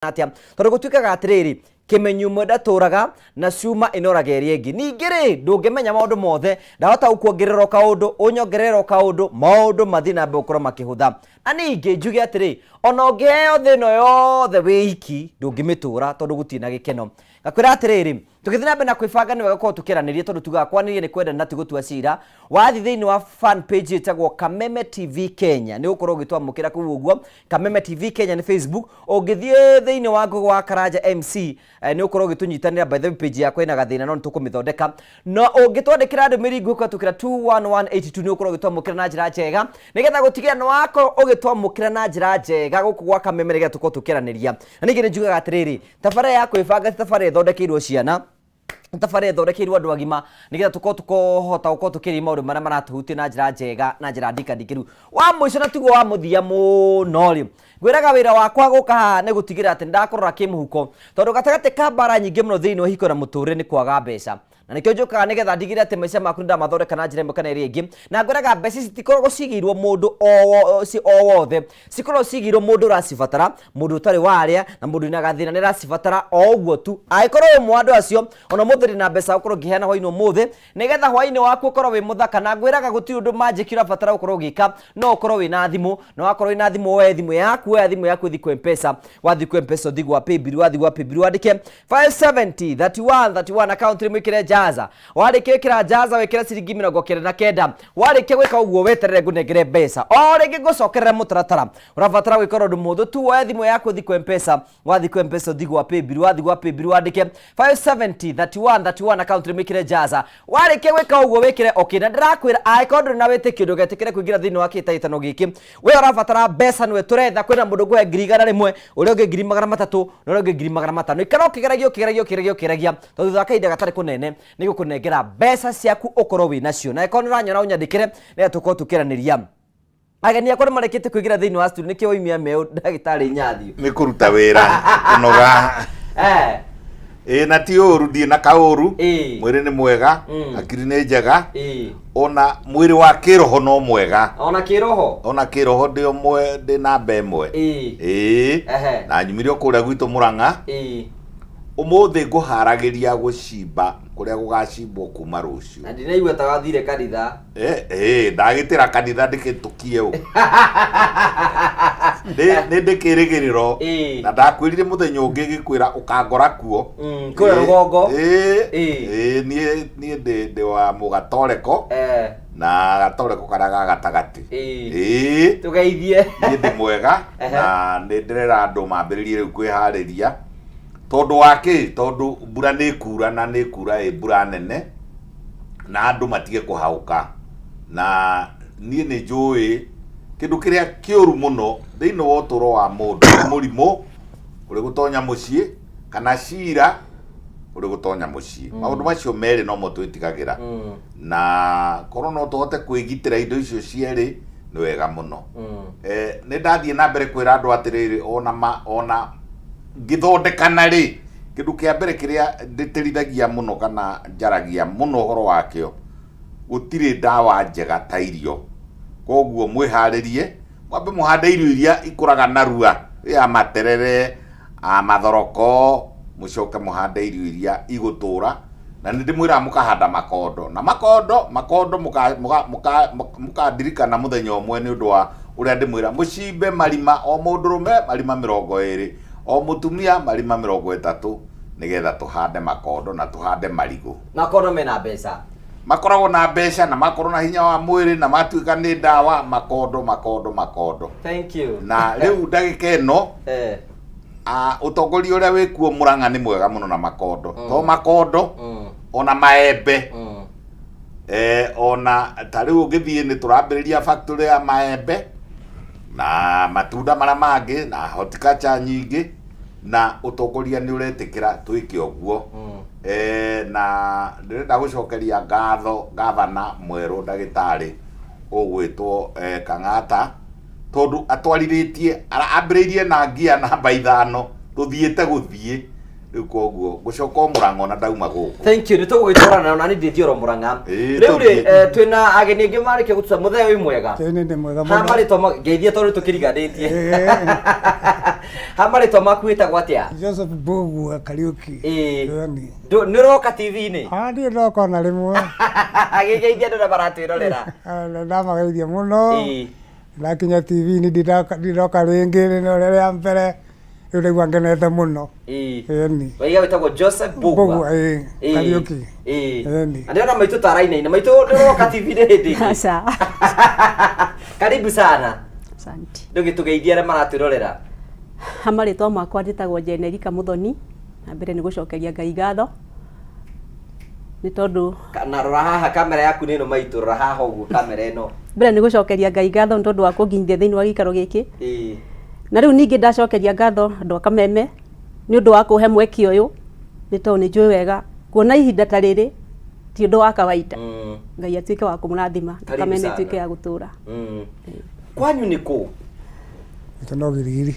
atia tondu gutuikaga atiriri kimenyu mwenda turaga na ciuma inorageria ingi ningiri ndungimenya maundu mothe ndahota gukuongerera kaundu unyongerera kaundu maundu mathina mbe ukorwo makihutha na ningi njuge atiri ona ungiheo thino yothe wiki ndungimitura tondu gutina gikeno ngakwira atiriri tukithina mbe na kwibanga ni wega ko tukiranirie tondu tugaga kwanirie ni kwenda na tugutua cira wathi thiini wa fan page itagwo Kameme TV Kenya ni ukorwo gitwamukira ku uguo Kameme TV Kenya ni Facebook ungithie thiini wa Google wa Karanja MC ni ukorwo gitunyitanira by the page yakwa ina gathina no tukumithondeka no ungitwandikira ndumiri ngukwa tukira 21182 ni ukorwo gitwamukira na njira njega nigetha gutigira no wako ugitwamukira na njira njega guku gwa Kameme nigetha tukorwo tukiraniria na ningi njugaga atiriri tabara ya kwibanga tabara ithondekeirwo ciana tabara thondekeirwo andu agima nigetha tukohota gukorwo tukiri maundu maria maratuhutia na njira njega na njira ndikandikiru wa mwico na tiguo wa muthia muno ri gwiraga wira wakwa guka haha ni gutigira ati ndakorora kimuhuko tondu gatagati ka bara nyingi muno thiini wa hiko na muturire ni kwaga mbeca na nikio njukaga nigetha ndigire ati maica maku ndamathondeka na njira imwe kana iria ingi na ngwiraga mbeca citikoragwo cigirwo mundu o wothe cikoragwo cigirwo mundu uracibatara mundu utari waria na mundu ina gathina ni racibatara o uguo tu aikorwo umwe andu acio ona muthiri na mbeca ukorwo ngiheana hwaini umuthe nigetha hwaini waku ukorwo wi muthaka na ngwiraga guti undu magic urabatara ukorwo gika no ukorwo wina thimu no wakorwo wina thimu we thimu yaku thi ku M-Pesa wathi ku M-Pesa thi gwa paybill wathi gwa paybill wandike 570 31 account rimwikire jaza wandike wikira jaza wikira ciringi 99 wandike gwika uguo weterere ngunengere mbeca o ringi ngucokerera mutaratara urabatara gwikora undu muthu tu we thimu yaku thi ku M-Pesa wathi ku M-Pesa thi gwa paybill wathi gwa paybill wandike 570 31 account rimwikire jaza wandike gwika uguo wikire okina ndirakwira aikondu na witikio ndugetikire kuingira thiini wa kitaitano giki we urabatara mbeca niwe turetha kwina mundu gwe ngiri igana rimwe uria ungi ngiri magana matatu na uria ungi ngiri magana matano ikara ukigeragia tondu thaka ida gatari kunene ni gukunengera mbeca ciaku ukorwo wi nacio na ikono ranyona unyandikire ni atuko tukiraniria ageni akore marekete kuigira thiini wa studio nikio imia meu ndagitari nyathio ni kuruta wira kunoga na ti uru ndi na kauru mwiri ni mwega akiri ni njega ona mwiri wa kiroho no mwega ona kiroho ndi omwe ndi na mbemwe na nyumirio kuria gwitu Murang'a umuthi nguharagiria gucimba kuria gugacimbwo kuma rucio na ndinaigua ta wathire kanitha ndagitira kanitha ndikitukie u ni ndikirigiriro na ndakwirire muthenya ungi gikwira ukangora kuo kuria rugongo nie ndi wa mugatoreko na gatoreko karaga gatagati tugeithie ni ndi mwega na ndirera andu mambiririe riu kwihariria tondu wake tondu mbura ni kura na ni kura mbura nene na andu matige kuhauka na nie ni njui kindu kiria kiuru muno thiini wa uturo wa mundu murimu uri gutonya mucii kana cira uri gutonya mucii maundu macio meri no mo twitigagira na korwo no tuhote kwigitira indo icio cieri ni wega muno ni ndathie na mbere kwira andu atiriri ona ngithondekana ri kindu kia mbere kiria nditirithagia muno kana njaragia muno horo wakio gutiri ndawa njega ta irio koguo mwiharirie mwambe muhande irio iria ikuraga narua ya materere mathoroko mucoke muhande irio iria igutura na ndimwira mukahanda makondo na makondo mukadirikana muthenya umwe ni undu wa uria ndimwira mucimbe marima o mundurume marima 20 o mutumia marima 30 nigetha tuhande makondo na tuhande marigu makondo mena mbeca makoragwo na mbeca na makorwo na hinya wa mwiri na matuika ni ndawa makondo thank you na riu ndagika ino utongoria uria wikuo Murang'a ni mwega muno na makondo to makondo ona maembe ona tariu ngithie ni turambiriria factory ya maembe na matunda maria mangi na horticulture nyingi na utongoria ni uretikira twike uguo na ndirenda gucokeria ngatho gavana mweru ndagitari ugwitwo Kang'ata tondu atwariritie ambiriirie na ngia namba 5 tuthiete guthie riu koguo gucoka Murang'a na ndauma guku. Thank you. Nitugwitwarana na ni ndithioro Murang'a. Riu ri twina ageni angi marike gutuca mutheo wi mwega. Ni mwega muno. Ha maritwa ngeithie tondu tukiriganditie. Ha maritwa makuita gwatia? Joseph Mbugua Kariuki. Ni roka TV-ini? Ndi roka na rimwe. Agigeithia ndu na baratwirorera. Ndamageithia muno. Nakinya TV-ini ndiroka ringi no riria mbere. Riu ndigua ngenete muno. Ni. Waiga witagwo Joseph Mbugua. Kariuki. Ndiona maitu taraine na maitu ni roka TV-ini hindi. Sasa. Karibu sana. Asante. Ndugitugeithia re maratwirorera. Amaritwa makwa nditagwo Jenerika Muthoni. Na mbere ni gucokeria Ngai ngatho. Ni tondu na rora haha kamera yaku nino maitu rora haha uguo kamera ino. Mbere ni gucokeria Ngai ngatho ni tondu wa kunginyithia thiini wa gikaro giki. Na riu ningi ndacokeria ngatho andu a Kameme ni undu wa kuhe mweki uyu ni tondu ni njui wega kuona ihinda ta riri ti undu wa kawaida. Ngai atuike wa kumurathima Kameme atuike ya gutura. Kwanyu ni ku? Ito no Girigiri.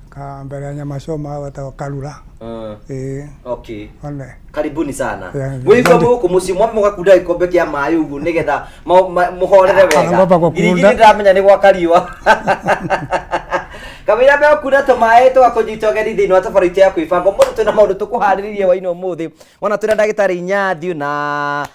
Ka mbere ya Nyamacoma wetagwo Karura. Okay. One. Karibuni sana. Wiigua muku muci mwa mugakunda ikombe kia mai ugu nigetha muhorere wega. Girigiri ndamenya ni gwa kariwa. Kamira be okuna to mai to akonyita geri thini wa tabarite ya kwibanga mundu twina maundu tukuhariririe waino muthi. Wana twina ndagitari Nyathi na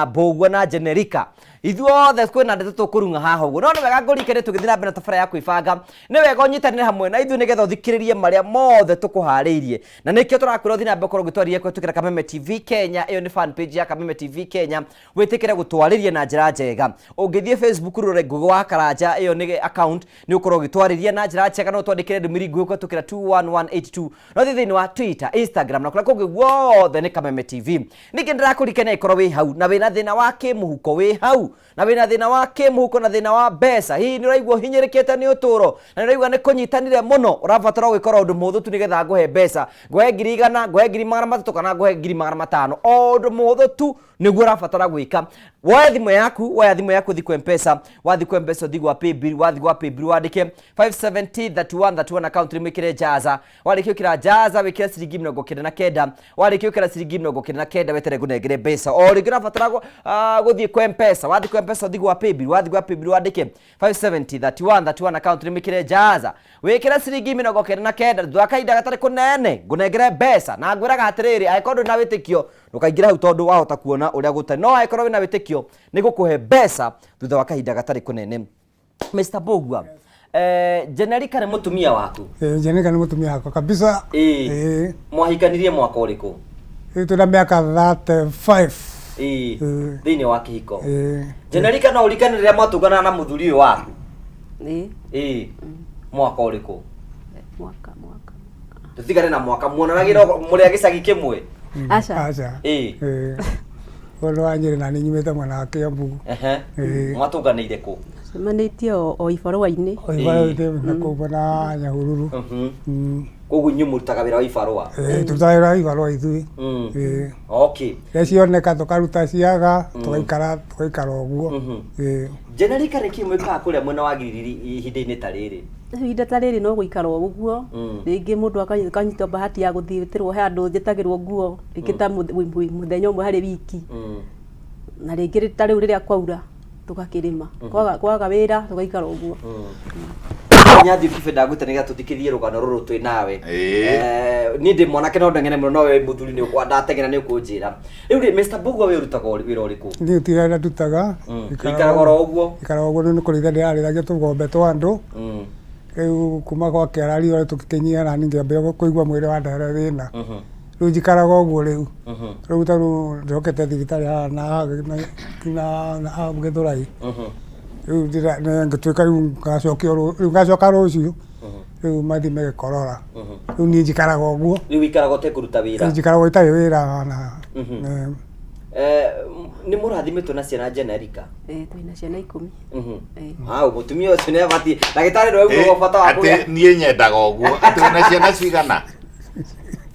Mbugua na Jenerika. Ithuothe kwina ndeto tukurunga haha uguo no ni wega ngurikene tugithira mbere tabara ya kwibanga ni wega unyitanire hamwe na ithu nigetha uthikiririe maria mothe tukuhariirie na nikio turakwira uthi na mbe korwo gitwaririe kwetukira Kameme TV Kenya iyo ni fan page ya Kameme TV Kenya witikire gutwaririe na njira njega ungithie Facebook rore Ngugi wa Karanja iyo ni account ni ukorwo gitwaririe na njira njega no twandikire ndumiri Ngugi kwetukira 21182 no thini wa Twitter Instagram na kula kungi guothe ni Kameme TV ningi ndirakurikene ikorwo wi hau na wina thina wa kimuhuko wi hau na wina thina wa kimuhuko na thina wa mbeca hii ni raigua hinyirikete ni uturo na raigua ni kunyitanire muno urabatara gwikora undu muthu tu nigetha nguhe mbeca nguhe 100 nguhe 300 kana nguhe 500 undu muthu tu niguo urabatara gwika woya thimu yaku thiku M-Pesa wathiku M-Pesa thigwa paybill wathigwa paybill wandike 5703131 account rimikire jaza warikio kira jaza wikira ciringi 99 warikio kira ciringi 99 wetere gunengere mbeca o ringi urabatara guthie kwa M-Pesa wathiku M-Pesa thigwa paybill wathigwa paybill wandike 5703131 account rimikire jaza wikira ciringi 99 ndwakainda gatari kunene gunengere mbeca na ngwiraga atiriri aikondu na witikio ndukaingira hau tondu wahota kuona uria gutari no aikorwo wina witikio ni gukuhe mbeca thutha wa kahinda gatari kunene. Mr. Mbugua Jenerika ni mutumia waku? Jenerika ni mutumia wako kabisa. Mwahikanirie mwaka uriku? Tuna miaka 35. Thini wa kihiko. Jenerika no ulikanire mwatugana na muthuri waku? Mwaka uriku? Mwaka tutigane na mwaka muonanagira muri agicagi kimwe? Acha. Wolo anyire na ni nyumete mwana wa Kiambu. Mwatuganiire ku? Semanitie o ibarua-ini. O ibarua-ini na kubona Nyahururu. Koguo nyu murutaga wira wa ibarua? Turutaga ibarua ithui. Okay. Recioneka tukaruta ciaga tugaikara uguo. Jenerika ni kimwika kuria mwena wa Girigiri ihinda-ini ta riri? Ihinda ta riri no guikara uguo ringi mundu akanyitwo bahati ya guthiitirwo he andu njitagirwo nguo ringi ta muthenya umwe hari wiki na ringi ta riu riria kwaura tugakirima kwaga wira tugaikara uguo. Nyathi kibenda gwitaniga tuthikithie rugano ruru twi nawe ni ndi mwanake no ndengene muno nowe muthuri ni ukwanda tengena ni ukunjira riu ri Mr. Mbugua we urutaga wira uriku? Ni utira ndutaga ikaraga oro uguo ni kuritha ndirariragia tugombe twa andu riu kuma kwa kiarari ore tukikinyia na ninge mbere kuigua mwire wa ndare thina riu njikaraga uguo riu taru ndokete thibitari na Githurai riu ndira ngituika riu ngacoka rucio riu mathi megikorora riu ni njikaraga uguo riu ikaraga utekuruta wira? Njikaraga itari wira na ni murathimitwo na ciana Jenerika? Twina ciana 10. Mutumia ucio ni abati ndagitari no uguo bata wa kuya ati nie nyendaga uguo twina ciana cigana?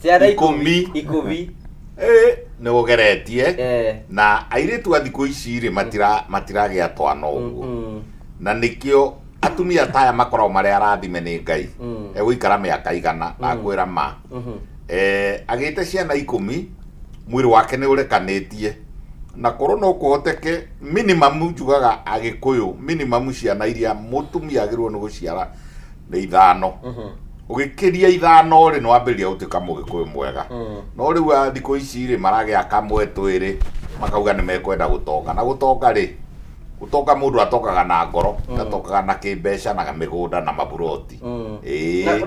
Ciana 10. Ni ugeretie na airitu a thiku ici ri matiragia twana uguo na nikio atumia taya makorwo mari arathime ni Ngai eguikara miaka igana na ngwira ma agite ciana 10 mwiri wake ni urekanĩtie na korwo no kuhoteke minimum njugaga agikuyu minimum ciana iria mutumia agirwo ni guciara ni 5 ugikiria 5 ri no wambiria gutuika mugikuyu mwega no riu thikũ ici ri maragia kamwe twiri makauga ni mekwenda gutonga na gutonga ri gutonga mundu atokaga na ngoro atokaga na kimbeca na migunda na maburoti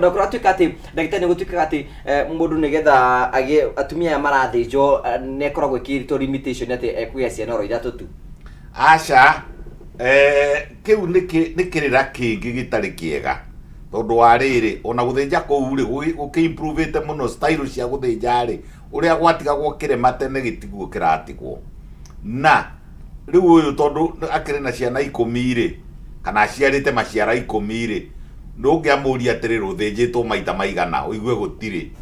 na kuratuika ati ndagitari ni gutuika ati mundu nigetha agi atumia marathinjo nekoragwo ikirito limitation ati ekuya ciana ro 3 tu aca kiu nikirira kingi gitari kiega tondu wa riri ona guthinja kou ri gukiimprovete muno style cia guthinja ri uria gwatigagwo kirema tene gitiguo kiratigwo na riu uyu tondu akiri na ciana 10 ri kana aciarite maciara 10 ri ndungiamuria atiri ruthinjitwo maita maigana uigue gutiri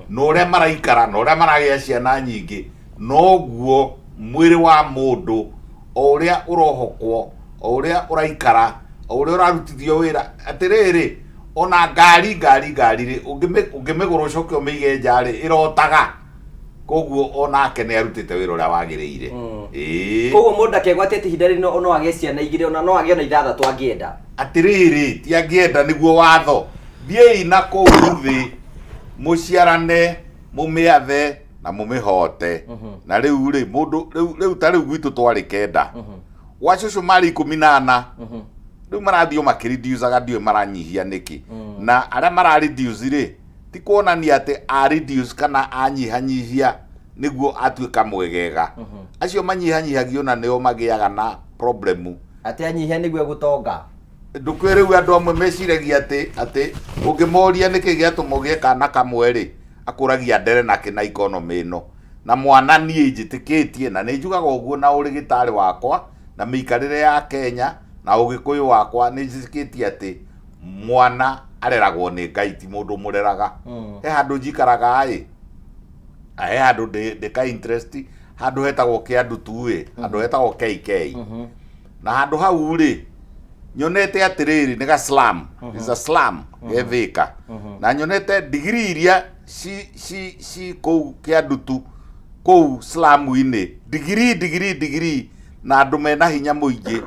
no uria maraikara no uria maragia ciana nyingi noguo mwiri wa mundu o uria urohokwo o uria uraikara o uria urarutithio wira atiriri ona ngari ri ungimigura ucoke umeige njari irotaga koguo onake ni arutite wira uria wagiriire koguo mundu akegwatite ihinda rino no agie ciana 2 ona no agie ona 6 angienda atiriri ti angienda niguo watho thiei na kou thi muciarane mumiathe na mumihote na riu ri mundu riu ta riu gwitu twari kenda gwa cucu mari 18 riu marathio makiridiusaga ndiwe maranyihia niki na aria marareduce ri ti kuonania ati a reduce kana anyihanyihia niguo atuika mwegega acio manyihanyihagio na nio magiaga na problemu ati anyihia niguo gutonga ndukwiriu andu amwe meciragia ati ungimoria niki giatuma gie kana kamwe ri akuragia ndere nake na economy no na mwana nie njitikitie na ninjugaga uguo na urigitari wakwa na miikarire ya Kenya na ugikuyu wakwa ninjitikitie ati mwana areragwo ni Ngai ti mundu mureraga he handu njikaraga he handu ndika interest handu hetagwo kiandu tuwe handu hetagwo KK na handu hau ri nyonete atiriri ni ga slum is a slum gethika na nyonete degree iria si kou kiandu tu kou slum ine degree na andu mena hinya muingi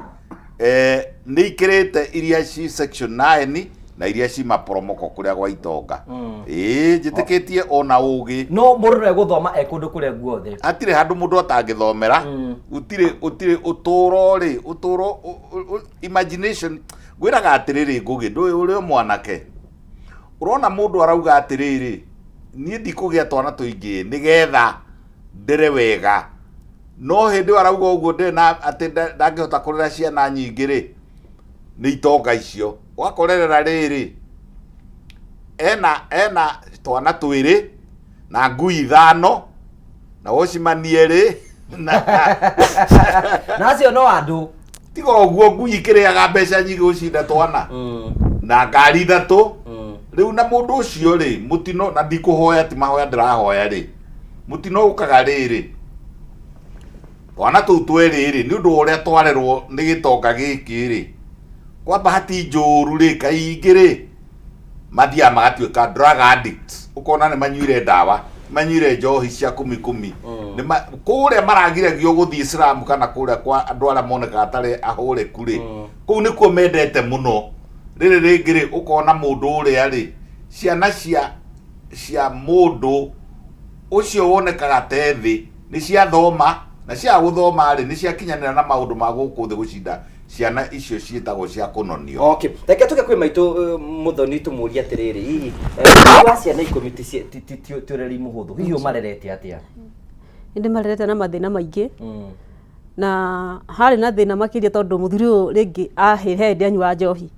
ni ikirite iria si section 9 na iria ci maporomoko kuria gwa itonga njitikitie ona ugi no mundu ne guthoma ekundu kuria guothe atire handu mundu atangithomera utire uturo ri uturo imagination gwiraga atiriri ngugi ndu uri mwanake urona mundu arauga atiriri nie ndikugia twana tuingi nigetha ndere wega no hindi arauga uguo ndi na ati ndangihota kurera ciana nyingi ri ni itonga icio wakorerera riri ena twana twiri na ngui 5 na wocimanie ri na cio no andu tiga uguo ngui kiriaga mbeca nyingi gucinda twana na ngari 3 riu na mundu ucio ri mutino na ndikuhoya ti mahoya ndirahoya ri mutino ukaga riri twana tuu twiri ni undu uria twarerwo ni gitonga giki ri kwa bahati njuru ri kaingi ri mathia magatuika drug addicts ukona ni manyuire ndawa manyuire njohi cia 10 ni kuria maragiragio guthii Islam kana kuria kwa andu aria moneka atari ahure kuri kuu nikuo mendete muno riri ringi ri ukona mundu uria ri ciana cia mundu ucio wonekaga tethi ni cia thoma na cia guthoma ri ni cia kinyanira na maundu ma guku thi gucinda ciana icio cietagwo cia kunonio okay reke tuke kwi maitu muthoni tumuria atiriri hihi wa ciana 10 tureri muhuthu hihi marerete atia indi marerete na mathina maingi na hari na thina makiria tondu muthuri uyu ringi ahihe ndi anyua njohi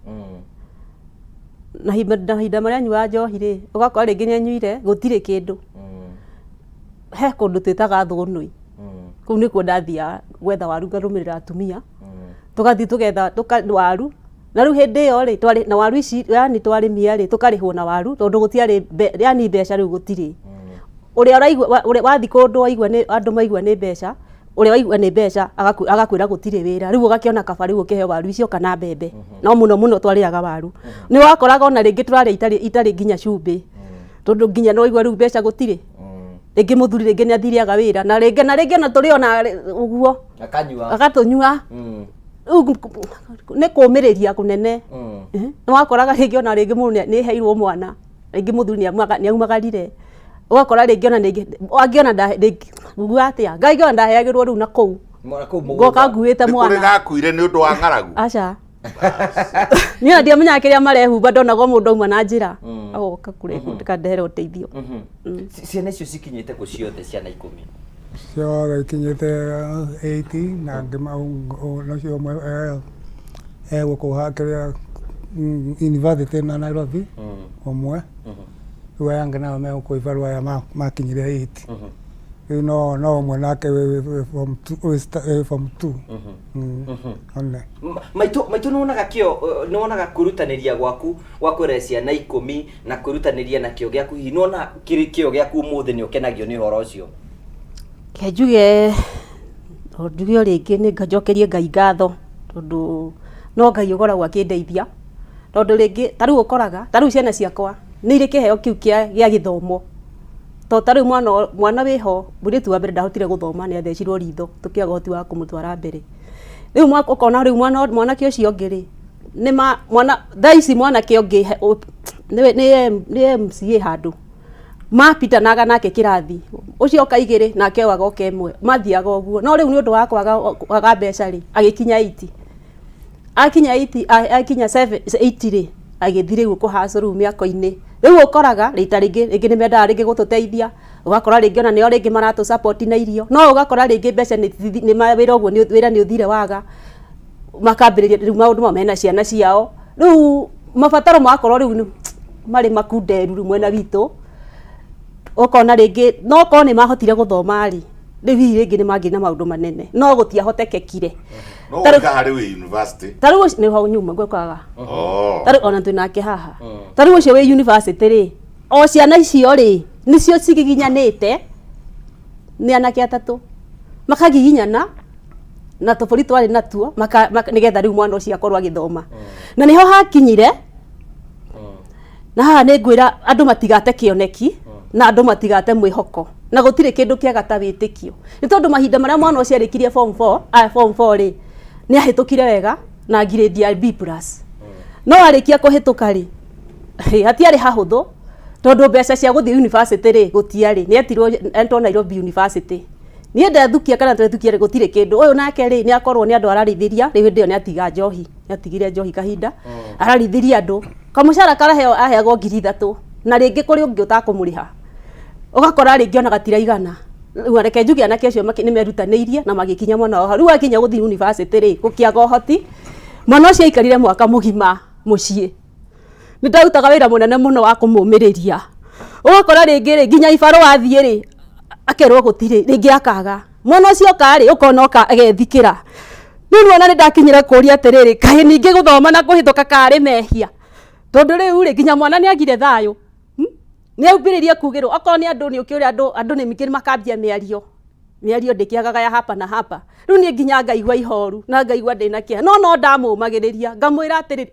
na hinda maria anyua njohi ri ugakora ringi ni anyuire gutire kindu he kundu twitaga thunui kuu nikuo ndathia gwetha waru ngarumirira atumia tugathi tugetha waru na riu hindi iyo ri twari na waru ici yani twarimia ri tukarihwo na waru tondu gutiari yani mbeca riu gutiri uria uraigwa wathi kundu waigwa ni andu maigwa ni mbeca uria waigwa ni mbeca agakwira gutiri wira riu ugakiona kaba riu ukihe waru icio kana mbembe no muno twariaga waru ni wakoraga ona ringi turaria itari nginya cumbi tondu nginya no igwa riu mbeca gutire ringi muthuri ringi ni athiriaga wira na ringi ona turi ona uguo agatunyua ni kumiriria kunene ni wakoraga ringi ona ringi mundu ni heirwo mwana ringi muthuri ni aumagarire ugakora ringi ona angiona uguo atia ngai ona ndaheagirwo riu na kou ngoka nguite mwana kuri gakuire ni undu wa ngaragu aca niä ndia menya kä rä a marehumba ndonago må ndå auma na njä ra agoka kå kandehere å teithio ciana icio cikinyä te kå ciothe ciana 10 ciothe ikinyä te 8 na ngä nacio mwe egå kå ha kä rä a university na Nairobi omwe rä u aya angä nao megå kå ibarua aya makinyire 8 rä u no mwe nake form 2 one maitå nĩwonaga kĩo nĩwonaga kwĩrutanĩria gwaku gwa kwĩra ciana 10 na kwĩrutanĩria na kĩo gĩaku hihi nĩwona kĩo gĩaku ũmũthĩ nĩ ũkenagio nĩ ũhoro ũcio ke njuge o rĩngĩ nĩ njokerie Ngai ngatho tondũ no Ngai ũkoragwo akĩndeithia tondũ rĩngĩ ta rĩu ũkoraga ta rĩu ciana ciakwa nĩ irĩ kĩheo kĩu gĩa gĩthomo to ta rĩu mwana wĩho mũirĩtu wa mbere ndahotire gũthoma nĩ athecirwo ritho tũkĩaga ũhoti wa kũmũtwara mbere rĩu ũkona rĩu mwanake ũcio ũngĩ rĩ nĩ mwana thaa ici mwanake ũngĩ nĩ MCA handũ mapitanaga nake kĩrathi ũcio oka 2 nake waga oka 1 mathiaga ũguo no rĩu nĩ ũndũ wa kwaga mbeca rĩ agĩkinya 8 akinya 8 rĩ agĩthire rĩu kũhaco rĩu mĩako-inĩ rĩu ũkoraga rita rĩngĩ nĩ mendaga rĩngĩ gũtũteithia ũgakora rĩngĩ ona nĩo rĩngĩ maratũ support na irio no ũgakora rĩngĩ mbeca nĩ mawĩra ũguo wĩra nĩ ũthire waga makambĩrĩria rĩu maũndũ mau mena ciana ciao rĩu mabataro magakorwo rĩu marĩ makunderu rĩu mwena witũ ũkona rĩngĩ no korwo nĩ mahotire gũthoma rĩ rĩu hihi rĩngĩ nĩ mangĩ na maũndũ manene no gũtiahotekekire no harĩ wĩ university ta rĩu nĩ ho nyuma gwĩkaga ta rĩu ona twĩ nake haha ta rĩu ũcio wĩ university rĩ o ciana icio rĩ nĩcio cigiginyanĩte nĩ anake 3 makagiginyana na tũbũri twarĩ natuo nĩgetha rĩu mwana ũcio akorwo agĩthoma na nĩho hakinyire na haha nĩ ngwĩra andũ matigate kĩoneki na andũ matigate mwĩhoko na gũtirĩ kĩndũ kĩega ta wĩtĩkio nĩ tondũ mahinda marĩa mwana ũcio arĩkirie form 4 rĩ nĩ ahĩtũkire wega na grade ya B+ no arĩkia kũhĩtũka rĩ hatiarĩ hahũthũ tondũ mbeca cia gũthiĩ university rĩ gũtiarĩ nĩ etirwo ento Nairobi University niĩ ndethukia kana twethukia gũtirĩ kĩndũ ũyũ nake rĩ nĩ akorwo nĩ andũ ararithĩria rĩu hĩndĩ ĩyo nĩ atiga njohi nĩ atigire njohi kahinda ararithĩria andũ kamũcara karaheo aheagwo 3,000 na rĩngĩ kũrĩ ũngĩ ũtakũmũrĩha ũgakora rĩngĩ ona gatiraigana rĩu reke njuge anake acio nĩ merutanĩirie na magĩkinya mwana wao rĩu akinya gũthiĩ university rĩ gũkĩaga ũhoti mwana ũcio aikarire mwaka mũgima mũciĩ nĩ ndarutaga wĩra mũnene mũno wa kũmũmĩrĩria ũgakora rĩngĩ rĩ nginya ibarũ wathiĩ rĩ akerwo gũtirĩ rĩngĩ akaga mwana ũcio oka rĩ ũkona oka agethikĩra rĩu ona nĩ ndakinyire kũria atĩrĩrĩ kaĩ ningĩ gũthoma na kũhĩtũka karĩ mehia tondũ rĩu rĩ nginya mwana nĩ agire thayũ nĩ aubĩrĩrie kugĩrwo okorwo nĩ andũ nĩ ũkĩũria andũ nĩ mingĩ makambia mĩario ndĩkĩagaga ya hapa na hapa rĩu niĩ nginya ngaigua ihoru na ngaigua ndĩna kĩeha no ndamũmagĩrĩria ngamwĩra atĩrĩrĩ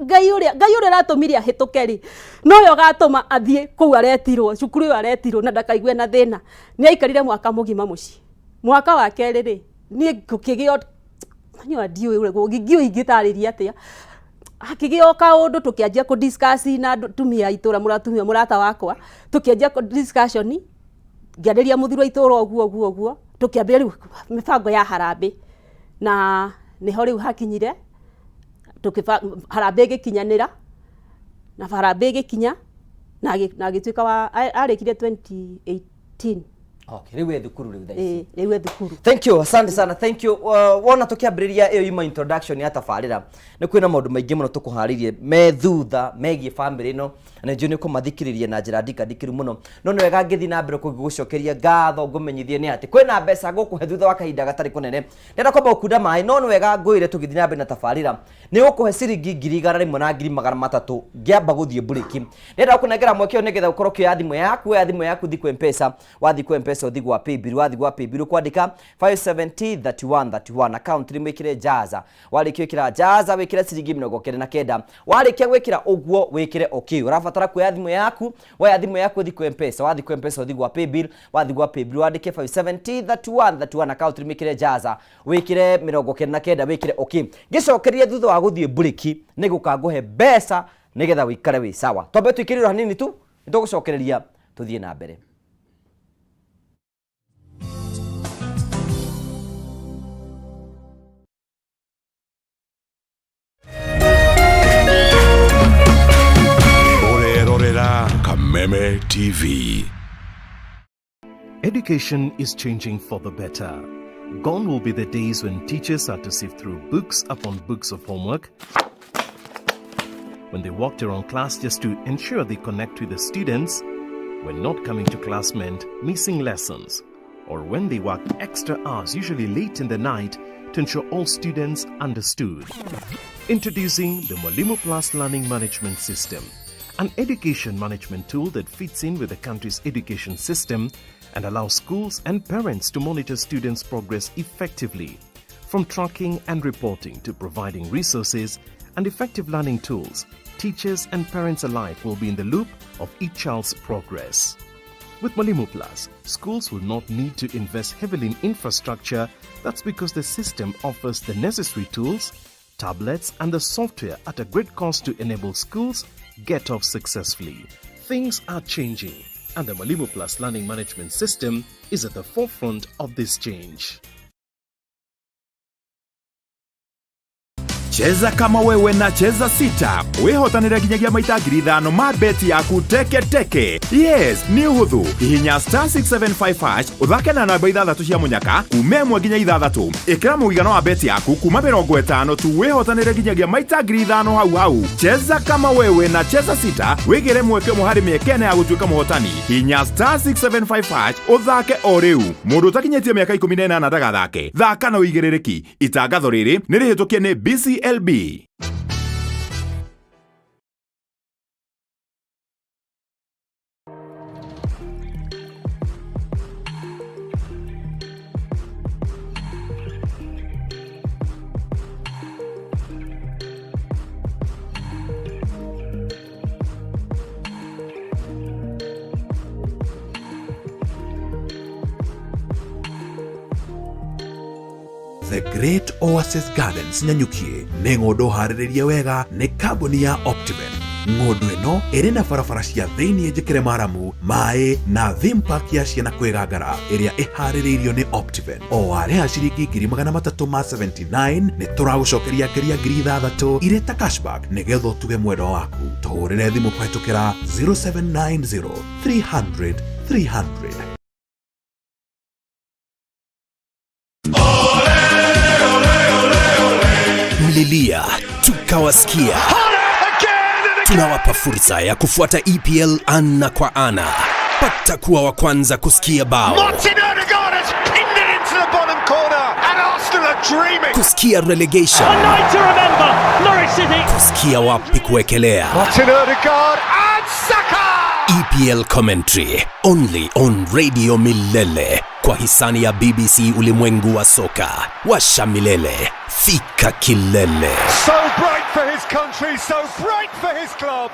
Ngai ũrĩa aratũmire ahĩtũke rĩ nowe ũgatũma athiĩ kũu aretirwo cukuru ĩyo aretirwo na ndakaigue na thĩna nĩ aikarire mwaka mũgima mũciĩ mwaka wa kerĩ rĩ niĩ ngĩgĩo ndiũĩ gũgĩgĩo ingĩtarĩria atĩa akĩgĩo kaũndũ tũkĩanjia kũ-discuss na tumia itũra mũrata wakwa tũkĩanjia discussion ngĩarĩria mũthuri wa itũra ũguo tũkĩambia rĩu mĩbango ya harambĩ na nĩho rĩu hakinyire harambĩ ĩgĩkinyanĩra na harambĩ ĩgĩkinya na agĩtuĩka wa arĩkire 2018 Okay, rĩu thukuru rĩu thaa ici. Rĩu thukuru. Thank you, asante sana. Thank you. Wona tukiambĩrĩria ĩyo yuma introduction ya tabarĩra. Nĩ kwĩna maũndũ maingĩ mũno tũkũharĩrie me thutha megiĩ family ĩno na njũ nĩ kũmathikĩrĩria na njĩra ndikandikĩru mũno. No nĩ wega ngĩthiĩ na mbere kũgũcokeria ngatho ngũmenyithie nĩ atĩ kwĩna mbeca ngũkũhe thutha wa kahinda gatarĩ kũnene. Ndĩrenda kwamba gũkunda maĩ no nĩ wega ngwĩre tũgĩthiĩ na mbere na tabarĩra. Nĩ gũkũhe ciringi 100,000 na 300,000 ngĩamba gũthiĩ break. Ndĩrenda kũnengera mweke nĩgetha ũkorwo kĩoya thimũ yaku thikũ M-Pesa, wathiĩ kwa M-Pesa M-Pesa uthi gwa paybill wathi gwa paybill kwandika 5703131 account ni mwikire jaza warikia gwikira jaza wikire ciringi 99 warikia gwikira uguo wikire okay urabatara kuoya thimu yaku waya thimu yaku uthi kwa M-Pesa wathi kwa M-Pesa uthi gwa paybill wathi gwa paybill wandike 5703131 account ni mwikire jaza wikire 99 wikire okay gicokerie thutha wa guthie break ni gukanguhe mbeca nigetha wikare wi sawa tombe twikiriro hanini tu nitugucokereria tuthie na mbere. Kameme TV. Education is changing for the better. Gone will be the days when teachers had to sift through books upon books of homework, when they walked around class just to ensure they connect with the students, when not coming to class meant missing lessons, or when they worked extra hours, usually late in the night, to ensure all students understood. Introducing the Mwalimu Plus Learning Management System, an education management tool that fits in with the country's education system and allows schools and parents to monitor students' progress effectively. From tracking and reporting to providing resources and effective learning tools, teachers and parents alike will be in the loop of each child's progress. With Mwalimu Plus, schools will not need to invest heavily in infrastructure. That's because the system offers the necessary tools, tablets and the software at a great cost to enable schools get off successfully. Things are changing, and the Mwalimu Plus Learning Management System is at the forefront of this change. Cheza kama wewe na cheza sita. Wihotanira kinyagia maita 5,000 ma beti yaku teke teke. Yes, ni uhuthu. Hihinya *675# uthake na namba 6 cia munyaka kumemwe nginya 6. Ikira muigano wa beti yaku kuma 50 tu wihotanira kinyagia maita 5,000 hau. Cheza kama wewe na cheza sita. Wigire mweke muhari miekene ya gutuika muhotani. Hihinya *675# uthake o riu. Mundu utakinyetie miaka 18 na ndagathake. Thaka na uigirereki. Itangatho riri nirihitukie ni BCLB. The Great Oasis Gardens Nyanyukie nĩ ng'ũndũ harĩrĩrie wega nĩ kambuni ya Optiven. Ng'ũndũ ĩno ĩrĩ na barabara cia thĩinĩ njĩkĩre maramu, maĩ na theme park ya ciana kwĩgangara ĩrĩa ĩharĩrĩirio nĩ Optiven. O warĩha ciringi 379 nĩ tũragũcokeria ngeria 6,000 irĩ ta cashback nĩgetha ũtuge mwendwa waku. Tũhũrĩre thimũ kũhetũkĩra 0790 300 300. Mlilia tukawasikia, tunawapa fursa ya kufuata EPL ana kwa ana. Pata kuwa wa kwanza kusikia bao, kusikia relegation, kusikia wapi kuekelea. EPL commentary only on Radio Milele kwa hisani ya BBC Ulimwengu wa Soka. Washa milele, fika kilele. So bright for his country, so bright for his club.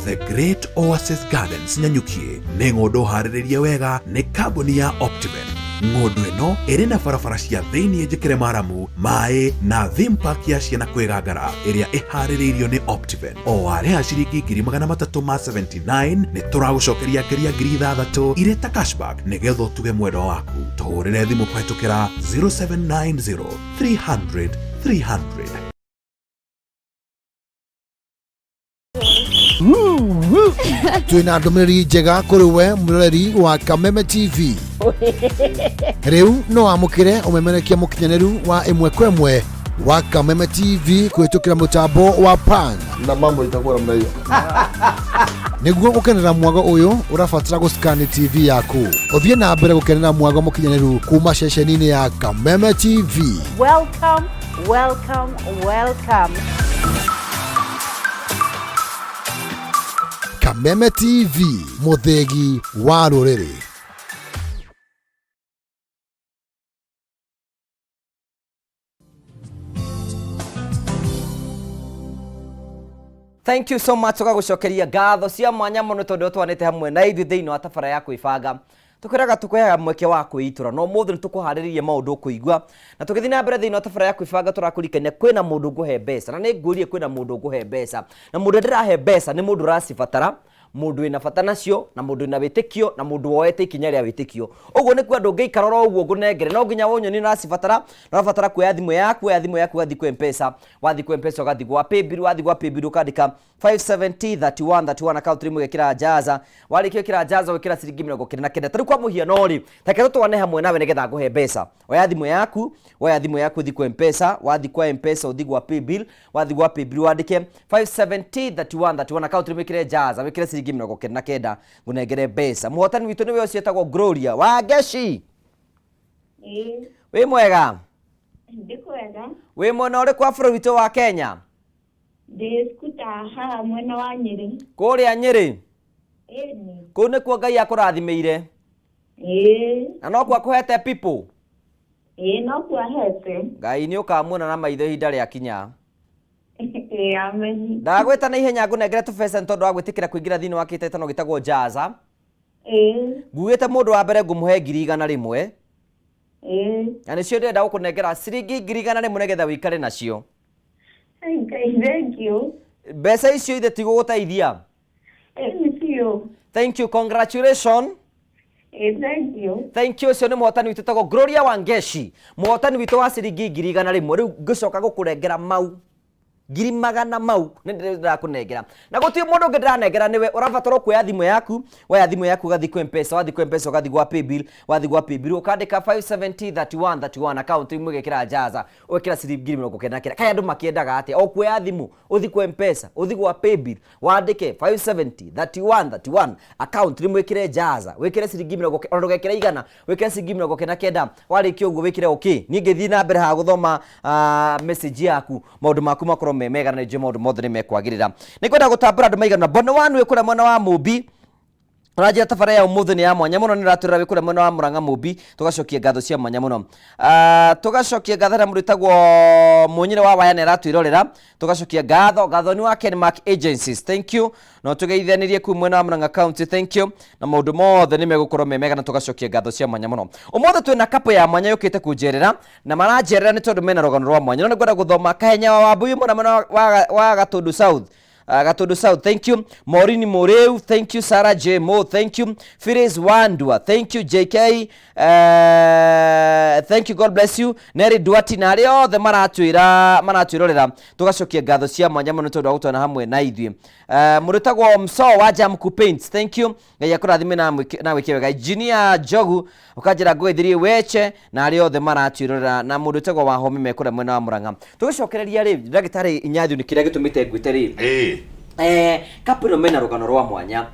The Great Oasis Gardens Nyanyukie nĩ ng'ũndũ harĩrĩrie wega nĩ kambuni ya Optiven. Ng'ũndũ ĩno ĩrĩ na barabara cia thĩinĩ njĩkĩre maramu, maĩ na theme park ya ciana kwĩgangara ĩrĩa ĩharĩrĩirio nĩ Optiven. O warĩha ciringi 379 nĩ tũragũcokeria ngeria 6,000 irĩ ta cashback nĩgetha ũtuge mwendwa waku. Tũhũrĩre thimũ kũhetũkĩra 0790 300 300. twina ndumiriri njega kuri we mwiroreri wa Kameme TV. Riu no amukire umemerekia mukinyaneru wa imwe kwa imwe wa Kameme TV kuhitukira mutambo wa Pan na mambo itakuwa namna hiyo. Niguo gukenera mwago uyu urafatira guskani TV yaku. Uthie na mbere gukenera mwago mukinyaneru kuma ceceni-ini ya Kameme TV. Welcome, welcome, welcome. Kameme TV, muthegi wa ruriri. Thank you so much tugagucokeria ngatho cia mwanya muno tondu twanite hamwe na ithu thiini wa tabara ya kwibanga tukiraga tukuheaga mweke wa kwiitura no muthu nitukuhariririe maundu kuigua na tukithii na mbere thiini wa tabara ya kwibanga turakurikania kwina mundu nguhe mbeca na ni ngurie kwina mundu nguhe mbeca na mundu ndirahe mbeca ni mundu racibatara mundu ina bata nacio na mundu ina witikio na mundu woete ikinya ria witikio uguo ni kwa ndungi ikarora uguo ngunengere no nginya wonyoni nacibatara na batara kuya thimu yaku gathi ku M-Pesa wathi ku M-Pesa gathi gwa paybill wathi gwa paybill ukandika 5703131 account rimwe gekira jaza warikio kira jaza wikira ciringi 29 tari kwa muhiano ri take twane hamwe nawe nigetha nguhe mbeca oya thimu yaku thi ku M-Pesa wathi kwa M-Pesa uthi gwa paybill wathi gwa paybill wandike 5703131 account rimwe kire jaza wikira ciringi 29 ngunengere mbeca muhotani witu niwe ucietagwo Gloria wa Ngeci wi mwega ndikwega wi mwena uri kwa bũrũri witu wa Kenya ndiskuta ha mwena wa Nyeri kuria Nyeri eni kuu nikuo Ngai akũrathimeire na no kwa kuhete people no kwa hete Ngai ni ukamuona na maitho ihinda ria kinya amen ndagweta na ihenya ngunengere tũbeca nĩ tondũ wa gwĩtĩkĩra kũingĩra thĩinĩ wa kĩhĩtahĩtano gĩtagwo Jaza nguĩte mũndũ wa mbere ngũmũhe 100,000 na nĩcio ndĩrenda gũkũnengera ciringi 100,000 nĩgetha wĩikare nacio thank you mbeca icio ithe ti gũgũteithia thank you congratulations thank you ucio nĩ mũhotani witũ tagwo Gloria wa Ngeci mũhotani witũ wa ciringi 100,000 rĩu ngĩcoka gũkũrengera mau 100,000 mau nĩndĩrenda kũnengera na gũtirĩ mũndũ ũngĩ ndĩranengera nĩwe ũrabatara kuoya thimũ yaku waya thimũ yaku gathi ku M-Pesa wathi ku M-Pesa gathi gwa paybill wathi gwa paybill ukandĩka 5703131 account imwe gekĩra Jaza ũgekĩra ciringi 29 kaya andũ makĩendaga atĩa o kuoya thimũ uthi ku M-Pesa uthi gwa paybill wandĩke 5703131 account rimwe kire Jaza wĩkĩre ciringi 29 ona ndũgekĩra igana wĩkĩre ciringi 29 warĩkia ũguo wĩkĩre okay niĩ ngĩthiĩ na mbere ha gũthoma message yaku maũndũ maku makorwo mega na nje maundu mothe nimekwagirira nikwenda gutambura andu maigana bono wanu wikura mwena wa Mumbi Raja tabara ya umuthu ni ya mwanya muno niraturira wikura mwena wa Murang'a Mumbi tugacokia ngatho cia mwanya muno tugacokia ngatho na muritagwo munyire wa waya neratwirorera tugacokia ngatho ni wa Kenmark Agencies thank you no tugeithanirie ku mwena wa Murang'a County thank you na maundu mothe nimegukorwo mega na tugacokia ngatho cia mwanya muno umothe twina kapo ya mwanya yukite kunjerera na maranjerera ni tondu mena rogano rwa mwanya no ngwenda guthoma kahenya wa Buyu mwena wa Gatundu South Gatundu South thank you Morini Moreu thank you Sarah J Mo thank you Firis Wandua thank you JK thank you God bless you Neri Duati na ri othe maratwirorera tugacokia ngatho cia mwanya muno tondu gutwana hamwe na ithui muritagwo Mso wa Jamku Paints thank you Ngai akurathime na wike wega Engineer Jogu ukanjira gwethirie weche na ri othe maratwirorera na muritagwo wa Homi mekura mwena wa Murang'a tugicokereria ri ndagitari Inyathi ni kiria gitumite ngwite ri kapino mena rugano rwa mwanya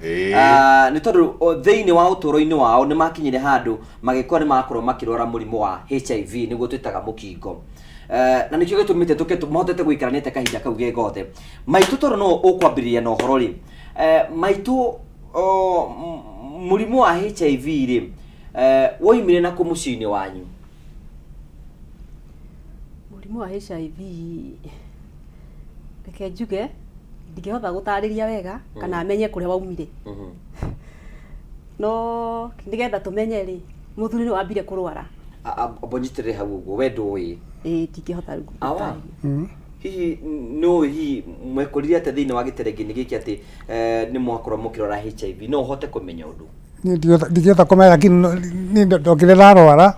ni tondu thiini wa uturo-ini wao ni makinyire handu magikora ni makorwo makirora murimu wa HIV niguo twitaga mukingo na nikio gitumite mahotete guikaranite kahinda kau gegothe maitu toro no ukwambiriria no horo ri maitu murimu wa HIV ri woimire na kumucini wanyu murimu wa HIV reke njuge ndingehota gutariria wega kana amenye kuria waumire no ndigetha tumenye ri muthuri ni wambire kurwara abonjitire hau uguo wendo wi ndingehota gutariria hihi no hihi mwekorire ate thiini wa giterengini giki ati ni mwakorwo mukirora HIV no hote kumenya undu ndingehota kumenya lakini ni ndokire rarwara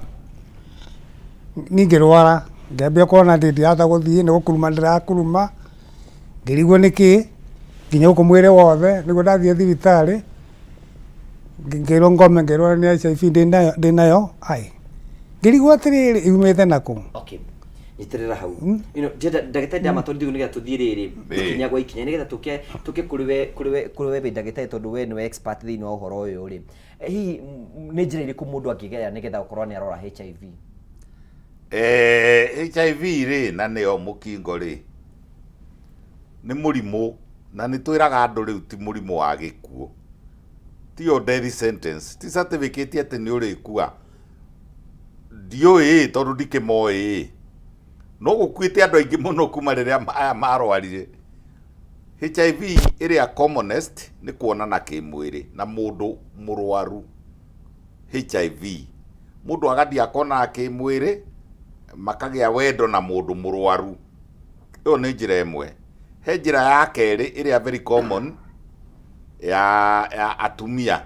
ningirwara ngambia kuona ndihota guthii ni gukuruma ndirakuruma ngirigwo niki nginya guku mwire wothe niguo ndathie thibitari ngirwo ngome ngirwo ni HIV ndinayo ai ngirigwo atiriri iumite naku. Okay, nyitirira hau ndagitari ndamatwarithirio nigetha tuthie riri ikinya gwa ikinya nigetha tuke kuriwe ndagitari tondu we niwe expert thiini wa uhoro uyu ri hihi ni njira iriku mundu angigeria nigetha ukorwo ni arora HIV? HIV ri na nio mukingo ri ni murimu na ni twiraga andu riu ti murimu wa gikuo, ti o death sentence, ti certificate ati ni urikua ndioi tondu ndikimoi no gukuite andu aingi muno kuma riria aya marwarire. HIV iria commonest ni kuonana kimwiri na mundu murwaru HIV, mundu agathia akona kimwiri makagia wendo na mundu murwaru, iyo ni njira imwe. He njira ya keri iria very common ya atumia,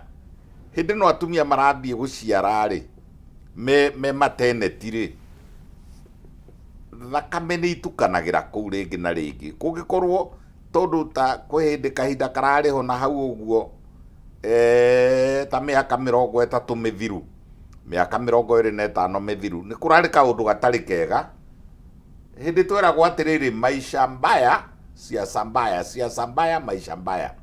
hindi no atumia marathie guciara ri me maternity ri thakame ni itukanagira kuu ringi na ringi, kungikorwo tondu ta kwi hindi kahinda karariho na hau uguo ta miaka 30 mithiru, miaka 25 mithiru ni kurari kaundu gatari kega. Hindi twiragwo atiriri maisha mbaya siasa mbaya maisha mbaya.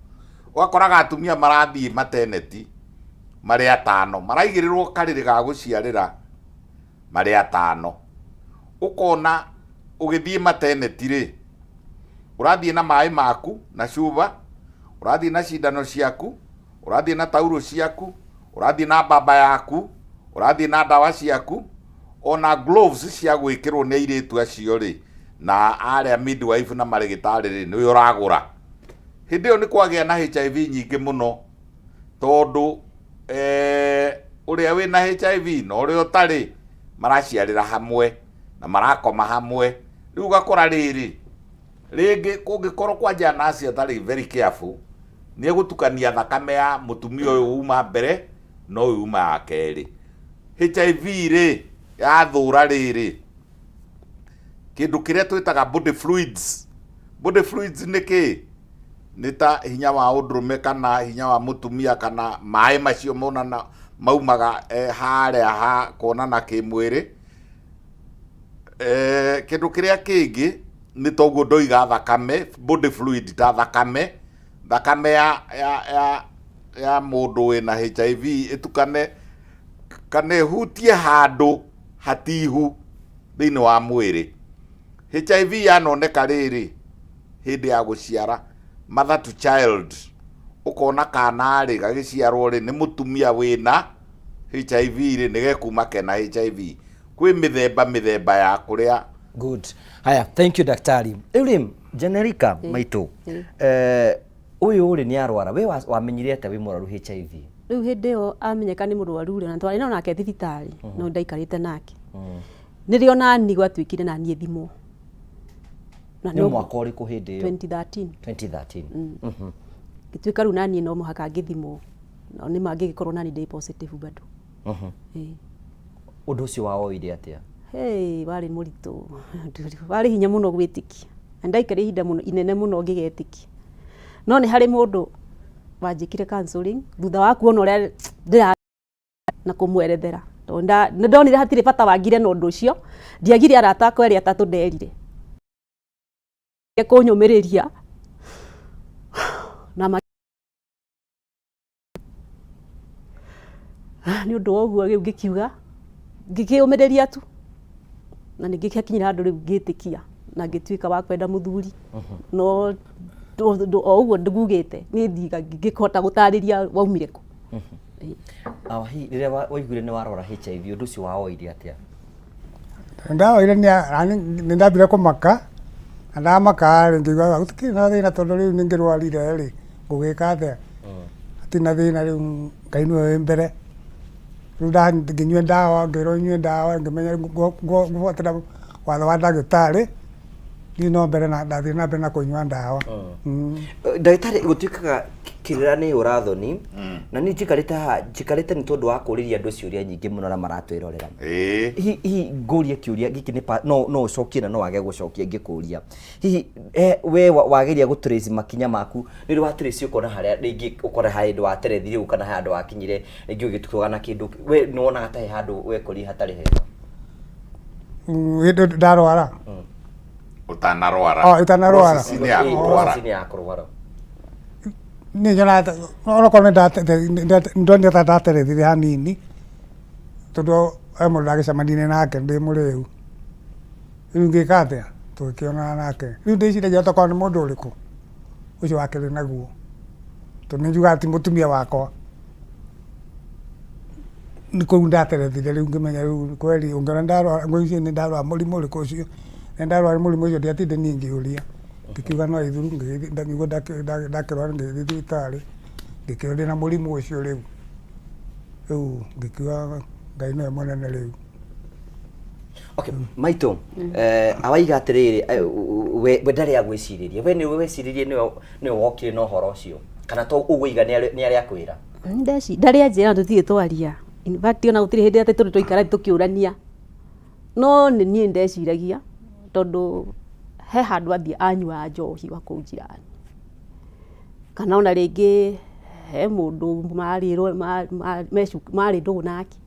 Wakoraga atumia marathie maternity mari 5 maraigirirwo kariri ga guciarira mari 5, ukona ugithie maternity ri urathie na mai maku na cuba, urathie na cindano ciaku, urathie na tauro ciaku, urathie na baba yaku, urathie na dawa ciaku, ona gloves cia gwikirwo ni iritu acio ri na aria midwife na marigitari ri ni uragura. Hindi yo ni kwagia na HIV nyingi muno tondu uria wina HIV no uria utari maraciarira hamwe na marakoma hamwe. Riu gakora riri ringi kungikorwo kwanja nasi atari very careful ni egutukania thakame ya mutumia uyu uma mbere no uyu uma ya keri. HIV ri ya thura riri kindu kiria twitaga body fluids. Body fluids ni ki? Ni ta hinya wa undurume kana hinya wa mutumia kana mai macio monana maumaga haria ha kuonana kimwiri. Kindu kiria kingi ni toguo ndoiga thakame, body fluid ta thakame ya mundu wina HIV itukane kana hutie handu hatihu thiini wa mwiri. HIV yanoneka riri hindi ya guciara mother to child, ukona kana ri gagiciarwo ri ni mutumia wina HIV ri nigekuma kena HIV. Kwi mithemba ya kuria. Good. Haya, thank you daktari. Uri Generika maitu uyu uri ni arwara we wamenyire ate wi muraru HIV? Riu hindi yo amenyeka ni murwaru ri na twari no nake thibitari no ndaikarite nake nirio nani gwatwikire na nie thimo na ni mwaka uriku hindi yo 2013 gitwika ru nani no muhaka ngithimo no ni mangigikorwo nani day positive bado. Undu ucio wao ire atia? Wari muritu wari hinya muno gwitikia ndaikare ihinda muno inene muno ngigetikia no ni hari mundu wanjikire counseling thutha wa kuona uria ndira na kumwerethera tonda ndonire hatire bata wangire no undu ucio ndiagire arata kweri atatu nderire kunyumiriria na ni undu woguo ngikiuga ngikiumiriria tu na ningikinyira andu riu ngitikia na ngituika wa kwenda muthuri no uguo ndugugite ni thiga ngikota gutariria waumire ku. Hi riria waiguire ni warora HIV undu ucio wao ire atia? Ndaoire ni ndambire kumaka ndamaka ngiuga gutikiri na thina tondu riu ningirwarire ri ngugika atia atina thina riu Ngai niwe mbere. Riu nginyua ndawa ngirwo nyue ndawa ngimenya gubuatira watho wa ndagitari ni no mbere na ndathi na mbere na kunywa ndawa ndagitari gutikaga kirira ni urathoni na ni jikarite ni tondu wa kuriria andu ciuria nyingi muno na maratwirorera hihi nguria kiuria giki ni no ucokie na no wage gucokia ngikuria hihi we wageria gutrace makinya maku ni ri wa trace ukona haria ringi ukora handu wa terethire ukana handu wakinyire ringi ugitukaga na kindu we ni wona hata handu wekori hatari hega ndarwara utanarwara utanarwara sini ya kurwara ni jona ora kone ndonye taterethire hanini tondu amurage samadine nake ndi muriu riu ngikate tukiona nake riu ndiciragia tokorwo ni mundu uriku ucio wake ri naguo tondu njuga ati mutumia wakwa ni kuu ndaterethire riu ngimenya riu kweli ungiona ndarwara ngwici ni ndarwara murimu uriku ucio ndarwara murimu ucio ndiatinde ni ngiuria ngikiuga no ithuru ngigwo ndakirwara ngithii thibitari ngikirwo ndina murimu ucio riu ngikiuga ngai no munene riu. Okay, Maito, awaiga atiriri we ndari agwiciririe we ni weciririe ni wokire no horo ucio kana to uguiga ni ari akwira ndeci ndari anjira tuthie twaria in fact ona gutiri hindi ati turi tuikara tukiurania no ni nie ndeciragia tondu he handu athie anyua njohi wa kuu njirani kana ona ringi he mundu mari ndugu nake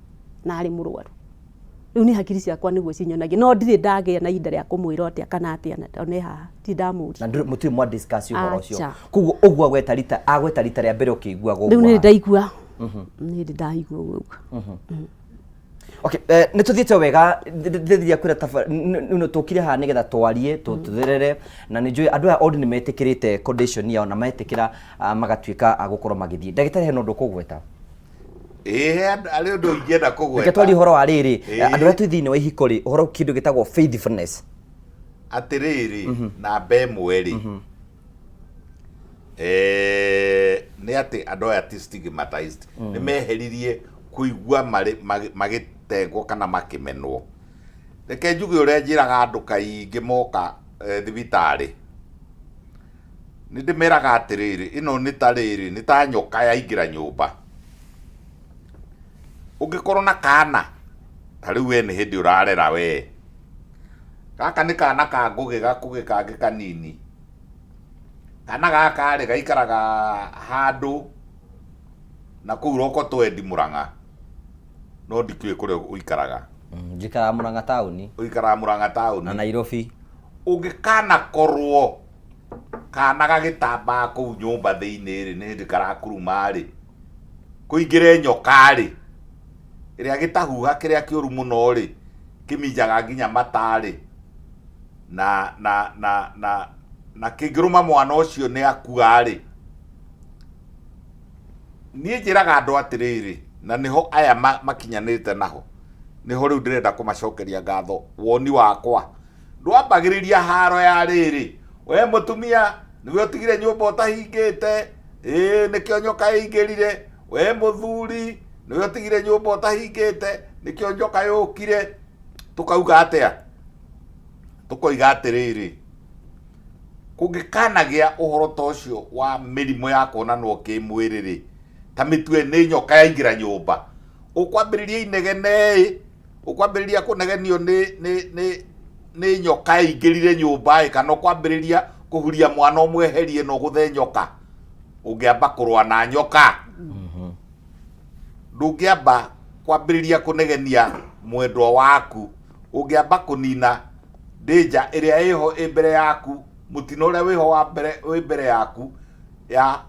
na ari murwaru riu ni hakiri ciakwa niguo cinyonagia no ndiri ndagea na ihinda ria kumwira atia kana atia na haha ti ndamuri na muti mwa discuss uhoro ucio kuguo ugwa agweta rita ria mbere ukigua gugwa riu ni ndaigua ni ndaigua gugwa Okay, nituthiete wega ndithiria kwira no tukire ha nigetha twarie tutherere na ni njui andu aya ni metikirite condition yao na metikira magatuika agukorwo magithie ndagitari heno ndu kugweta ari undu ingienda kugweta reke twari horo wa riri andu aya twithini wa ihikori horo kindu gitagwo faithfulness atiriri na bemweri ni ati andu aya ti stigmatized ni meheririe kuigua magitengwo kana makimenwo reke njuge uria njiraga andu kaingi moka thibitari ni ndimeraga atiriri ino ni tariri ni ta nyoka yaingira nyumba ungikorwo na kana tariu we ni hindi urarera we gaka ni kana ka ngugi gakugi kangi kanini kana gaka ri gaikaraga handu na kuu roko twendi Murang'a no ndikui kuria uikaraga njikara Murang'a tauni uikara Murang'a tauni na Nairobi ungikana korwo kana gagitamba kuu nyumba thiini ri ni hindi karakuruma ri kuingire nyoka ri iria gitahuha kiria kiuru muno ri kiminjaga nginya matari na kingiruma mwana ucio ni akua ri nie njiraga andu atiriri na niho aya makinyanite naho niho riu ndirenda kumacokeria ngatho woni wakwa ndwambagiriria haro ya riri we mutumia niwe utigire nyumba utahingite nikio nyoka ingirire we muthuri niwe utigire nyumba utahingite nikio nyoka yukire tukauga atia tukoiga atiriri kungikanagia uhoro tocio wa mirimo ya kuonanwo kimwiriri ta mitwe ni nyoka yaingira nyumba ukwambiriria inegene ukwambiriria kunegenio ni nyoka yaingirire nyumba kana ukwambiriria kuhuria mwana umweherie no guthe nyoka ungiamba kurwa na nyoka ndungiamba kwambiriria kunegenia mwendwa waku ungiamba kunina danger iria iho imbere yaku mutino uria wiho wa mbere yaku ya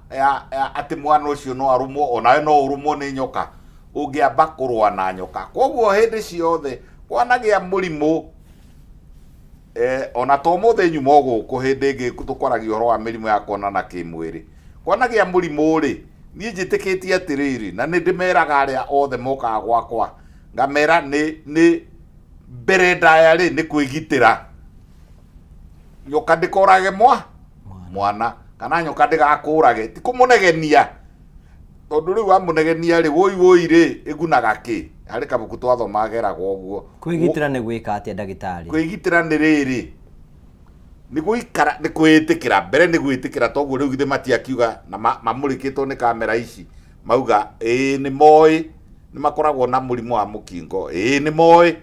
ati mwana ucio no arumwo onawe no urumwo ni nyoka ungiamba kurwa na nyoka koguo hindi ciothe kwanagia murimu ona to muthe nyuma guku hindi ingi tukwaragia horo wa mirimu ya kuonana kimwiri kwanagia murimu ri nie njitikitie atiriri na ni ndimeraga aria othe moka gwakwa ngamera ni mbere ndaya ri ni kwigitira nyoka ndikorage mwana kana nyoka ndigakurage ti kumunegenia tondu riu amunegenia ri woi ri igunaga ki hari kabuku twathomagera gwo kwigitira ni gwika atia ndagitari kwigitira ni riri nä gå ikara nä kwä tä kä ra mbere nä gwä tä kä ra toguo rä u githä matiakiuga na mamå rä kä two nä kamera ici mauga nä moä nä makoragwo na må rimå wa må kingo nä moä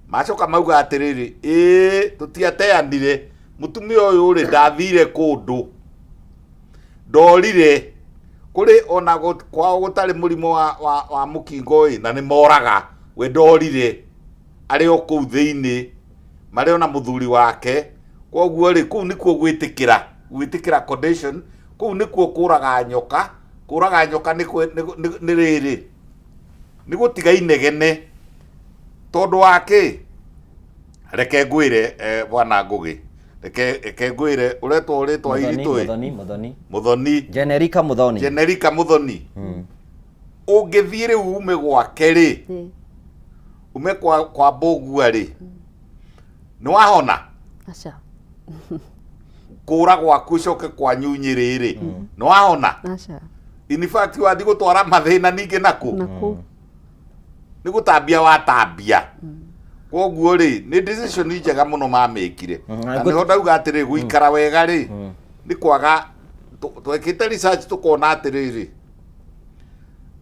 macoka mauga atä rä rä tå tiateanire må tumia å yå rä ndathire kå ndå ndorire kå rä ona kwao gå tarä må rimå wa må kingo na nä moraga we ndorire arä o kå u thä inä marä ona må thuri wake koguo rä kå u nä kuo gwä tä kä ra condition kå u nä kuo kå raga nyoka nä rä rä nä gå tiga inegene tondå wakä reke ngwä re bwana ngå gä reke ngwä re å retwo rä twa iritå må thoni Generika må thoni å ngä thiä rä u ume gwake rä ume kwa mbågua rä nä wahona kå ra gwaku coke kwanyu nyä rä rä nä wahona in fact wathi gå twara mathä na ningä nakå nä gå tambia watambia koguo rä nä decision njega må no mamä na nä ho ndauga atä rä gå ikara wega rä nä kwaga twekä te research tå kona atä rä rä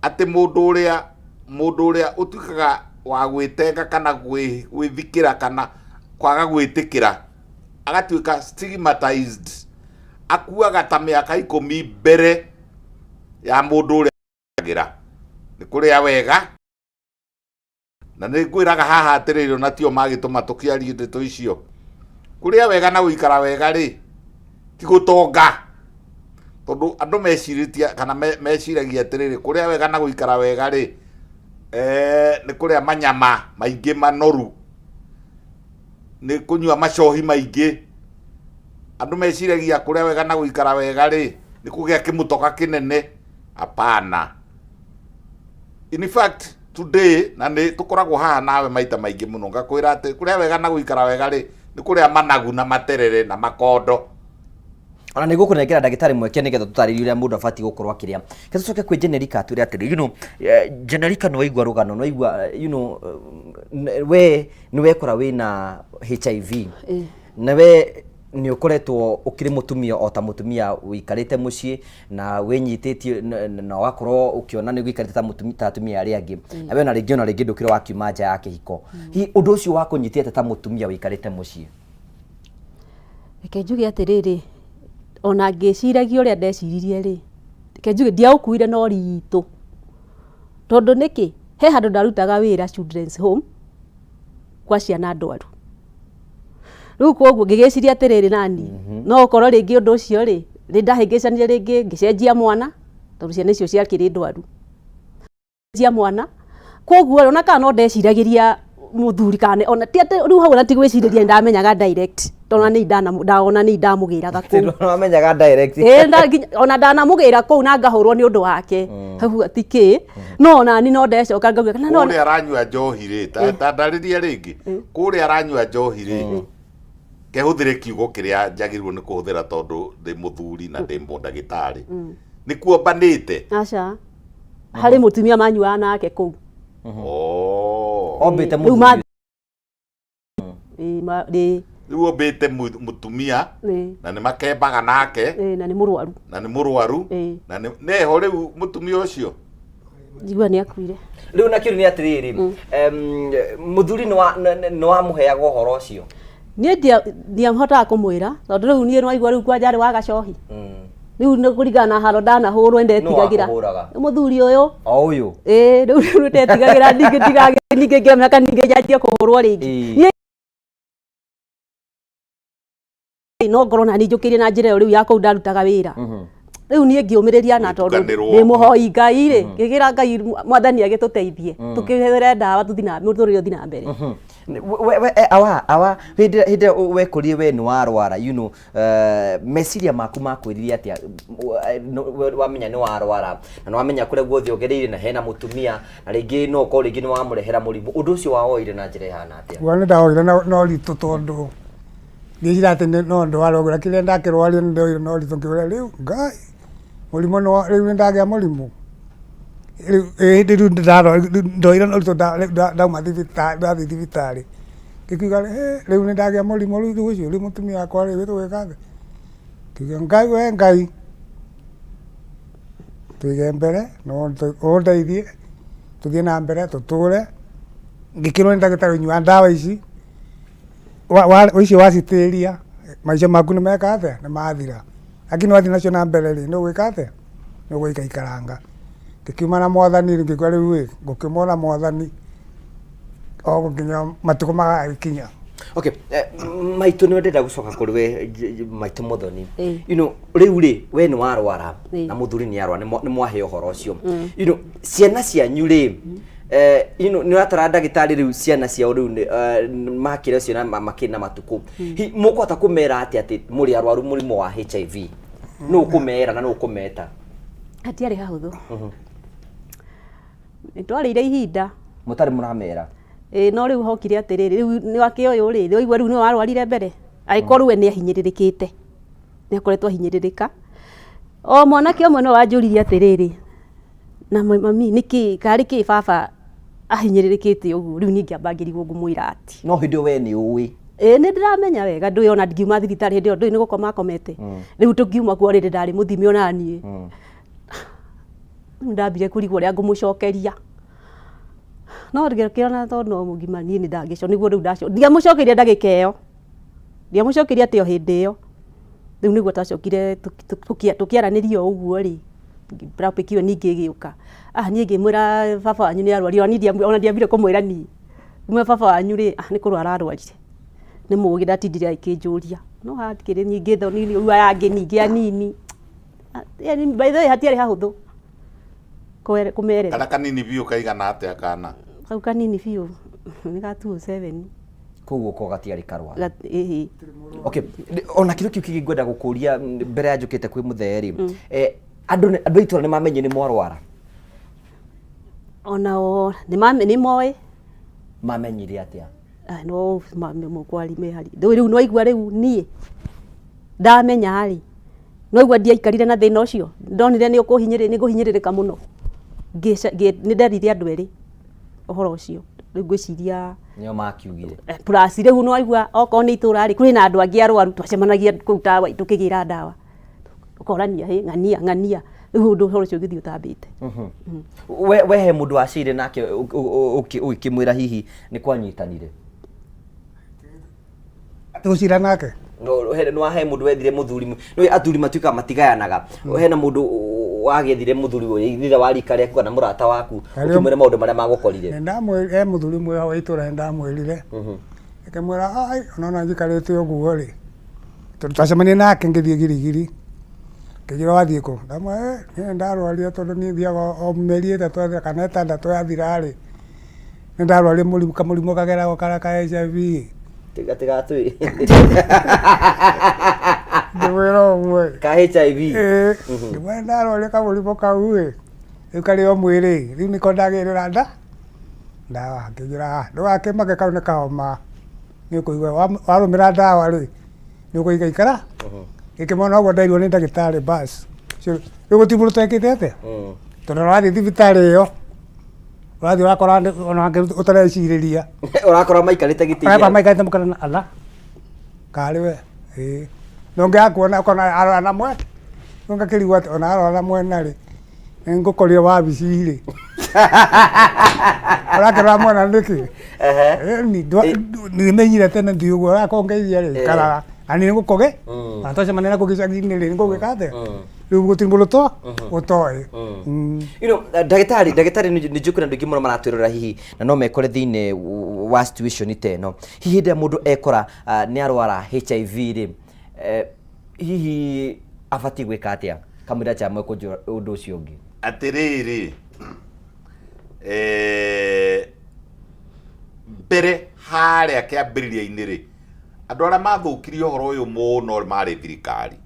atä må ndå å rä a å tuikaga wa gwä tenga kana gwä thikä ra kana kwaga gwä tä kä ra agatuä ka stigmatized akuaga ta mä aka 10 mbere ya må ndå å rä a gä ra nä kå rä a wega na nä ngwä raga haha atä rä rä ona tio magä tå ma tå kä arie ndeto icio kå rä a wega na gå ikara wega rä ti gå tonga tondå andå mecirä kana meciragia atä rä rä kå rä a wega na gå ikara wega rä nä kå rä a manyama maingä manoru nä kå nyua macohi maingä andå meciragia kå rä a wega na gå ikara wega rä nä kå gä a kä må toka kä nene apana in fact today na nä tå koragwo haha nawe maita maingä må no ngakwä ra atä kå rä a wega na gå ikara wega rä nä kå rä a managu na materere na makondo ona nä gå kå nengera ndagä tarä mweke nä getha tå tarä rie å rä a må ndå abatiä gå korwo akä rä a ke tå coke kwä Generika atwä re atä rä Generika nä waigua rå gano nä waigua we nä wekora wä na HIV na we nä å koretwo å kä rä må tumia o ta må tumia wä ikarä te må ciä na wä nyitä tie na wakorwo å kä ona nä wä ikarä ta atumia arä angä na we ona rä ngä ndå kä rä wakiuma nja ya kä hiko å ndå å cio wakå nyitä ta må tumia wä ikarä te må ciä reke njuge atä rä rä ona ngä ciragia å rä a ndeciririe rä reke njuge ndiaå kuire no ritå tondå nä kä he handå ndarutaga wä ra children's home kwa ciana ndwaru rä u koguo ngä gä ciria atä rä rä nani no korwo rä ngä å ndå å cio rä nä ndahä ngä canire rä ngä ngä cenjia mwana tondå ciana icio ciakä rä ndwaru cia mwana koguo ona kana no ndeciragä ria må thuri kana ona ti atä rä u hau ona ti gwä cirä ria ndamenyaga direct tona nä ndaona nä ndamå gä raga kå wamenyaga direct ona ndanamå gä ra kå na ngahå rwo nä å ndå wake hau tikä no onani no ndecoka ngauga kana no kå rä aranyua njohi rä ta ndarä ria rä ngä kå rä aranyua njohi rä ke hå thä re kiugo kä rä a njagä rirwo nä kå hå thä ra tondå ndä må thuri na ndä må ndagä tarä nä kuo mbanä te aca harä må tumia manyuaga nake kå u ombä te rä u ombä te må tumia na nä makembaga nake na nä må rwaru na nä eho rä u må tumia å cio njigua nä akuire rä u na kä rä nä atä rä rä må thuri nä wamå heaga å horo å cio niä ndiahotaga kå mwä ra tondå rä u niä nwaigua rä u kwanjarä wa gacohi rä u nä kå ringana na haro ndanahå rwo ndetigagä ra nä må thuri å yå o å yå rä u ndetigagä ra ningä ngä maka ningä njanjie kå hå rwo rä ngä no ngorwo nani njå kä rie na njä ra ä yo rä u ya kå u ndarutaga wä ra rä u niä ngä å mä rä ria na tondå ndä må hoi ngai rä ngä gä ra ngai mwathani agä tå teithie tå kä here ndawa må tå rä re å thi na mbere awa hĩndĩ wekũrie we nĩ warwara meciria maku makwĩrire atĩa wamenya nĩ warwara na wamenya kũrĩa guothe ũgereire na hena mũtumia na rĩngĩ no ũkorwo rĩngĩ nĩ wamũrehera mũrimũ ũndũ ũcio wawoire na njĩra ĩhana atĩa? Nĩ ndawoire no ritũ tondũ ngĩcira atĩ no ndwarogera kĩrĩa ndakĩrwaria nĩ ndoire no ritũ ngĩũria rĩu ngai mũrimũ rĩu nĩ ndagĩa mũrimũ hĩndĩ rĩu ndoire no ritũ ndauma thibitarĩ ndathiĩ thibitarĩ Kikiuga riu ni ndagia murimo riu ucio ri mutumia wakwa ri witwika atia. Kiuga Ngai we Ngai tuige mbere no undeithie tuthie na mbere tuture ngikirwo ni ndagitari nyua ndawa ici icio wacitĩria maica maku nĩ meka atia nĩ mathira lakini wathi nacio na mbere rĩ nĩ ũgwĩka atia nĩ ũgũikaikaranga ngĩkiuma na mwathani ngĩigua rĩu ngũkĩmwona mwathani o nginya matukũ magagĩkinya. Okay, maitũ nĩ ndenda gũcoka kũrĩ we maitũ Muthoni. You know, rĩu rĩ we nĩ warwara na mũthuri nĩ arwara nĩ mwahe ũhoro ũcio. You know, ciana cianyu rĩ you know nĩ ratara ndagĩtarĩ rĩu ciana ciao rĩu makĩre ciana makĩna matukũ. Mũkũhota kũmera atĩ mũrĩ arwaru mũrimũ wa HIV. Nũ kũmera na nũ kũmeta. Hatiarĩ hahũthũ. Nĩtwarĩire ihinda. Mũtarĩ mũramera. No rĩu hokire atĩrĩrĩ rĩu nĩ wakĩoyũ rĩ ũigua rĩu nĩ warwarire mbere agĩkorwo we nĩ ahinyĩrĩrĩkĩte nĩ akoretwo ahinyĩrĩrĩka o mwanake ũmwe no wanjũririe atĩrĩrĩ na mami nĩkĩ karĩ kĩ baba ahinyĩrĩrĩkĩte ũguo rĩu niĩ ngĩamba ngĩrigwo ngũmwĩra ati no hĩndĩ we nĩ ũĩ nĩ ndĩramenya wega ndũĩ ona ndingiuma thibitarĩ hĩndĩ ĩyo ndũĩ nĩ gũkoma akomete rĩu tũngiuma kuo rĩrĩ ndarĩ mũthimi ona niĩ ndambire kũrigwo ũrĩa ngũmũcokeria no ngĩkĩrana tondũ no mũgima niĩ nĩ ndangĩco nĩguo rĩu ndaco ndiamũcokeria ndagĩka ĩyo ndiamũcokeria atĩ o hĩndĩ ĩyo rĩu nĩguo twacokire tũkĩaranĩria ũguo rĩ topic ĩyo ningĩ ĩgĩũka niĩ ngĩmwĩra baba wanyu nĩ arwarire ona ndiambire kũmwĩra niĩ ngĩmwĩra baba wanyu rĩ nĩ kũrwara arwarire nĩ mũgĩ ndatindire akĩnjũria no hatikĩrĩ nyingĩ thoni ũguo yangĩ ningĩ anini by the way hatiarĩ hahũthũ kũmerera kana kanini biũ kaigana atĩa kana kau kanini biũ nĩ ga 27 koguo ko gatiarĩ karwara okay ona kĩrĩa kĩu kĩngĩ ngwenda gũkũria mbere ya njũkĩte kwĩ mũthee rĩ andũ aitũra nĩ mamenye nĩ mwarwara ona o nĩ moĩ mamenyire atĩa no mũkwari mehari rĩu no igua rĩu niĩ ndamenya harĩ no igua ndiaikarire na thĩna ũcio ndonire nĩ ngũhinyĩrĩrĩka mũno nĩ nderire andũ erĩ ũhoro ũcio rĩu ngwĩciria nĩo makiugire plus rĩu no igua okorwo nĩ itũra rĩ kũrĩ na andũ angĩ arwaru twacemanagia kũu tawa tũkĩgĩra ndawa ũkorania ng'ania rĩu ũndũ ũhoro ũcio ũgĩthiĩ ũtambĩte we he mũndũ wacire nake ũgĩkĩmwĩra hihi nĩ kwanyitanire gũcira nake nĩ wahe mũndũ wethire mũthuri nĩ athuri matuĩkaga matigayanaga hena mũndũ wagethire mũthuri ũyũ thutha wa rika rĩaku kana mũrata waku ũkĩmwĩra maũndũ marĩa magũkorire ndamwĩra mũthuri ũmwe wa itũra ndamwĩrire akĩmwĩra ona njikarĩte ũguo rĩ twacemania nake ngĩthiĩ girigiri ngĩnjĩra wathiĩ kũ ndamwĩra niĩ ndarwarire tondũ niĩ thiaga o mĩeri ĩtatũ kana ĩtandatũ yathira rĩ nĩ ndarwarire kamũrimũ kageragwo ka HIV tigatwĩ ndĩmwĩra ũguo ka HIV ndĩmwĩra ndarwarire kamũrimũ kau rĩu karĩ o mwĩrĩ rĩu nĩko ndagĩrĩra ndawa ngĩnjĩra ndũgakĩmake kau nĩ kahoma nĩ ũkũigua warũmĩra ndawa rĩ nĩ ũkũigaikara gĩkĩmona ũguo ndairwo nĩ ndagĩtarĩ basi rĩu gũtimũndũ twekĩte atĩa tondũ ũrathiĩ thibitarĩ ĩyo ũrathiĩ ũrakora ona ũtarecirĩria ũrakora maikarĩte gĩtĩ maikarĩte mũkana ala karĩ we no ngĩakuona ũkona arora na mwena no ngakĩrigwo atĩ ona arora na mwena rĩ ngũkorire wabici rĩ ũrakĩrora mwena nĩkĩ nĩmenyire tene ndi ũguo ũrakorwo ngeithia rĩ karaga ani ngũkũge na twacemania nakũ gĩcagi-inĩ rĩ ngũgwĩka atĩa rĩu gũtirĩ mũndũ ũtoĩ you know ndagĩtarĩ nĩ njũkĩra andũ aingĩ mũno maratwĩrora hihi na no mekore thĩinĩ wa situation ta ĩno hihi hĩndĩ mũndũ ekora nĩ arwara HIV rĩ hihi abatiĩ gwĩka atĩa kamwĩra cha mweko ũndũ ũcio ũngĩ atĩrĩrĩ mbere harĩa kĩambĩrĩria-inĩ rĩ andũ arĩa mathũkirie ũhoro ũyũ mũno marĩ thirikari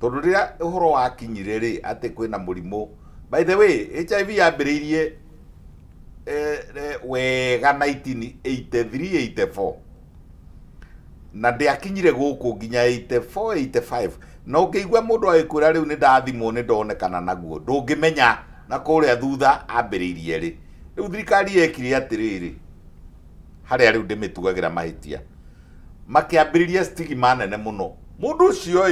tondũ rĩrĩa ũhoro wakinyire rĩ atĩ kwĩna mũrimũ by the way HIV yambĩrĩirie wega 1983-84 na ndĩakinyire gũkũ nginya 84-85 na ũngĩigua mũndũ agĩkwĩra rĩu nĩ ndathimwo nĩ ndonekana naguo ndũngĩmenya na kũrĩa thutha ambĩrĩirie rĩ rĩu thirikari yekire atĩrĩrĩ haria riu ndimitugagira mahitia makiambiriria stigma nene muno mundu ucio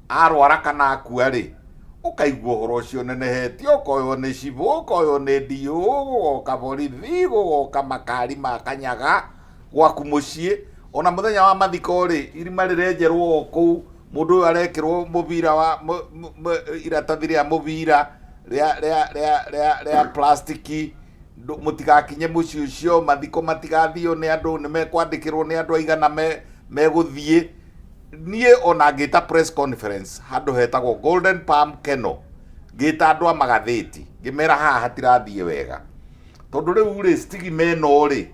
arwara kana akua ri ukaigua horo ucio neneheti ukoyo ni cibo ukoyo ni ndio ugoka borithi ugoka makari makanyaga gwaku mucii ona muthenya wa mathiko ri irima rirenjerwo kuu mundu arekirwo mubira wa iratathi ria mubira ria plastiki mutigakinye mucii ucio mathiko matigathio ni andu ni mekwandikirwo ni andu aigana meguthie nie ona ngita press conference handu hetagwo Golden Palm Kennel ngita andu a magatheti ngimera haha hatirathie wega tondu riu ri stigma ino ri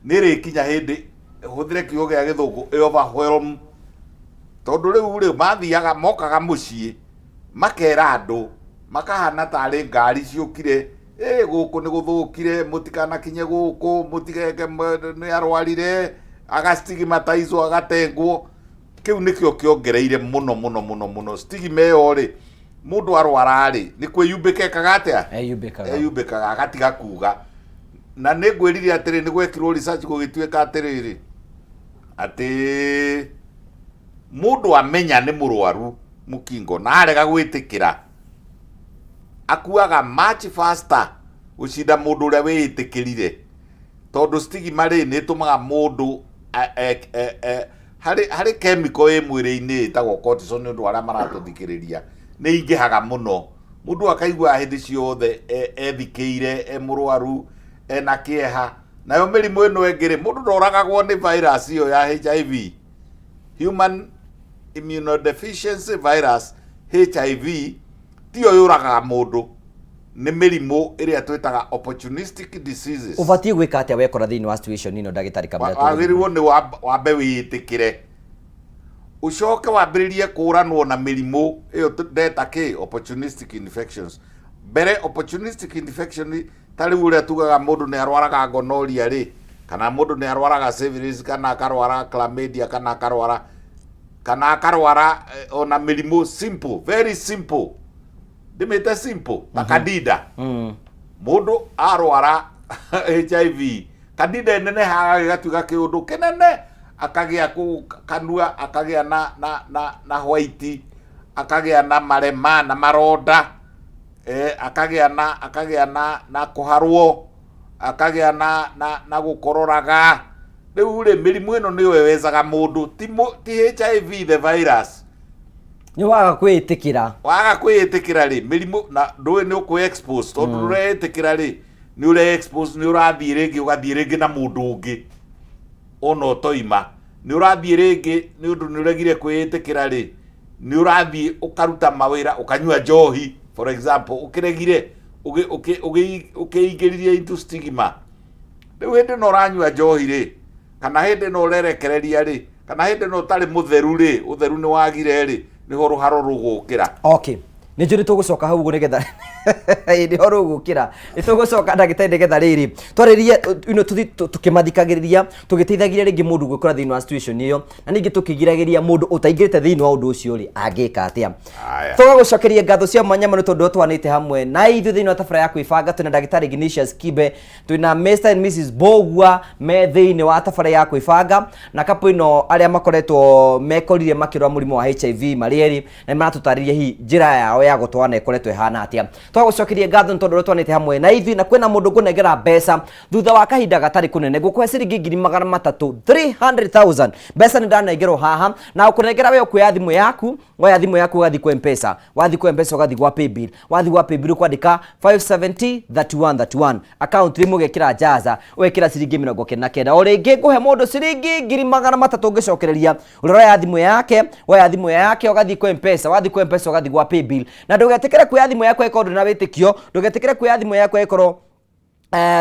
ni ri kinya hindi huthire kiugo gia githungu overwhelm tondu riu ri mathiaga mokaga mucii makera andu makahana tari ngari ciukire guku ni guthukire mutikana kinye guku mutigeke ni arwarire agastigmatizwo agatengwo kiu nikio kiongereire muno stigma yo ri mundu arwara ri ni kwiyumbikekaga atia eyumbikaga agatiga kuga na ni ngwirire atiri ni gwekirwo research gugituika atiriri ati mundu amenya ni murwaru mukingo na arega gwitikira akuaga much faster ucinda mundu uria wiitikirire tondu stigma ri ni tumaga mundu hari chemical mwiri-ini itagwo cortisol ni undu aria maratuthikiriria ni ingihaga muno mundu akaigua hindi ciothe ethikire murwaru ena kieha nayo mirimu ino engiri mundu ndoragagwo ni virus iyo ya HIV human immunodeficiency virus HIV tiyo yuragaga mundu ni mirimu iria twitaga opportunistic diseases ubatie gwika atia wekora thiini wa situation ino ndagitari kabla tu agiriwo ni wambe wiitikire ucoke wambiririe kuranwo na mirimu iyo ndeta ki opportunistic infections mbere opportunistic infection tari uria tugaga mundu ni arwaraga gonorrhea ri kana mundu ni arwaraga syphilis kana akarwara chlamydia kana akarwara ona mirimu simple very simple dimete simple ta candida mundu arwara HIV candida nene haga gatuga kiundu kinene akagia ku kanua akagia na white akagia na marema na maronda akagia na kuharwo akagia na gukororaga riu ri mirimu ino ni wewezaga mundu ti HIV the virus ni waga kwitikira ri mirimu na ndui ni ku expose tondu uretikira ri ni ure expose ni urathie ringi ugathie ringi na mundu ungi ono toima ni urathie ringi ni undu ni uregire kwitikira ri ni urathie ukaruta mawira ukanyua njohi for example ukiregire ukiingiririe into stigma riu hindi no uranyua njohi ri kana hindi no urerekereria ri kana hindi no tari mutheru ri utheru ni wagire ri ni horo haro rugukira okay ni njuri tugucoka hau uguo nigetha ni horo rugukira ni tugucoka ndagitari nigetha riri twaririe ino tukimathikagiriria tugiteithagiria ringi mundu gwikora thiini wa situation iyo na ningi tukigiragiria mundu utaingirite thiini wa undu ucio ri angika atia tugagucokeria ngatho cia mwanya manu tondu twanite hamwe na ithu thiini wa tabara ya kwibanga twina ndagitari Ignatius Kibe twina Mr and Mrs Bogwa me thiini wa tabara ya kwibanga na kapo ino aria makoretwo mekorire makirwa murimu wa HIV marieri na maratutariria hi njira yao ya gutwana ikoretwo ihana atia twagucokeria ngatho tondu twanite hamwe na ithu na kwina mundu ngunegera mbeca thutha wa kahinda gatari kunene gukwe ciringi 300,000 mbeca ni ndanengerwo haha na ukunengera we ukuya thimu yaku ngoya thimu yaku ugathi kwa M-Pesa wathi kwa M-Pesa ugathi kwa Paybill wathi kwa Paybill kwandika 5703131 account rimu gekira jaza wekira ciringi 99 o ringi nguhe mundu ciringi 300,000 ngicokereria uroya thimu yake woya thimu yake ugathi kwa M-Pesa wathi kwa M-Pesa ugathi kwa Paybill na ndugetikire kuya thimu yako iko na witikio ndugetikire kuya thimu yako ikoro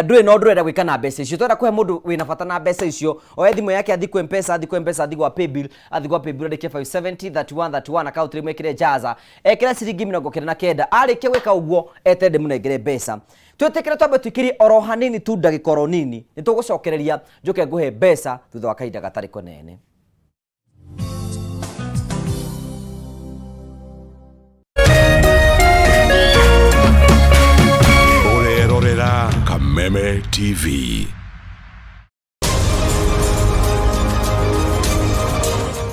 ndui no ndurenda gwika na mbeca icio twenda kuhe mundu wina bata na mbeca icio oya thimu yake athi kwa M-Pesa athi kwa Paybill ndike 5703131 account rimwe kire jaza ekira ciringi 99 arike gwika uguo etende munengere mbeca twetekere twambe twikiri oro hanini tu ndagika oro nini nitugucokereria njuke nguhe mbeca thutha wa kahinda gatari konene. Kameme TV.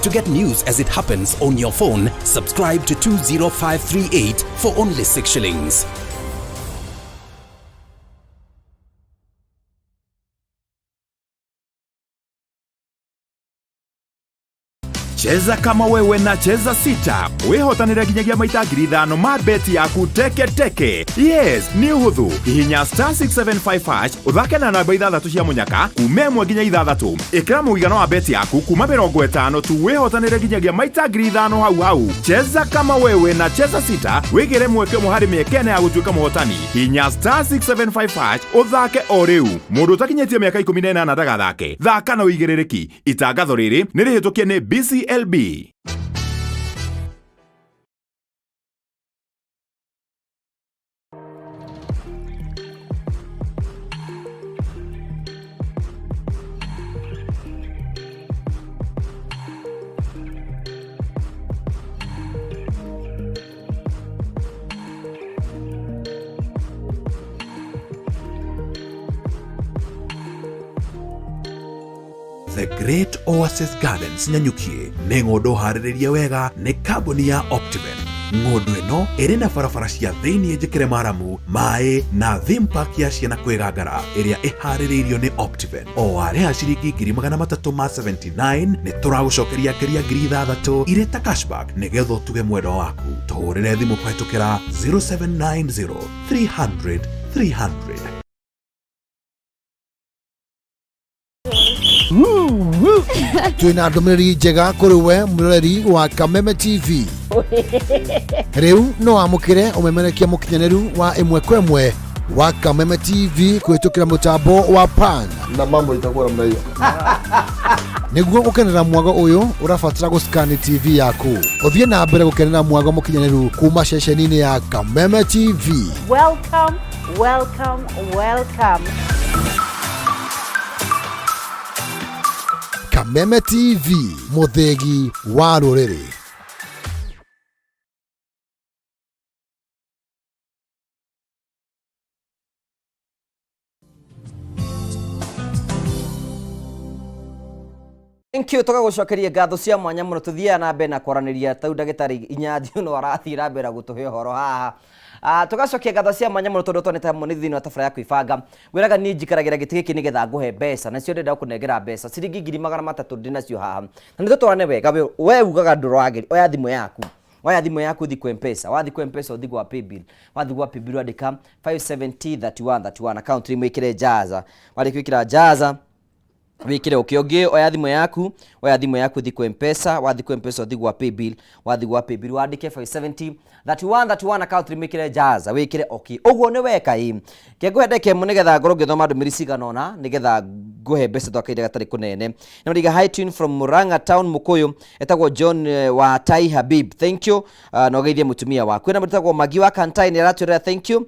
To get news as it happens on your phone, subscribe to 20538 for only 6 shillings. Cheza kama wewe na cheza sita. Wehotanira ginyagia maita ngiri 5 ma beti yaku teke teke. Yes, ni uhuthu. Hihinya star 675 uthake na namba 6 cia munyaka kuma 1 nginya 6. Ikira muigana wa beti yaku kuma 50 tu wehotanire ginyagia maita ngiri 5 hau. Cheza kama wewe na cheza sita. Wigire mweke muhari mekene ya gutuika muhotani. Hihinya star 675 uthake o riu. Mundu takinyetie miaka 18 ndagathake. Thaka na uigirereki. Itangatho riri nirihitukie ni BCLB. The Great Oasis Gardens Nyanyukie nĩ ng'ũndũ harĩrĩrie wega nĩ kambuni ya Optiven. Ng'ũndũ ĩno ĩrĩ na barabara cia thĩinĩ njĩkĩre maramu, maĩ na theme park ya ciana kwĩgangara ĩrĩa ĩharĩrĩirio nĩ Optiven. O warĩha ciringi 379 nĩ tũragũcokeria ngeria 6,000 irĩ ta cashback nĩgetha ũtuge mwendwa waku. Tũhũrĩre thimũ kũhetũkĩra 0790 300 300. Twina ndũmĩrĩri njega kũrĩ we mũroreri wa Kameme TV. Rĩu no amũkĩre ũmemerekia mũkinyanĩru wa ĩmwe kwa ĩmwe wa Kameme TV kũhetũkĩra mũtambo wa PAN. Na mambo itakuwa namna hiyo. Nĩguo gũkenera mwago ũyũ ũrabatara gũscan TV yaku. Ũthiĩ na mbere gũkenera mwago mũkinyanĩru kuma ceceni-inĩ ya Kameme TV. Welcome, welcome, welcome. Kameme TV, mũthĩgi wa rũrĩrĩ. Thank you, toka gucokeria ngatho cia mwanya muno. Tuthiaga na mbere na kwaranĩria tau ndagĩtarĩ Inyathi no arathii na mbere gũtũhe ũhoro haha. Tugacokia ngatho cia mwanya muno tondũ twanĩte hamwe nĩ thĩinĩ wa tabara ya kwĩbanga. Ngwĩraga niĩ njikaragĩra gĩtĩ gĩkĩ nĩgetha ngũhe mbeca, nacio ndĩrenda gũkũnengera mbeca ciringi 300 ndĩ nacio haha. Na nĩ tũtwarane wega, we ugaga ndũragĩri oya thimũ yaku. Waya thimũ yaku thi kwa M-Pesa, wathi kwa M-Pesa uthi kwa Paybill, wathi kwa Paybill andĩka 5703131 account rimwe ikire jaza, warĩkia gwĩkĩra jaza wikire ukionge oya thimũ yaku thi kwa M-Pesa, wathi kwa M-Pesa uthi kwa Paybill, wathi kwa Paybill wandike 5703131 account rimwe ikire jaza wikire okay. Uguo nĩ weka ĩ ke ngũhendeke mu nĩgetha ngorwo ngĩthoma ndũmĩrĩri cigana ũna nĩgetha ngũhe mbeca twakaire gatarĩ kũnene. Na ndiga high tune from Murang'a town Mũkũyũ etagwo John wa Tai Habib, thank you. No geithie mũtumia waku na mũtagwo Magi wa Kantai nĩ aratwĩra thank you.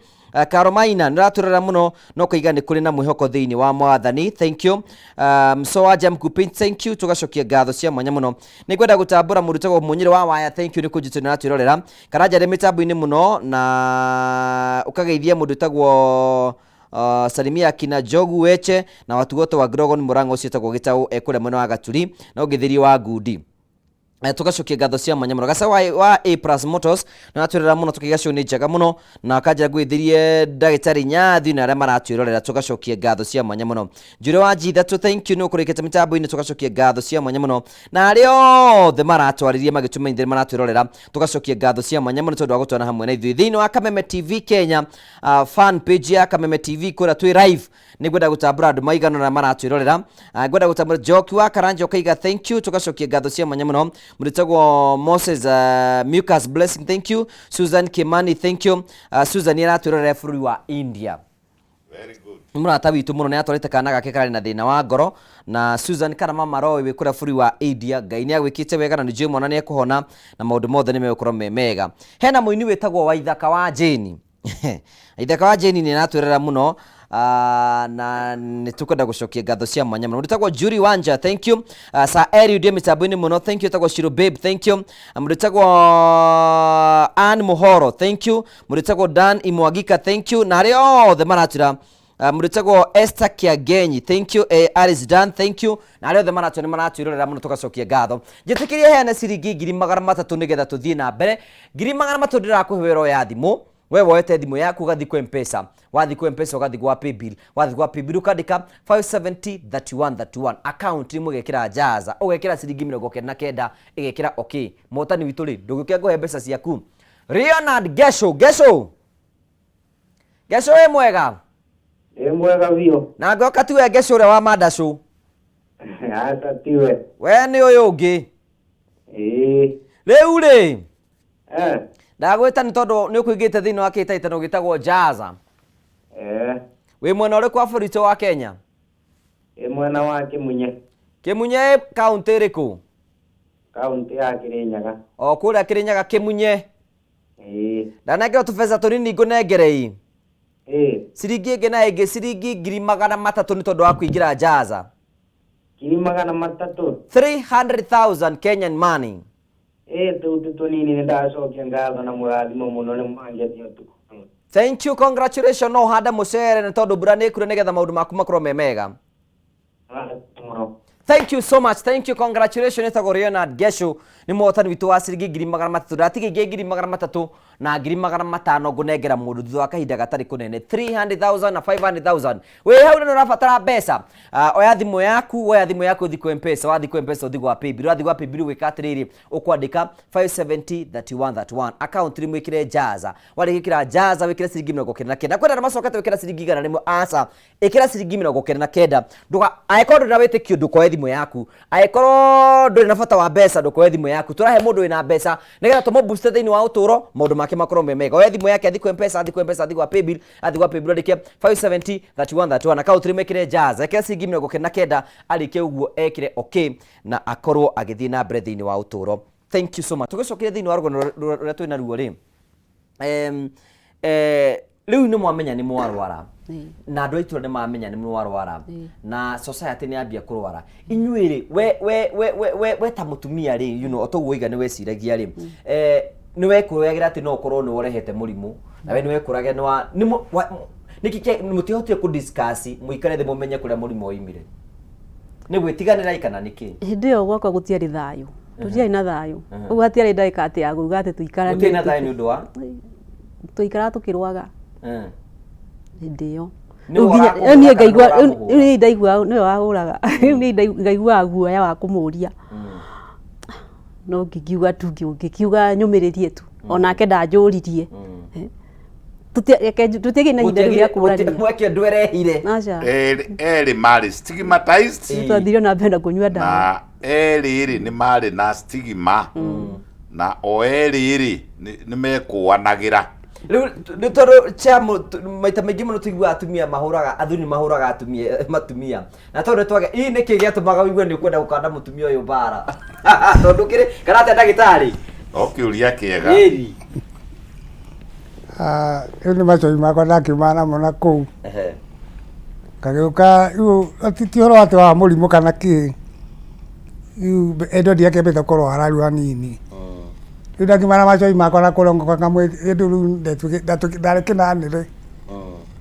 Karomaina nĩratũrera mũno no kũiga nĩ kũrĩ na mwĩhoko thĩinĩ wa Mwathani, thank you. Msoaja Mkupin, thank you. Tugacokia ngatho cia mwanya mũno. Nĩ ngwenda gũtambũra mũndũ ũtagwo Mũnyĩrĩ wa Waya, thank you nĩ kũnjitĩrĩra na twĩrorera. Karanja rĩ mĩtambo-inĩ mũno na ũkageithia mũndũ ũtagwo Salimia kina Jogu Weche na watu wote wa Grogon Murang'a ũcio ũtagwo Gĩtaũ ekũrĩa mwena wa Gaturi na ũngĩthĩri wa Ngundi. Tugacokia ngatho cia mwanya mũno. Gasa wa A+ Motors na natwĩrera mũno tũkĩgacio nĩ njega mũno na akanja gwĩthirie ndagĩtarĩ Nyathi na arĩa maratwĩrorera. Tugacokia ngatho cia mwanya mũno. Njũrĩ wa Njithatũ, thank you nĩ ũkũrĩkĩte mĩtambo-inĩ. Tugacokia ngatho cia mwanya mũno na arĩa othe maratwarĩria magĩtũmenyithĩria maratwĩrorera. Tugacokia ngatho cia mwanya mũno tondũ wa gũtwarana hamwe na ithuĩ thĩinĩ wa Kameme TV Kenya fan page ya Kameme TV kũrĩa twĩ live. Nĩ ngwenda gũtambũra andũ maigana na maratwĩrorera. Ngwenda gũtambũra Joki wa Karanja ũkaiga thank you. Tugacokia ngatho cia mwanya mũno. Mũritagwo Moses Mucus Blessing, thank you. Susan Kimani, thank you. Susan aratwĩrorera bũrũri wa India. Very good. Mũrata witũ mũno nĩ atwarĩte kana gake karĩ na thĩna wa ngoro na Susan kana mama roĩ wĩ kũrĩa bũrũri wa India. Ngai nĩ agwĩkĩte wega na nĩ njũĩ mwana nĩ ekũhona na maũndũ mothe nĩ megũkorwo me mega. Hena mũini wĩtagwo Waithaka wa Jane. Waithaka wa Jane nĩ aratwĩrorera mũno. Na nĩtũkwenda gũcokia ngatho cia mwanya mũno. Mũndũ Juri Wanja, thank you. Sa Eri ũdie mĩtambo-inĩ mũno, thank you. Tagwo Shiro Babe, thank you. Mũndũ Ann Muhoro, thank you. Mũndũ Dan Imwagika, thank you. Na arĩa othe maratwĩra Muritagwo Esther Kiagenyi, thank you. Alice Dan, thank you. Na leo the marathon manatwirorera muno tugacokia ngatho. Njitikirie heana ciringi 3,300 nigetha tuthie na mbere. 3,300 ndirakuhwera ya thimu. We woete thimu yaku gathi ku M-Pesa. Wathi ku M-Pesa ugathi gwa Paybill. Wathi gwa Paybill ukandika 5703131. Account imwe gekira jaza. Ugekira ciringi 99 igekira okay. Motani witu ri ndugukia ngohe mbeca ciaku. Leonard Gesho, Gesho. Gesho we mwega. Mwega bio. Na ngoka tiwe Gesho ure wa Mandacu. Asa tiwe. We ni uyu ungi. Riu ri. Ndagwita ni tondu ni ukuingite thiini wa kitaitano gitagwo Jaza. We mwena uriku wa burito wa Kenya? Mwena wa Kimunye. Kimunye county iriku? County ya Kirinyaga. O kuria Kirinyaga Kimunye. Ndanenge tubeza tunini ngunengerei. Ciringi ingi na ingi ciringi 300,000 ni tondu wa kuingira Jaza. 300,000? 300,000 Kenyan money. Tunini ndacokia ngatho na murathimo muno ni mangetie utuku. Thank you, congratulations. No hada mucere ni tondu mbura ni kure nigetha maundu maku makorwo me mega. Thank you so much. Thank you, congratulations. Itago Leonard Gesho ni motani witu wa ciringi 300,000 ndatiga 300,000 na 500,000 ngunengera mundu thutha wa kahinda gatari kunene. 300,000 na 500,000. We hau ndio unabatara mbeca. Oya thimu yaku uthi ku M-Pesa, wathi ku M-Pesa uthi gwa Paybill, wathi gwa Paybill wika atiriri ukwandika 5703131. Account rimwe ikire Jaza. Warigikira Jaza wikira ciringi 99. Kwenda na macokete wikira ciringi 100 asa. Ikira ciringi 99. Nduga aikondo na wete kio nduko thimu yaku. Aikoro nduri na bata wa mbeca nduko thimu yaku. Turahe mundu ina mbeca nigetha tumo boost thiini wa uturo maundu make makorwo me mega. Oya thimu yake athi ku M-Pesa, athi gwa Paybill, athi gwa Paybill ndikia 5703131. Account rimwe ikire Jaza. Ikira ciringi 99 arike uguo ekire okay na akorwo agithii na mbere thiini wa uturo. Thank you so much. Tugicokire thiini wa rugono ruria twina ruo ri. Riu ni mwamenya ni mwarwara. Na andu aitu ni mamenya ni mwarwara. Na society ni ambia kurwara. Inyuiri we ta mutumia ri, you know, otoguo iga ni weciragia ri. Ni wekuragira ati no korwo ni worehete murimu. Na we ni wekuragia ni nikike mutihotie ku discuss muikare the mumenye kuria murimu oimire. Ni gwitiganira ikana niki? Hindi yo gwakwa gutiari thayu. Tutiari na thayu. Ugu hatiari ndaika ati ya guga ati tuikarane. Gutiari na thayu ni undu wa? Tuikara tukirwaga. Hindi yo. Ni ndaigua ni wahuraga. Ni ndaigua guoya wa kumuria. No ngikiuga tu ngikiuga nyumiririe tu. Onake ndanjuririe. Tutege na hinda ya kurani. Mweke ndwerehire. Eri mari stigmatized. Twathire na benda kunywa ndawa. Na eri ni mari na stigma. Na eri ni mekuanagira. Ni toro chamo maita maingi muno tuigua atumia mahuraga athuni mahuraga atumia na tondu twage ii niki giatumaga wigwe ni ukwenda gukanda mutumia uyu bara tondu kiri kana te ndagitari okiuria kiega ni macoi makwa ndakiumana mũno kũu kagĩũka ti ũhoro atĩ wa mũrimũ kana kĩ endo ndiakĩambĩte gũkorwo hararu hanini rĩu ndakiumana macoi makwa na kũrongoka hĩndĩ rĩu ndarĩ kĩnanĩre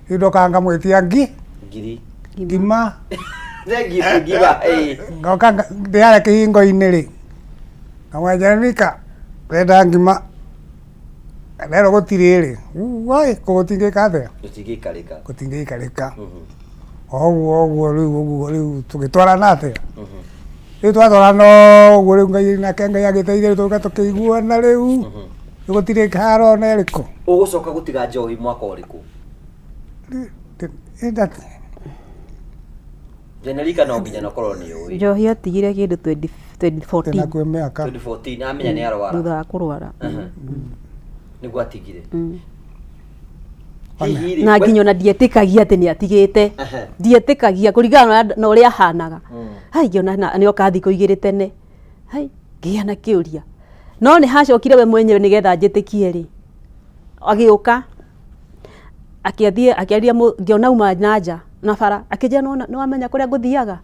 rĩu ndokaga ngamwĩtia ngima ngoka ndĩharĩa kĩhingo-inĩ rĩ ngamwenjera nika renda ngima Nero gũtirĩ rĩ gũtingĩka atĩa gũtingĩikarĩka oguo rĩu tũgĩtwarana atĩa rĩu twatwarana ũguo rĩu Ngai nake Ngai agĩteithia tũka tũkĩiguana rĩu gũtirĩ haro ona ĩrĩkũ ũgũcoka gũtiga njohi mwaka ũrĩkũ Generika no nginya nakorwo nĩ ũĩ njohi atigire kĩndũ 2014 2014 amenya nĩ arwara thutha wa kũrwara niguo atigire na nginya na ndietĩkagia atĩ nĩ atigĩte ndietĩkagia kũringana na ũrĩa ahanaga hai ngiona nĩ oka thikũ igĩrĩ tene hai ngĩgĩa na kĩũria no nĩ hacokire we mwenyewe nĩgetha njĩtĩkie rĩ agĩũka akĩaria ngĩona uma na nja na bara akĩnjĩra nĩ wamenya kũrĩa ngũthiaga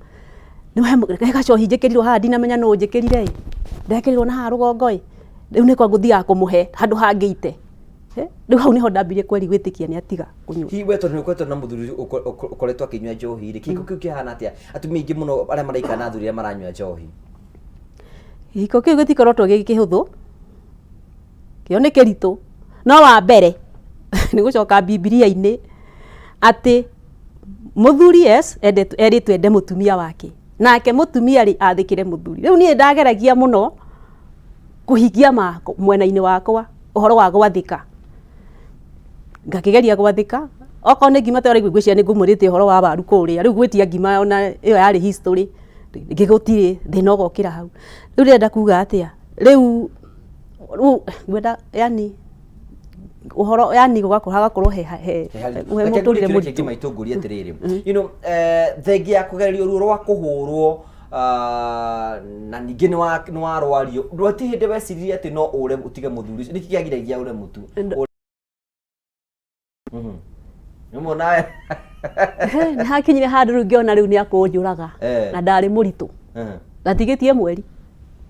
nĩ gacohi njĩkĩrirwo haha ndinamenya nũ njĩkĩrire ndekĩrirwo na haha rũgongo rĩu nĩkwa ngũthiaga kũmũhe handũ hangĩite Riu hau niho ndambire kweri gwitikia ni atiga kunyua. Hi weto ni kweto na muthuri ukoretwo akinyua njohi ri kiko kiu kihana atia atumia ingi muno aria maraika na athuri maranyua njohi. Hiko kiu gitikorotwo gikihuthu kio ni kiritu no wa mbere ni gucoka Bibilia-ini ati muthuri yes eritwe ende mutumia wake nake mutumia ri athikire muthuri. Riu nie ndageragia muno kuhingia mwena-ini wakwa uhoro wa gwathika ngakigeria gwathika oko ni ngima tore gwigwicia ni ngumurite uhoro wa waru kuria riu gwitia ngima ona iyo yari history ngigutire thina gokira hau riu renda kuga atia riu gwenda yani uhoro yani gugakorwo he muturire mutu maitunguria atiriri you know thengi ya kugererio ruo rwa kuhurwo na ningi ni warwario ndwati hindi weciririe ati no ure utige muthuri niki kiagiragia ure mutu Numo nae na hakinyire handu riu ngiona riu ni akunjuraga na ndari muritu ngatigitie mweri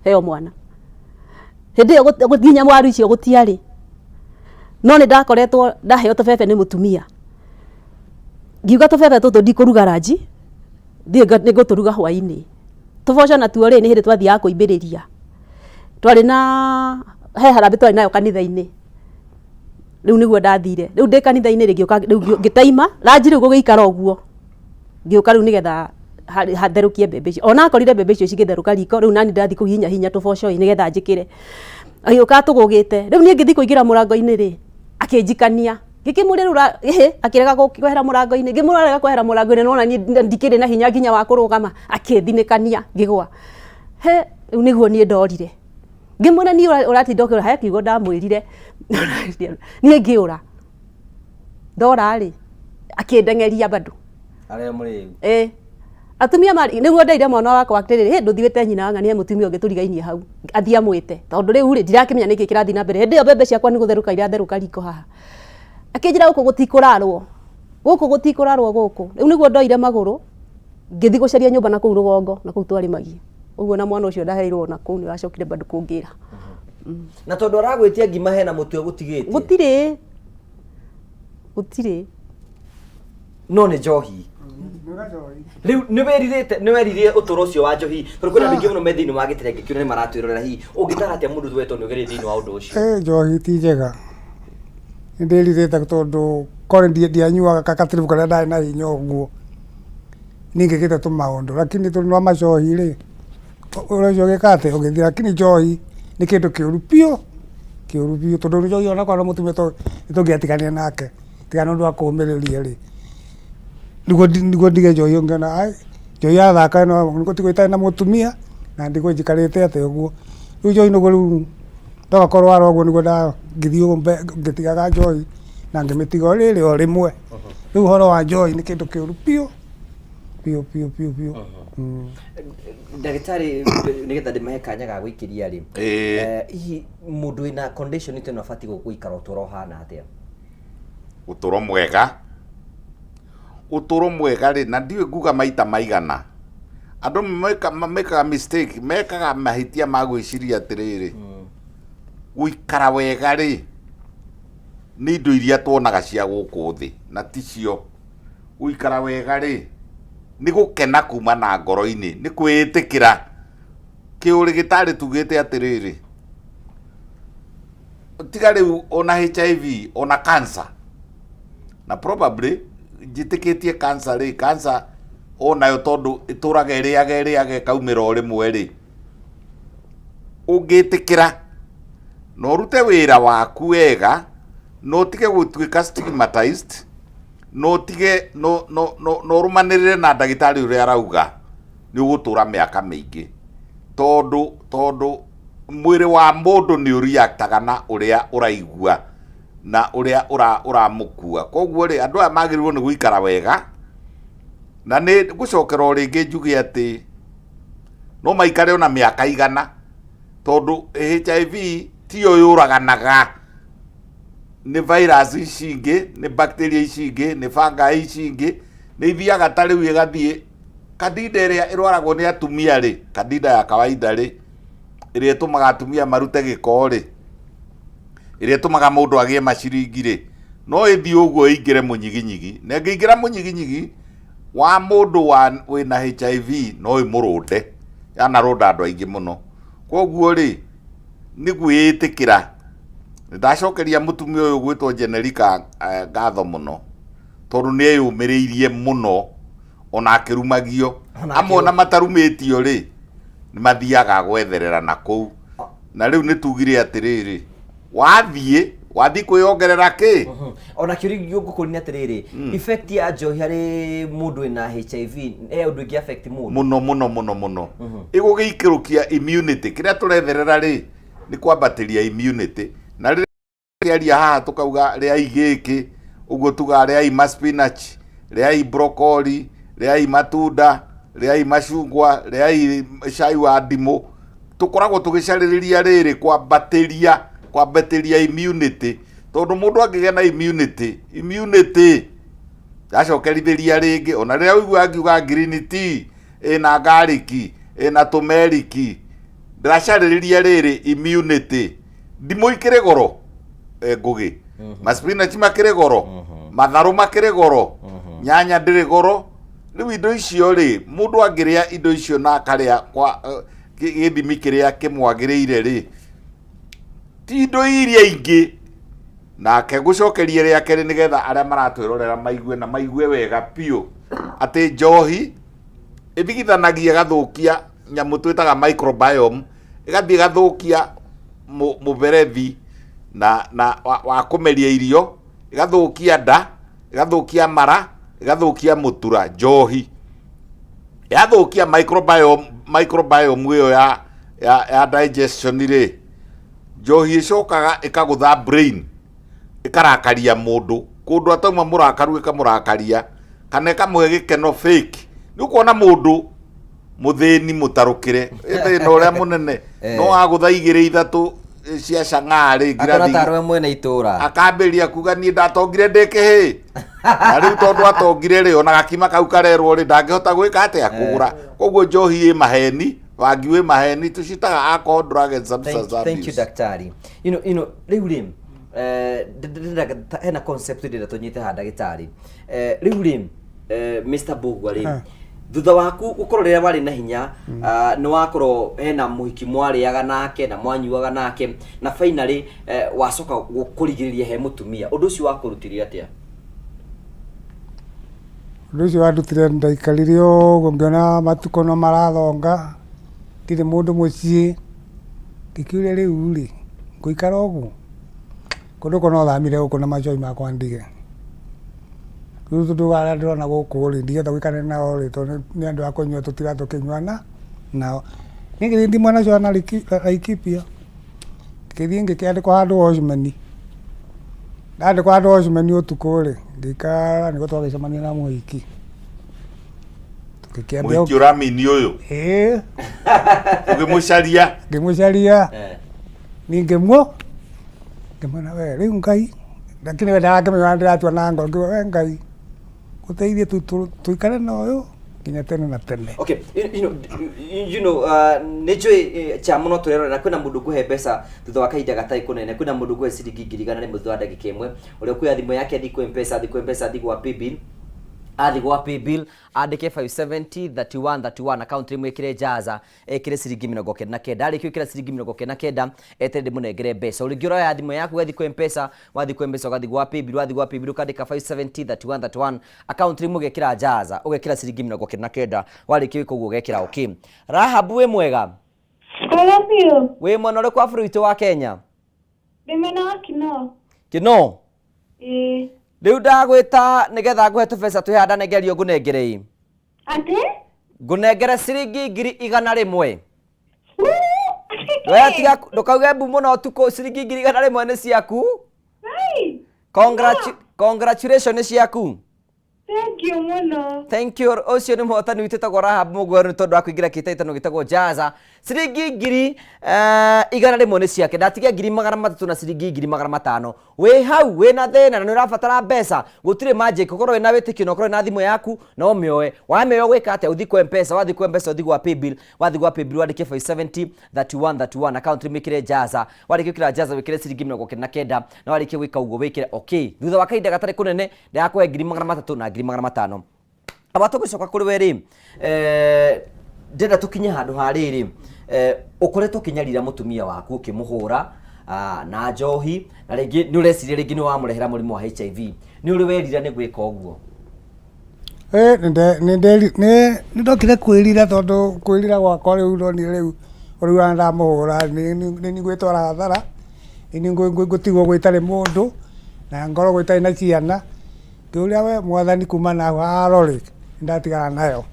heo mwana hindi yo guthinya mwaru icio gutiari no ni ndakoretwo ndaheo tobebe ni mutumia ngiuga tobebe tutu ndikuruga ranji ni nguturuga hwaini toboco na tuo ri ni hindi twathia kuimbiriria twari na he harambe twari nayo kanitha-ini riu niguo ndathire riu ndi kanitha-ini ri ngitaima ranji riu gugikara uguo ngiuka riu nigetha hatherukie mbembe icio ona akorire mbembe icio cigitheruka riko riu nani ndathi kuhinya hinya toboco-ini nigetha njikire agiuka tugugite riu ni ngithi kuingira murango-ini ri akinjikania ngikimurira akirega kwehera murango-ini ngimurarega kwehera murango-ini nona ni ndikiri na hinya nginya wa kurugama akithinikania ngigwa he riu niguo ni ndorire ngimwona ni uratinda ukira he kiugo ndamwirire ni ngiura ndora ri akindengeria bado aria muri atumia mari niguo ndeire mwana wakwa atiriri he nduthiwite nyina ng'ania mutumia ungi turigainie hau athia mwite tondu riu ri ndirakimenya niki kirathi na mbere hindi yo mbembe ciakwa ni gutheruka iratheruka riko haha akinjira guku gutikurarwo guku riu niguo ndoire maguru ngithi gucaria nyumba na kuu rugongo na kuu twarimagie uguo na mwana ucio ndaheirwo na kuu ni wacokire bado kungira na tondu aragwitia ngima hena mutwe gutigite gutire no ni njohi riu ni werire uturo ucio wa njohi tondu kwina bingi muno me thiini wa gitirenge kiu ni maratwirorera hi ungitara atia mundu weto ni ugerie thiini wa undu ucio njohi ti njega ndiririte tondu kore ndianyuaga kakatiribu karia ndari na hinya uguo ningikite tu maundu lakini tondu wa macohi ri uracio gikate ugithira lakini njohi ni kindu kiuru pio tondu njohi ona kwa mutumia tungiatigania nake tigana ndu akumiriria ri niguo ndige njohi ungiona ai njohi athaka no nigutigwita na mutumia na ndigwe njikarite ate uguo riu njohi niguo riu ndagakorwo wara uguo niguo ngithii ngitigaga njohi na ngimitiga o riri o rimwe riu horo wa njohi ni kindu kiuru pio ndagitari nigetha ndimahe kanya ga gwikiria ri hihi mundu wina condition ite no abati guikara uturo hana atia uturo mwega ri na ndiwe nguga maita maigana andu mekaga mistake mekaga mahitia ma gwiciria atiriri guikara wega ri ni indo iria tuonaga cia guku thi na ticio guikara wega ri ni gukena kuma na ngoro-ini ni kwiitikira kiuri gitari tugite atiriri tiga riu ona HIV ona cancer na probably njitikitie cancer ri cancer onayo tondu ituraga iriage kaumira o rimwe ri ungitikira no rute wira waku wega no tige gutuika stigmatized no tige no rumanirire na ndagitari uria arauga ni ugutura miaka mingi tondu mwiri wa mundu ni uriactaga na uria uraigua na uria uramukua koguo ri andu aya magirirwo ni guikara wega na ni gucokera o ringi njuge ati no maikare ona miaka igana tondu HIV tiyo yuraganaga ni virus ici ingi ni bacteria ici ingi ni fungi ici ingi ni ithiaga tari wi gathie kadida iria irwaragwo ni atumia ri kadida ya kawaida ri iria tumaga atumia marute giko ri ire tumaga mundu agie maciringi ri no ithi uguo ingire munyiginyigi na ngiingira munyiginyigi wa mundu wina HIV no imurunde yana runda andu aingi muno koguo ri ni gwitikira ndacokeria mutumia uyu gwitwo Generika ngatho muno tondu ni eyumiriirie muno ona akirumagio amwe na matarumitio ri ni mathiaga gwetherera na kou na riu ni tugire atiriri wathi kwiongerera ki ona kiurigio ngukurini atiriri effect ya njohi hari mundu ina HIV undu ingi affect mundu muno igugiikirukia immunity kiria turetherera ri ni kwambatiria immunity na riria haha tukauga riai giki uguo tuga riai spinach riai broccoli riai matunda riai macungwa riai cai wa ndimu tukoragwo tugicariria riri kwambatiria immunity tondu mundu angigea na immunity acokerithiria ringi ona riria uigua ngiuga green tea ina garlic ina turmeric ndiracariria riri immunity ndimu ikire goro ngugi spinach makire goro matharu makire goro nyanya ndiri goro riu indo icio ri mundu angiria indo icio na akaria kwa githimi kiria kimwagiriire ri ti indo iria ingi nake gucokeria ria keri nigetha aria maratwirorera maigue wega piu ati njohi ithigithanagia gathukia nyamu twitaga microbiome igathie gathukia muberethi na wa kumeria irio igathukia nda igathukia mara igathukia mutura njohi yathukia microbiome iyo ya digestion ri njohi icokaga ikagutha brain ikarakaria mundu kundu atauma murakaru ikamurakaria kana ikamwe gikeno fake ni kuona mundu muthini mutarukire ithina uria munene no agutha igire ithatu cia cang'ari ngirathi mwene itura akambiria kuga ni ndatongire ndikihi na riu tondu atongire ri ona gakima kau karerwo ri ndangihota gwika atia kugura koguo njohi i maheni wangi wi maheni tucitaga alcohol drug and substance abuse. Thank you daktari. You know riu ri hena concept ri tonyite ha daktari riu ri Mr. Bugwa ri thutha waku gukorwo riria wari na hinya ni wakorwo hena muhiki mwariaga nake na mwanyuaga nake na finally wacoka kurigiriria he mutumia undu ucio wakurutirie atia? Undu ucio wandutire ndaikaririe uguo ngiona matuko no marathonga ndire mundu mucii ngikiuria riu ri nguikara uguo kundu kono thamire guku na macoi makwa ndige riu tundu aria ndirona guku ri ndigetha gwikara nao ri tondu ni andu a kunyua tutiga tukinyuana nao ningi ndi mwana cio na Laikipia ngithii ngikiandikwo handu Oshmani ndandikwo handu Oshmani utuku ri ngikara niguo twagicemania na muhiki muhiki uramini uyu ngimucaria ningimuo ngimana we riu Ngai lakini wenda ngimenya ndiratua na ngo ngiwa we Ngai uteithie tuikare na uyu nginya tene na tene. Okay, you know nijui cha muno turerora kwina mundu guhe mbeca thutha wa kahinda gatai kunene kwina mundu guhe ciringi 100 thutha wa ndagika imwe uria kuya thimu yake athi ku mpesa athi gwa paybill athi gwa paybill andike 5703131 account rimwe ikire jaza ikire ciringi 99 ari kwikira ciringi 99 etende munengere mbeca uri ngiro ya thimu yaku gathi ku mpesa wathi ku mpesa gathi gwa paybill ukandika 5703131 account rimwe ugekira jaza ugekira ciringi 99 wari kiwiko guo ugekira okay. Rahabu we mwega we mwana uri kwa bũrũri witũ wa Kenya ndimena wa Kino riu ndagwita nigetha nguhe tũbeca twihanda ngerio ngunengerei ati ngunengere ciringi 100 we tiga ndukauge mbu muno tuko ciringi 100 ni ciaku congratulations ni ciaku. Thank you muno. Thank you. Ucio ni muhotani witĩtagwo Rahabu Mugweru tondu wa kuingira kitaitano gitagwo Jaza ciringi ngiri 100 nĩ ciake ndatigia 300 na ciringi 500 wĩ hau wĩna thĩna na nĩ ũrabatara mbeca gũtirĩ magic ũkorwo wĩna wĩtĩkio na ũkorwo wĩna thimũ yaku no mĩoe wamĩoe gwĩka atĩa ũthiĩ kwa mpesa wathiĩ kwa mpesa ũthiĩ gwa paybill wathiĩ gwa paybill wandĩke 570 31 account wĩkĩre jaza warĩkia gwĩkĩra jaza wĩkĩre ciringi 99 na warĩkia gwĩka ũguo wĩkĩre okay thutha wa kahinda gatarĩ kũnene ndagakũhe 300 na 500 abato gũcoka kũrĩ we rĩ ndenda tũkinye handũ harĩrĩ ũkoretwo ũkĩnyarira mũtumia waku ũkĩmũhũra na njohi na rĩngĩ nĩ ũreciria rĩngĩ nĩ wamũrehera mũrimũ wa HIV nĩ ũrĩ werira nĩ gwĩka ũguo nĩ ndokire kwĩrira tondũ kwĩrira gwakwa rĩu ndonire rĩu ndamũhũra nĩ gwĩtwara hathara nĩ ngũtigwo gwĩtarĩ mũndũ na ngorwo gwĩtarĩ na ciana ngĩũria we mwathani kuma na harorĩ ndatigana nayo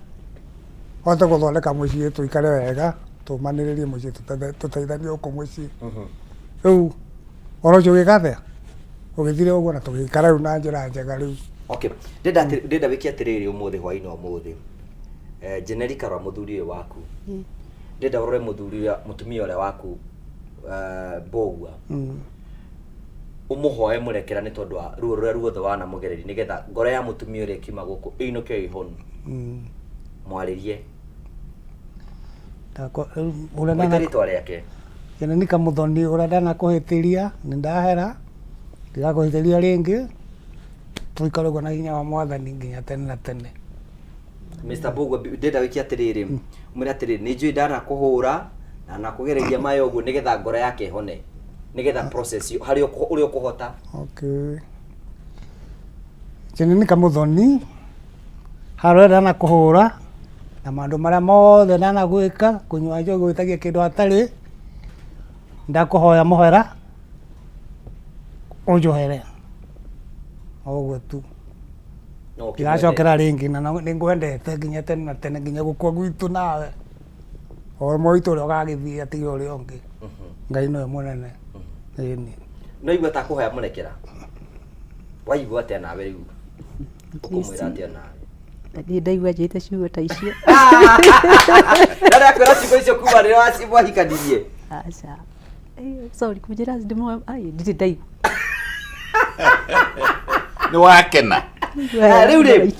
hote gũthondeka mũciĩ tũikare wega tũmanĩrĩrie mũciĩ tũteithanie gũkũ mũciĩ rĩu ũhoro ũcio gwĩka atĩa ũgĩthire ũguo na tũgĩikara rĩu na njĩra njega rĩu okay ndenda wĩke atĩrĩrĩ ũmũthĩ hwainĩ ũmũthĩ Generica rwa mũthuri ũyũ waku ndenda ũrore mũtumia ũrĩa waku Mbũgua umuhoe mũrekera nĩ tondũ wa ruo rũrĩa ruothe wanamũgereria nĩgetha ngoro ya mũtumia ũrĩa ĩkiuma gũkũ ĩinũke ĩhonu mwarĩrie rĩtwa rĩake Generica Muthoni ũrĩa ndanakũhĩtĩria nĩ ndahera ndigakũhĩtĩria rĩngĩ tũikare ũguo na hinya wa mwathani nginya tene na tene Mr. Mbũgua ndenda wĩke atĩrĩrĩ mwĩre atĩrĩrĩ nĩ njũĩ ndanakũhũra na nakũgereria maya ũguo nĩgetha ngoro yake ĩhone nĩgetha process harĩ ũrĩa ũkũhota okay Generica Muthoni harĩa ndanakũhũra na maũndũ marĩa mothe ndanagwĩka kũnyua njohi gwĩtagia kĩndũ hatarĩ ndakũhoya mũhera ũnjohere ũguo tu ndigacokera rĩngĩ na nĩ ngwendete nginya tene na tene nginya gũkua gwitũ nawe o moritũ ũrĩa ũgagĩthiĩ atige ũrĩa ũngĩ Ngai nĩwe mũnene ĩni no igua ta kũhoya mũrekera waigua atĩa nawe rĩu ũkũmwĩra atĩa nawe niĩ ndaigua njĩte ciugo ta icio ndarĩa kwĩra ciugo icio kuma rĩrĩa wahikanirie aca sorry kũnjĩra ndirĩ ndaigua nĩ wakena rĩu rĩ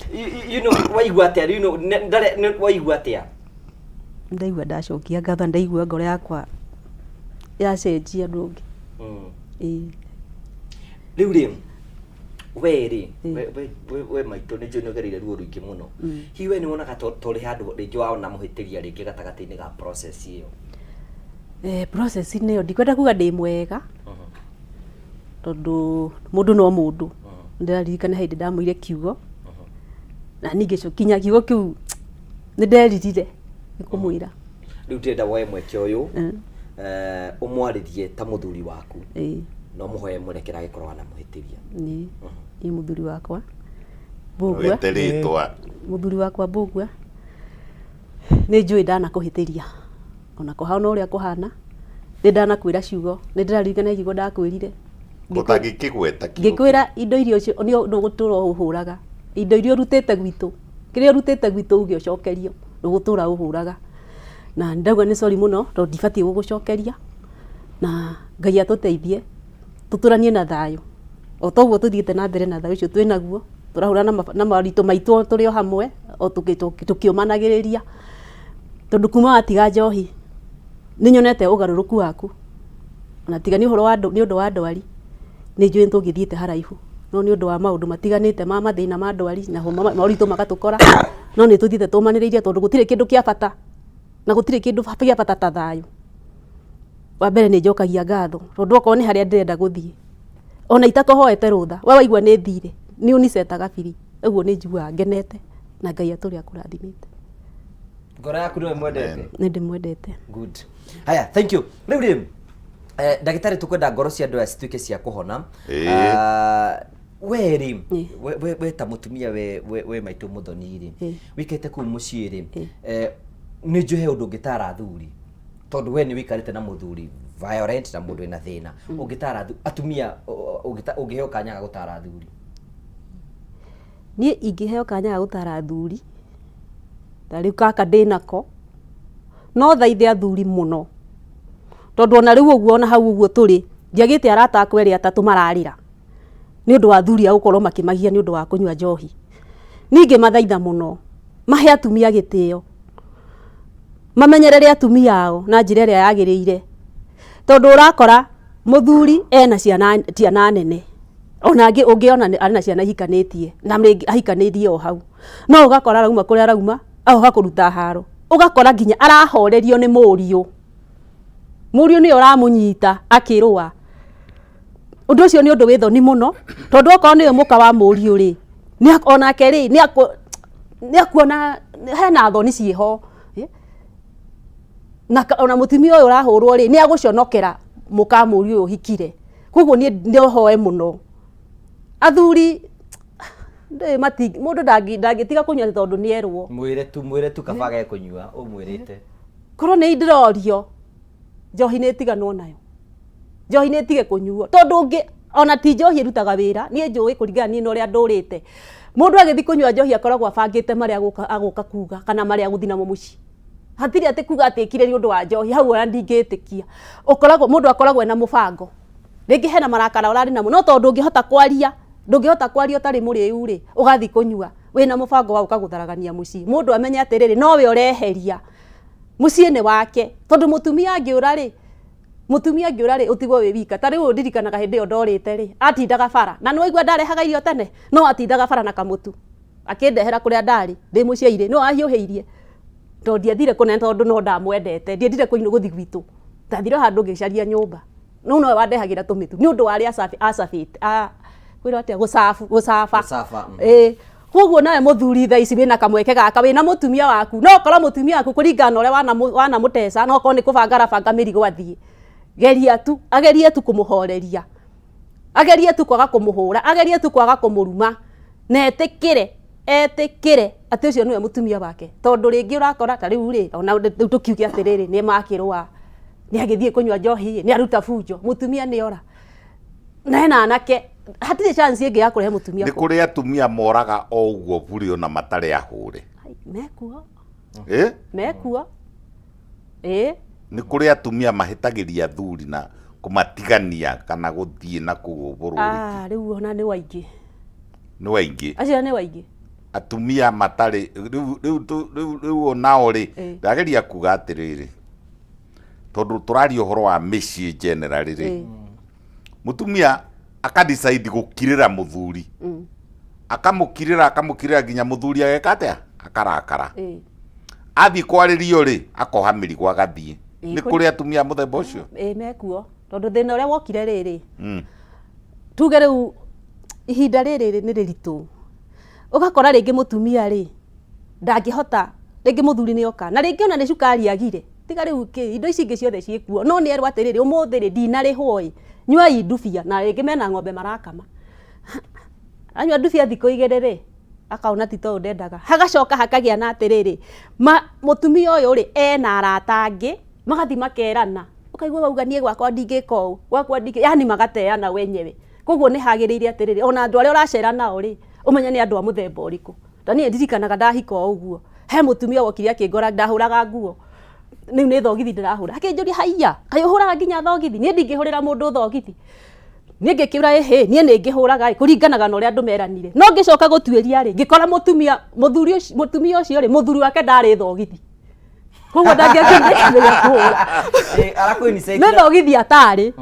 waigua atĩa rĩu waigua atĩa ndaigua ndacokia ngatho ndaigua ngoro yakwa yacenjia andũ ũngĩ rĩu rĩ we maitũ nĩ njũĩ nĩ ũgereire ruo rũingĩ mũno hihi we nĩ wonaga tũrĩ handũ rĩngĩ waona mũhĩtĩria rĩngĩ gatagatĩ-inĩ ga process ĩyo process ĩyo ndikwenda kuga ndĩ mwega tondũ mũndũ no mũndũ ndĩraririkana hĩndĩ ndamũire kiugo na ningĩ kinya kiugo kĩu nĩ nderirire nĩ kũmwĩra rĩu ndĩrenda woe mweke ũyũ ũmwarĩrie ta mũthuri waku no mũhoe mũrekera agĩkorwo na mũhĩtĩria nĩ mũthuri wakwa Mbũgua mũthuri wakwa Mbũgua nĩ njũĩ ndanakũhĩtĩria ona kũhana ũrĩa kũhana nĩ ndanakwĩra ciugo nĩ ndĩraririkana kiugo ndakwĩrire ũtangĩkĩgweta ngĩkwĩra indo irio cio ndũgũtũra ũhũraga indo iria ũrutĩte gwitũ kĩrĩa ũrutĩte gwitũ uge ũcokerio ndũgũtũra ũhũraga na ndauga nĩ sorry mũno tondũ ndibatiĩ gũgũcokeria na Ngai atũteithie tũtũranie na thayũ o toguo tũthiĩte na mbere na thayũ ũcio twĩ naguo tũrahũrana na maritũ maitũ tũrĩ o hamwe o tũkĩũmanagĩrĩria tondũ kuma watiga njohi nĩ nyonete ũgarũrũku waku ona tiga nĩ ũhoro wa nĩ ũndũ wa ndwari nĩ njũĩ tũngĩthiĩte haraihu no nĩ ũndũ wa maũndũ matiganĩte ma mathĩna ma ndwari na moritũ magatũkora no nĩ tũthiĩte tũmanĩrĩirie tondũ gũtirĩ kĩndũ kĩa bata na gũtirĩ kĩndũ gĩa bata ta thayũ wa mbere nĩ njokagia ngatho tondũ okorwo nĩ harĩa ndĩrenda gũthiĩ ona itakũhoete rũtha we waigua nĩ thire nĩ unicetaga biri ũguo nĩ njiguaga ngenete na Ngai atũrĩa akũrathimĩte ngoro yaku nĩwe mwendete nĩ ndĩmwendete good haya thank you rĩu rĩ ndagĩtarĩ tũkwenda ngoro cia andũ aya cituĩke cia kũhona we rĩ we ta mũtumia we maitũ Muthoni rĩ wĩkĩte kũu mũciĩ rĩ nĩ njũĩ he ũndũ ũngĩtara athuri tondũ we nĩ wĩikarĩte na mũthuri violent na mũndũ ena thĩna ũngĩtara atumia ũngĩheo kanya ga gũtara athuri niĩ ingĩheo kanya ga gũtara athuri ta rĩu kaka ndĩnako no thaithe athuri muno tondu ona riu uguo ona hau uguo turi ndiagite arata akwa eri atatu mararira ni undu wa athuri a gukorwo makimagia ni undu wa kunyua njohi ninge mathaitha muno mahe atumia gitio mamenyerere atumia ao na njira iria yagiriire tondu urakora muthuri ena ciana nene ona angi ungiona ana ciana hikanitie na ahikanirie o hau no ugakora rauma kuria rauma ahoga kuruta haro ugakora nginya arahorerio ni muriu ni uramunyita akirua undu ucio ni undu withoni muno tondu okorwo ni muka wa muriu ri ni onake ri ni akuona hena thoni ciho na ona mutumia uyu urahurwo ri ni aguconokera muka muriu hikire koguo ni ndohoe muno athuri mundu ndangitiga kunyua tondu ni erwo mwire tu kabaga kunyua umwirite korwo ni ndirorio njohi ni tiganwo nayo njohi ni tige kunyuo tondu ungi ona ti njohi irutaga wira ni njui kuringana ni uria ndurite mundu agithi kunyua njohi akoragwo abangite maria aguka kuga kana maria guthina mo muci hatiri ati kuga atikire ni undu wa njohi hau ona ndingitikia ukoragwo mundu akoragwo na mubango ringi hena marakara urari namo no tondu ungihota kwaria utari muriu ri ugathi kunyua wina mubango wa ukagutharagania muci mundu amenye atiriri no we ureheria muci ni wake tondu mutumia angiura ri utigwo wi wika tari u ndirikanaga hindi yo ndorite ri atindaga bara na no igwa ndarehaga irio tene no atindaga bara na kamutu akindehera kuria ndari ndi muciaire no ahiuhiirie tondu ndiathire kunene tondu no ndamwendete ndiendire kuinu guthi gwitu ndathire handu ngicaria nyumba no wandehagira tumitu ni undu wari acabite kwira atia gucaba koguo nawe muthuri tha ici wina kamweke gaka wina mutumia waku no korwo mutumia waku kuringana uria wana mutesa no korwo ni kubangara banga mirigo athie agerie tu kumuhoreria agerie tu kwaga kumuhura agerie tu kwaga kumuruma na etikire ati ucio niwe mutumia wake tondu ringi urakora ta riu ri ona tukiuge atiriri ni makirwa ni agithie kunyua njohi ni aruta fujo mutumia ni ora na ena anake hatire chance ingi ya kurehe mutumia ni kuri atumia moraga o uguo buri ona matari ahure mekuo ni kuri atumia mahitagiria thuri na kumatigania kana guthie na kugururi riu ona ni waingi acio ni waingi atumia matari riu onao ri ndageria kuga atiriri tondu turari uhoro wa micii generally ri mutumia akadecide gukirira muthuri akamukirira nginya muthuri ageka atia akarakara athi kwaririo ri akoha mirigo agathie ni kuri atumia muthemba ucio mekuo tondu thina uria wokire riri tuge riu ihinda riri ni riritu ugakora ringi mutumia ri ndangihota ringi muthuri ni oka na ringi ona ni cukari agire tiga riu indo ici ingi ciothe ciikuo no ni erwa atiriri umuthi ri ndinarihwo nyua indubia na ringi mena ng'ombe marakama anyua ndubia thiko igiri ri akaona tito ndendaga hagacoka hakagia na atiriri mutumia uyu ri ena arata angi magathi makerana ukaigua wauga nie gwakwa ndingika uu gwakwa ndingi yani magateana wenyewe koguo ni hagiriire atiriri ona andu aria uracera nao ri umenye ni andu a muthemba uriku tani ndirikanaga ndahika uguo he mutumia wokiri akingora ndahuraga nguo niu ni thogithi ndirahura akinjuria haiya kayo huraga nginya thogithi nie ndingihurira mundu thogithi nie ngikiura ehe nie ningihuraga kuringanaga na uria andu meranire no ngicoka gutuiria ri ngikora mutumia ucio ri muthuri wake ndari thogithi koguo ndangiakindikira kuhura no thogithi atari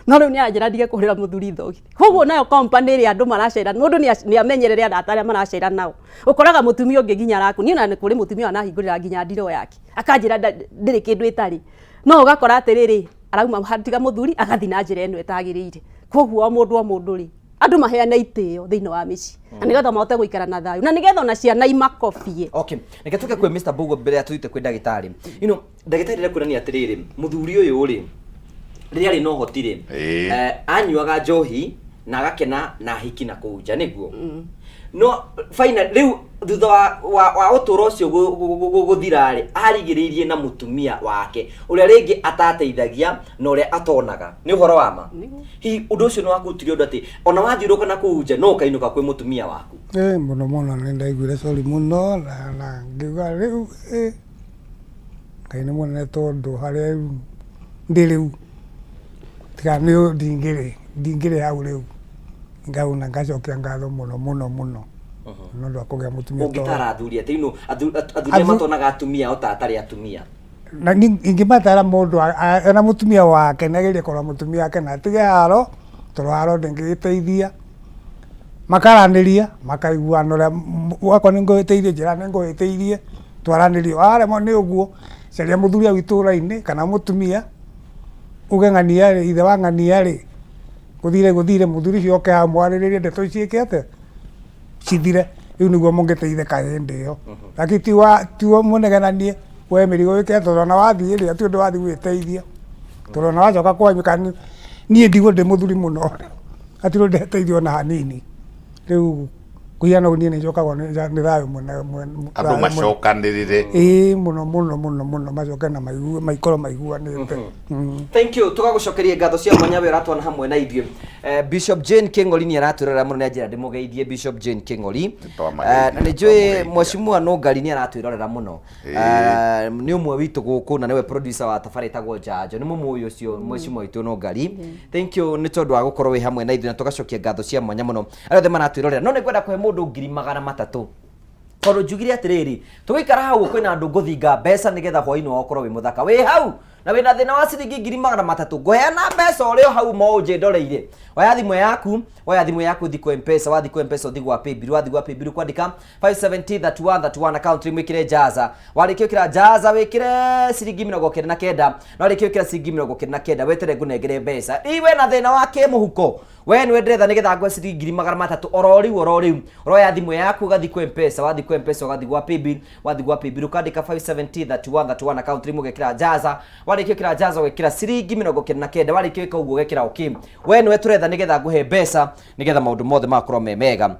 no riu ni anjira ndige kuhurira muthuri thogithi koguo nayo company ri andu maracera mundu ni amenyerere andu atari maracera nao ukoraga mutumia ungi nginya araku ni na kuri mutumia anahingurira nginya ndiro yake akanjira ndiri kindu itari no ugakora atiriri arauma hatiga muthuri agathi na njira eno etagiriire koguo mundu ri andu maheana itio thiini wa mici na nigetha mahote guikara na thayu na nigetha ona ciana imakobie reke tuke kwi Mr. Mbugo mbere ya tuite kwi ndagitari ndagitari rekuona ni atiriri muthuri uyu ri riria ri no hotire anyuaga njohi na agakena na hiki na kuja niguo no final riu thutha wa uturo ucio guthirari arigiriirie na mutumia wake uria ringi atateithagia na uria atonaga ni uhoro wa ma hi undu ucio no wakutirio ndu ati ona wathiuruka na kuja no kainuka kwi mutumia waku muno ni ndaiguire sorry muno na ngiuga riu Ngai nĩ mũnene tondũ harĩa rĩu ndĩ rĩu tiga nĩ ndingĩrĩ hau rĩu ngauna ngacokia ngatho mũno mũno mũno nĩ ũndũ wa kũgĩa mũtumia ũngĩtara athuri atĩ ino athuri matonaga atumia o ta atarĩ atumia na ingĩmatara mũndũ ena mũtumia wake nĩagerie kũrora mũtumia wake na atige haro tondũ haro ndĩngĩgĩteithia makaranĩria makaiguana ũrĩa wakwa nĩ ngũgĩteithie njĩra nĩ ngũgĩteithie twaranĩrie waremwo nĩ ũguo caria mũthuri au itũũra-inĩ kana mũtumia uge ng'ania rĩ ithe wa ng'ania rĩ gũthire mũthuri ũcio oke mwarĩrĩrie ndeto iciĩke atĩa cithire rĩu nĩguo mũngĩteithĩka hĩndĩ ĩyo lakini tiwa mũnegenanie we mĩrigo wĩke tondũ ona wathiĩ rĩ atĩ ũndũ wathiĩ gwĩteithia tondũ ona wacoka kwanyu kana niĩ ndigwo ndĩ mũthuri mũno atirwo ndeteithio ona hanini rĩu kũhiana ũguo niĩ nĩnjokagwo nĩ thayũ andũ macokanĩrĩre mũno macoke na maikorwo maiguanĩte. Thank you tũgagũcokeria ngatho cia mwanya we ratwana hamwe na ithuĩ. Bishop Jane King'ori nĩ aratwĩrora mũno nĩ njĩra ndĩmũgeithie Bishop Jane King'ori na nĩ njũĩ Mheshimiwa Nũngari nĩ aratwĩrorera mũno nĩ ũmwe witũ gũkũ na nĩwe producer wa tabarĩra ĩtagwo Njanjo nĩ mũmũĩ ũcio Mheshimiwa witũ Nũngari. Thank you nĩ tondũ wa gũkorwo wĩ hamwe na ithuĩ na tũgacokia ngatho cia mwanya mũno arĩa othe maratwĩrorera no nĩ kwenda kũhe mũndũ 300,000 tondũ njugire atĩrĩrĩ tũgĩikara hau kwĩna andũ ngũthinga mbeca nĩgetha hwaĩ-inĩ wakorwo wĩ mũthaka wĩ hau na wĩna thĩna wa ciringi 300,000 ngũheana mbeca ũrĩ o hau moje ndoreire oya thimũ yaku thiĩ kwa M-Pesa wathiĩ kwa M-Pesa ũthiĩ gwa Paybill kwandĩka 5703131 account mwĩkĩre Jaza warĩkia gwĩkĩra Jaza wĩkĩre ciringi 99 na warĩkia gwĩkĩra ciringi 99 wetere ngũnengere mbeca iwe na thĩna wa kĩmũhuko we nĩ wendetha nĩgetha ngwe ciringi 300,000 oro rĩu roya thimũ yaku ũgathiĩ kwa M-Pesa wathiĩ kwa M-Pesa ũgathiĩ gwa Paybill ũkandĩka 5703131 account mwĩkĩra Jaza warĩkia gwĩkĩra Jaza wĩkĩra ciringi 99 warĩkia gwĩka ũguo wĩkĩra okay we nĩwe tũretha nĩgetha ngũhe mbeca nĩgetha maũndũ mothe makorwo me mega.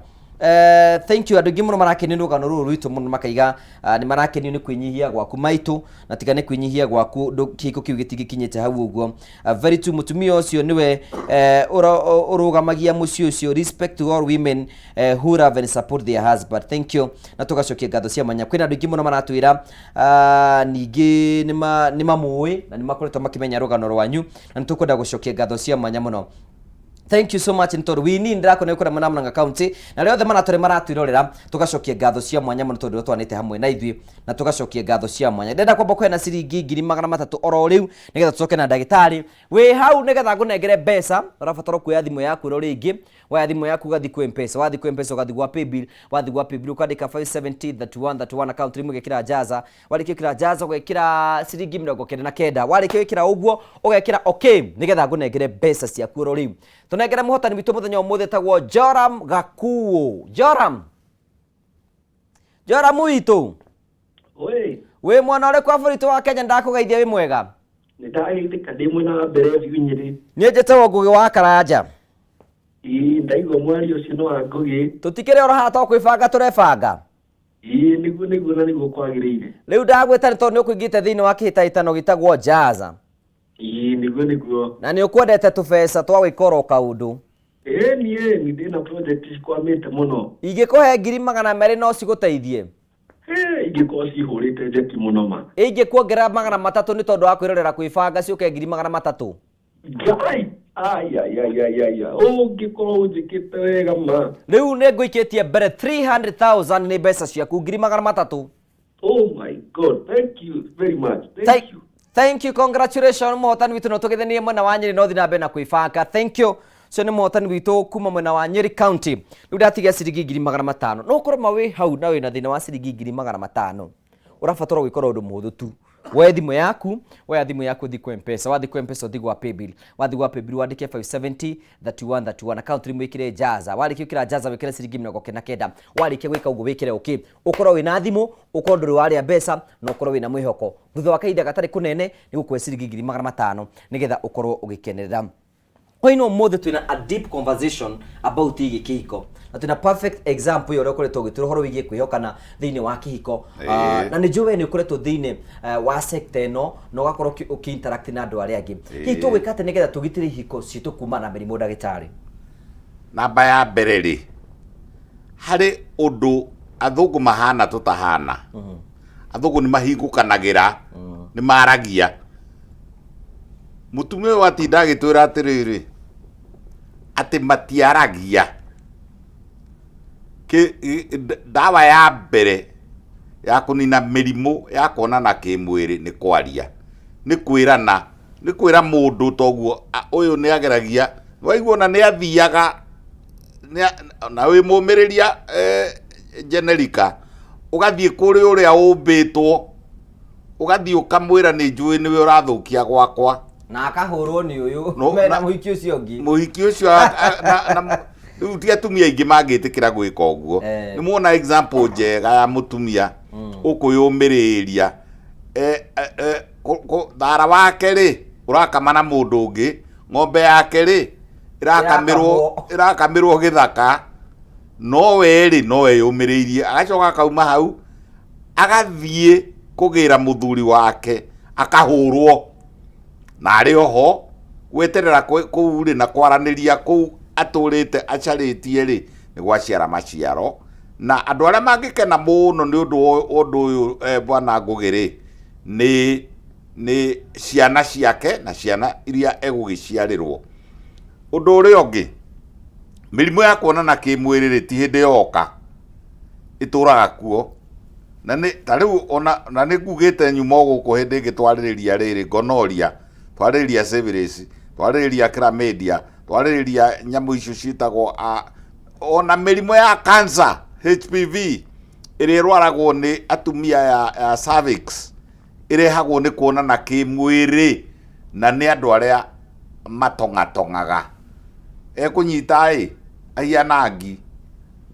Thank you andũ aingĩ mũno marakenio nĩ rũgano rũrũ rwitũ mũno makaiga nĩ marakenio nĩ kwĩnyihia gwaku maitũ na tiga nĩ kwĩnyihia gwaku kĩhiko kĩu gĩtigĩkinyĩte hau ũguo very true mũtumia ũcio nĩwe ũrũgamagia mũciĩ ũcio respect to all women who love and support their husband. Thank you na tũgacokia ngatho cia mwanya kwĩna andũ aingĩ mũno maratwĩra ningĩ nĩ mamũĩ na nĩ makoretwo makĩmenya rũgano rwanyu na nĩ tũkwenda gũcokia ngatho cia mwanya mũno. Thank you so much ntoru wini ndakona ukora Murang'a account na rĩothe maratore maratwirorera tugacokia ngatho cia mwanya mũno tondu twanite hamwe na ithuĩ na tugacokia ngatho cia mwanya ndenda kwamba kwena ciringi 300,000 oro rĩu nigetha tucoke na ndagĩtarĩ wĩ hau nigetha ngũnengere mbeca ũrabatara kuoya thimũ yaku ro rĩngĩ waya thimũ yaku gathi kwa M-Pesa wathi kwa M-Pesa ugathi gwa Paybill wathi gwa Paybill ukandĩka 5703131 account rimwe gekira Jaza warĩkia gwĩkĩra Jaza ũgekĩra ciringi 99 warĩkia gwĩkĩra ũguo ũgekĩra okay nigetha ngũnengere mbeca ciaku ro rĩu tunengere muhotani witũ mũthenya ũmũthĩ tagwo Joram Gakuo. Joram witũ wĩ mwana ũrĩkũ bũrũri wa Kenya ndakũgeithia wĩ mwega nĩ ndagĩthĩka ndĩ mwena wa mbere biũ Nyĩrĩ niĩ njĩtagwo Ngũgĩ wa Karanja ndaigua mwari ũcio nĩ wa Ngũgĩ tũtikĩrĩ oro haha to kwĩbanga tũrebanga nĩguo na nĩguo kwagĩrĩire rĩu ndagwĩta nĩ tondũ nĩ ũkũingĩte thĩinĩ wa kĩhĩtahĩtano gĩtagwo Jaza nĩguo na nĩ ũkwendete tũbeca twa gwĩka oro kaũndũ niĩ ndĩna project cikwamĩte mũno ingĩkũhe 200,000 no cigũteithie ingĩkorwo cihũrĩte njeki mũno ma ingĩkuongerera 300 nĩ tondũ wa kwĩrorera kwĩbanga ciũke 300,000 ũngĩkorwo njĩkĩte wega ma rĩu nĩ ngũikĩtie mbere 300,000 nĩ mbeca ciaku 300,000. Oh my God, thank you very much. Thank you, congratulations muhotani witũ no tũgethanie mwena wa Nyĩrĩ no thi na mbere na kwĩbanga. Thank you. So nĩ muhotani witũ kuma mwena wa Nyĩrĩ County. Rĩu ndatiga ciringi 500,000. No ũkorwo mawĩ hau na wĩna thĩna wa ciringi 500,000. Ũrabatara gwĩkora ũndũ mũhũthũ tu. Woya thimũ yaku thi kwa M-Pesa wathi kwa M-Pesa uthi gwa Paybill wathi gwa Paybill wandike 5703131 account rimwe ikire Jaza warĩkia gwĩkĩra Jaza wĩkĩre ciringi 99 warĩkia gwĩka ũguo wĩkĩre okay ũkorwo wĩna thimũ ũkorwo ndũrĩ warĩa mbeca na ũkorwo wĩna mwĩhoko thutha wa kahinda gatarĩ kũnene nĩ gũkũhe ciringi 500,000 nĩgetha ũkorwo ũgĩkenerera. Hoino mũthĩ twĩna a deep conversation about gĩkĩ kĩhiko na twĩna perfect example ũrĩa ũkoretwo ũgĩtwĩra ũhoro wĩgiĩ kwĩhokana thĩinĩ wa kĩhiko na nĩ njũĩ nĩ ũkoretwo thĩinĩ wa sector ĩno na ũgakorwo ũkĩinteract na andũ arĩa angĩ hihi tũgwĩka atĩ nĩgetha tũgitĩre ihiko citũ kuma na mĩrimũ ndagĩtarĩ. Namba ya mbere rĩ harĩ ũndũ athũngũ mahana tũtahana athũngũ nĩ mahingũkanagĩra nĩ maragia mutumia ũyũ atinda agĩtwĩra atĩrĩrĩ atĩ matiaragia ndawa ya mbere ya kũnina mĩrimũ ya kuonana kĩmwĩrĩ nĩ kwaria, nĩ kwĩrana, nĩ kwĩra mũndũ toguo ũyũ nĩ ageragia waigua na nĩ athiaga na wĩ mũmĩrĩria Generica ũgathiĩ kũrĩ ũrĩa ũmbĩtwo ũgathiĩ ũkamwĩra nĩ njũĩ nĩwe ũrathũkia gwakwa na akahũrwo nĩ ũyũ mena mũhiki ũcio ũngĩ mũhiki ũcio rĩu ti atumia aingĩ mangĩtĩkĩra gwĩka ũguo nĩ muona example njega ya mũtumia ũkwĩyũmĩrĩria thara wake rĩ ũrakama na mũndũ ũngĩ, ng'ombe yake rĩ ĩrakamirwo gĩthaka, no we rĩ no eyũmĩrĩirie agacoka akauma hau agathiĩ kũgĩra mũthuri wake akahũrwo na arĩ oho gweterera kũu rĩ na kwaranĩria kũu atũrĩte acarĩtie rĩ nĩ gwaciara maciaro. Na andũ arĩa mangĩkena mũno nĩ ũndũ ũyũ bwana Ngũgĩ rĩ nĩ ciana ciake na ciana iria egũgĩciarĩrwo. Ũndũ ũrĩa ũngĩ, mĩrimũ ya kuonana kĩmwĩrĩ rĩ ti hĩndĩ yoka ĩtũraga kuo, na ta rĩu ona na nĩ ngugĩte nyuma gũkũ hĩndĩ ĩngĩ twarĩrĩria rĩrĩ gonorrhea, twarĩrĩria syphilis, twarĩrĩria chlamydia, twarĩrĩria nyamũ icio ciĩtagwo ona mĩrimũ ya cancer HPV ĩrĩa ĩrwaragwo nĩ atumia ya cervix ĩrehagwo nĩ kuonana kĩmwĩrĩ na nĩ andũ arĩa matongatongaga. Ekũnyita ahiana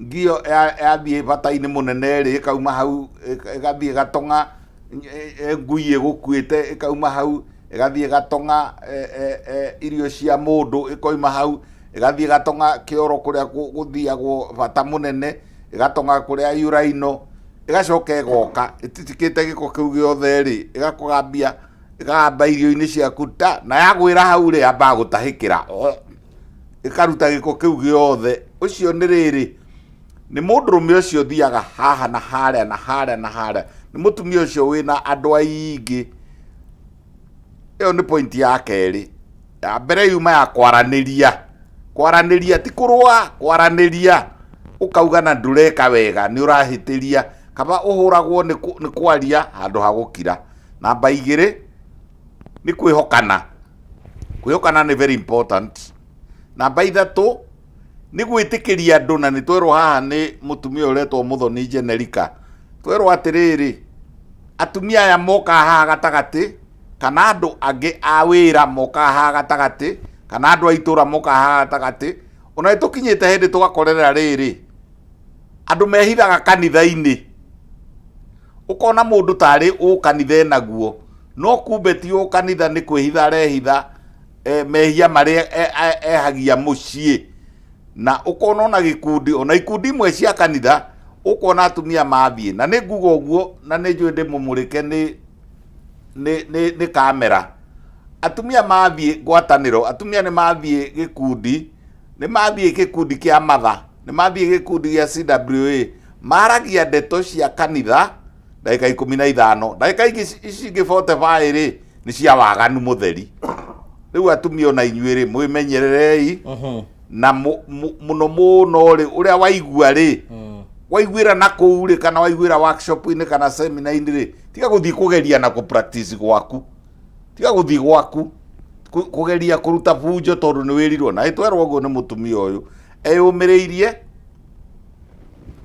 ngio yathiĩ bata-inĩ mũnene rĩ ĩkauma hau ĩgathiĩ ĩgatonga ngui ĩgũkuĩte ĩkauma hau ĩgathiĩ ĩgatonga irio cia mũndũ ĩkoima hau ĩgathiĩ ĩgatonga kĩoro kũrĩa gũthiagwo bata mũnene ĩgatonga kũrĩa uraino ĩgacoka ĩgoka ĩtitikĩte gĩko kĩu gĩothe rĩ ĩgakũgambia ĩkagamba irio-inĩ ciaku ta na yagwĩra hau rĩ yambaga gũtahĩkĩra ĩkaruta gĩko kĩu gĩothe. Ũcio nĩ rĩrĩ nĩ mũndũrũme ũcio thiaga haha na harĩa na harĩa na harĩa, nĩ mũtumia ũcio wĩna andũ aingĩ. Ĩyo nĩ point ya kerĩ. Ya mbere yuma ya kwaranĩria ti kũrũa, kwaranĩria ũkauga na ndũreka wega nĩ ũrahĩtĩria kaba ũhũragwo nĩ kwaria handũ ha gũkira. Namba igĩrĩ nĩ kwĩhokana. Kwĩhokana nĩ very important. Namba ithatũ nĩ gwĩtĩkĩria andũ, na nĩ twerwo haha nĩ mũtumia ũretwo Muthoni Generica, twerwo atĩrĩrĩ atumia aya moka haha gatagatĩ kana andũ angĩ a wĩra moka haha gatagatĩ kana andũ a itũra moka haha gatagatĩ, ona nĩtũkinyĩte hĩndĩ tũgakorera rĩrĩ andũ mehithaga kanitha-inĩ, ũkona mũndũ tarĩ kanitha naguo no kumbe ti kanitha nĩ kwĩhitha arehitha mehia marĩa ehagia mũciĩ. Na ũkona ona gĩkundi, ona ikundi imwe cia kanitha ũkona atumia mathiĩ, na nĩ nguga ũguo na nĩ njũĩ ndĩmũmũrĩke nĩ kamera, atumia mathiĩ ngwatanĩro, atumia nĩ mathiĩ gĩkundi, nĩ mathiĩ gĩkundi kĩa matha, nĩ mathiĩ gĩkundi gĩa CWA, maragia ndeto cia kanitha ndagĩka 15, ndagĩka ici ingĩ 45 rĩ nĩ cia waganu mũtheri. Rĩu atumia ona inyuĩ rĩ mwĩmenyererei na mũno mũno rĩ ũrĩa waigua rĩ waiguĩra na kũu rĩ kana waiguĩra workshop-inĩ kana seminar-inĩ rĩ tiga gũthiĩ kũgeria na practice gwaku, tiga gũthiĩ gwaku kũgeria kũruta bunjo tondũ nĩ wĩrirwo. Na twerwo ũguo nĩ mũtumia ũyũ eyũmĩrĩirie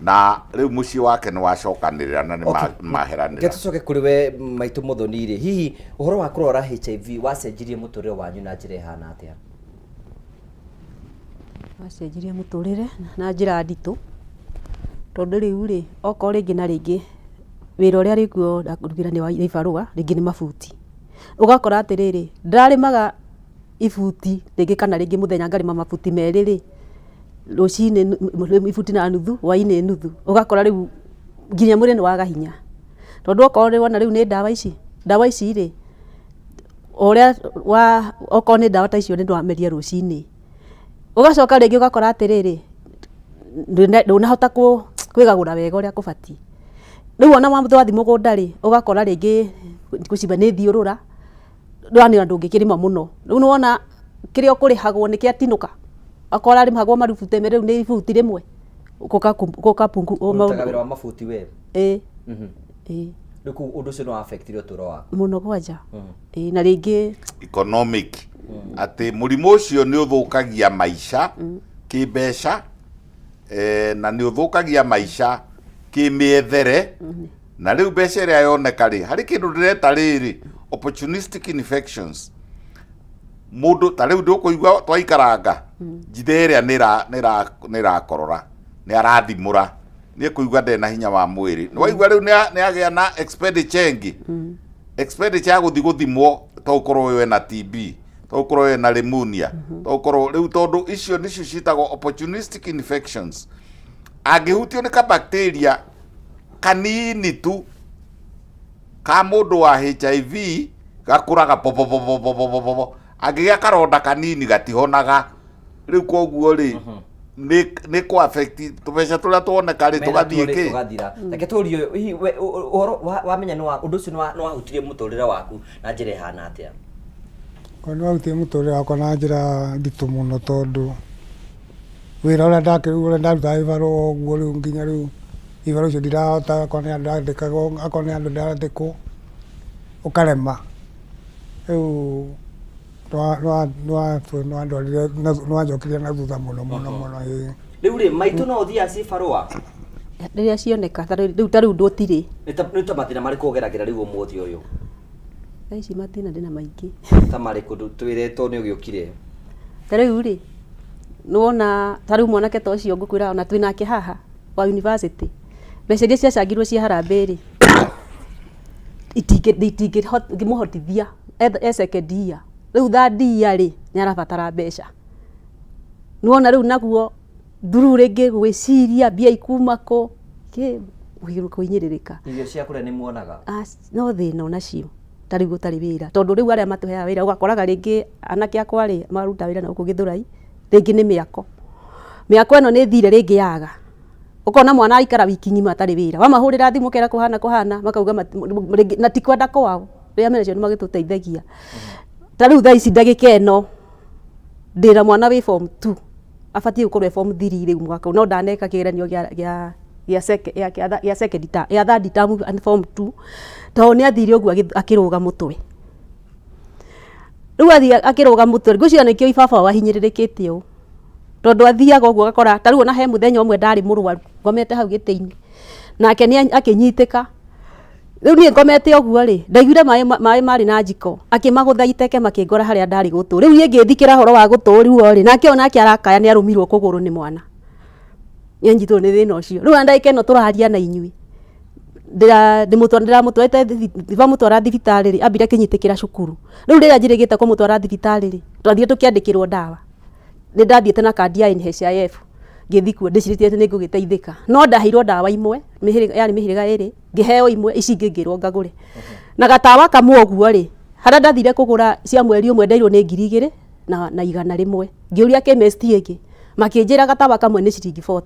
na rĩu mũciĩ wake nĩ wacokanĩrĩra na nĩ maheranĩra. Tũcoke kũrĩ we Maitũ Muthoni rĩ, hihi ũhoro wa kũrwara HIV wacenjirie mũtũrĩre wanyu na njĩra ĩhana atĩa? Wacenjirie mũtũrĩre na njĩra nditũ tondũ rĩu rĩ okorwo rĩngĩ na rĩngĩ wĩra ũrĩa rĩkuo ndakũrugĩra nĩ wa ibarũa, rĩngĩ nĩ mabuti, ũgakora atĩrĩrĩ ndarĩmaga ibuti rĩngĩ kana rĩngĩ mũthenya ngarĩma mabuti merĩ rĩ rũcinĩ ibuti na nuthu hwainĩ nuthu, ũgakora rĩu nginya mwĩrĩ nĩ waga hinya tondũ okorwo rĩ wona rĩu nĩ ndawa ici rĩ ũrĩa okorwo nĩ ndawa ta icio nĩ ndwameria rũcinĩ, ũgacoka rĩngĩ ũgakora atĩrĩrĩ ndũnahota kwĩgagũra wega ũrĩa kũbatiĩ. riu ona mwathi mugunda ri ugakora ringi gucimba ni thiurura ndwani ndungikirima muno riu nona kirio kurihagwo ni kiatinuka akora rimhagwo marufute riu ni ibuti rimwe koka pungu mutagabira wa mafuti we riku undu cio no affectire uturo wa muno kwanja na ringi economic ati murimu ucio ni uthukagia maisha kimbeca na ni uthukagia maisha kimiethere na riu mbeca iria yoneka ri hari kindu ndireta riri opportunistic infections mundu ta riu ndukuigua twaikaranga njithe iria nira korora ni arathimura ni kuigua ndena hinya wa mwiri ni waigua riu ni agia na expenditure ingi expenditure ya guthimwo to ukorwo we na TB to ukorwo we na pneumonia to ukorwo riu tondu icio nicio citagwo opportunistic infections angihutio ni ka bacteria kanini tu ka mundu wa HIV gakuraga popopopopopopo agiga karonda kanini gatihonaga riu koguo ri ni ko affect tubeca turia tuoneka ri tugathie ki tugathira reke turio uhoro wamenya no undu ucio no wahutirie muturire waku na njira ihana atia kono wahutirie muturire wakwa na njira nditu muno tondu wira uria ndakirugura ndaruta ibaro guo riu nginya riu ibaro cio ndirahota kone ndandikago akone andu ndandikwo ukarema riu no anjokirie na thutha muno riu ri maitu no thia ci barua riria cioneka riu tariu ndutiri ni ta mathina mariko ugeragira riu umuthi uyu ici mathina ndina maingi ta mariko twiretwo ni ugiukire tariu ri nuona tariu mwanake ta ucio ngukwira ona twinake haha wa university mbeca iria ciacangirwo cia harambee ri itingä muhotithia esekendia riu thandia ri ni arabatara mbeca nuona riu naguo thuru ringi gwiciria mbia ikuma ko ki kuinyiririka irio cia kuria ni muonaga no thina onacio tari gutari wira tondu riu aria matuhea wira ugakoraga ringi anake akwa ri maruta wira na uku Githurai ringi ni miako eno ni thire ringi yaga ukona mwana aikara wiki ngima atari wira wamahurira thimu kera kuhana makauga na tikwenda kwao ria menecio ni magituteithagia tariu thaa ici ndagika eno ndira mwana wi form 2 abatie gukorwo form 3 riu mwaka no ndaneka kigeranio gia second ya third term and form 2 to ni athire uguo akiruga mutwe riu athi akiruga mutwe ngucio nikio ibaba wa hinyiririkite u tondu athiaga uguo gakora tariu ona he muthenya umwe ndari murwaru ngomete hau gitiini nake ni akinyitika riu ni ngomete uguo ri ndaiguire mai mari na njiko akimagutha iteke makingora haria ndari gutu riu ni ngithikira horo wa gutu riu ri nake onake arakaya ni arumirwo kuguru ni mwana nyenjitwo ni thina ucio riu andaike eno turaharia na inyui ndimutwarite bamutwara thibitari ri ambire kinyitikira cukuru riu riria njirigite kumutwara thibitari ri twathie tukiandikirwo ndawa ni ndathiete na kandi ya NHIF ngithikuo ndiciritie ati ningugiteithika no ndaheirwo ndawa imwe mihiriga iri ngiheo imwe ici ngingirwo ngagure na gatawa kamwe uguo ri haria ndathire kugura cia mweri umwe ndairwo ni 200 na 100 ngiuria chemist ingi makinjira gatawa kamwe ni ciringi 40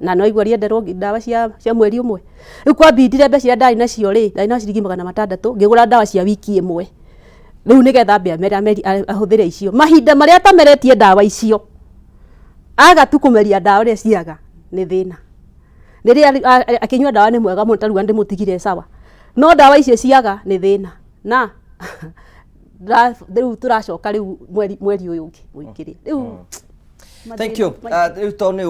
na no igwa rienderwo ndawa cia mweri umwe riu kwa bindire mbeca iria ndari nacio ri ndari na ciringi 600 ngigura ndawa cia wiki imwe riu nigetha mbia meri ahuthire icio mahinda maria atameretie ndawa icio aga tu kumeria ndawa ria ciaga ni thina riria akinywa ndawa ni mwega muno taruga ndimutigire sawa no ndawa icio ciaga ni thina na riu turacoka riu mweri uyu ungi mwikiri riu thank you riu to ni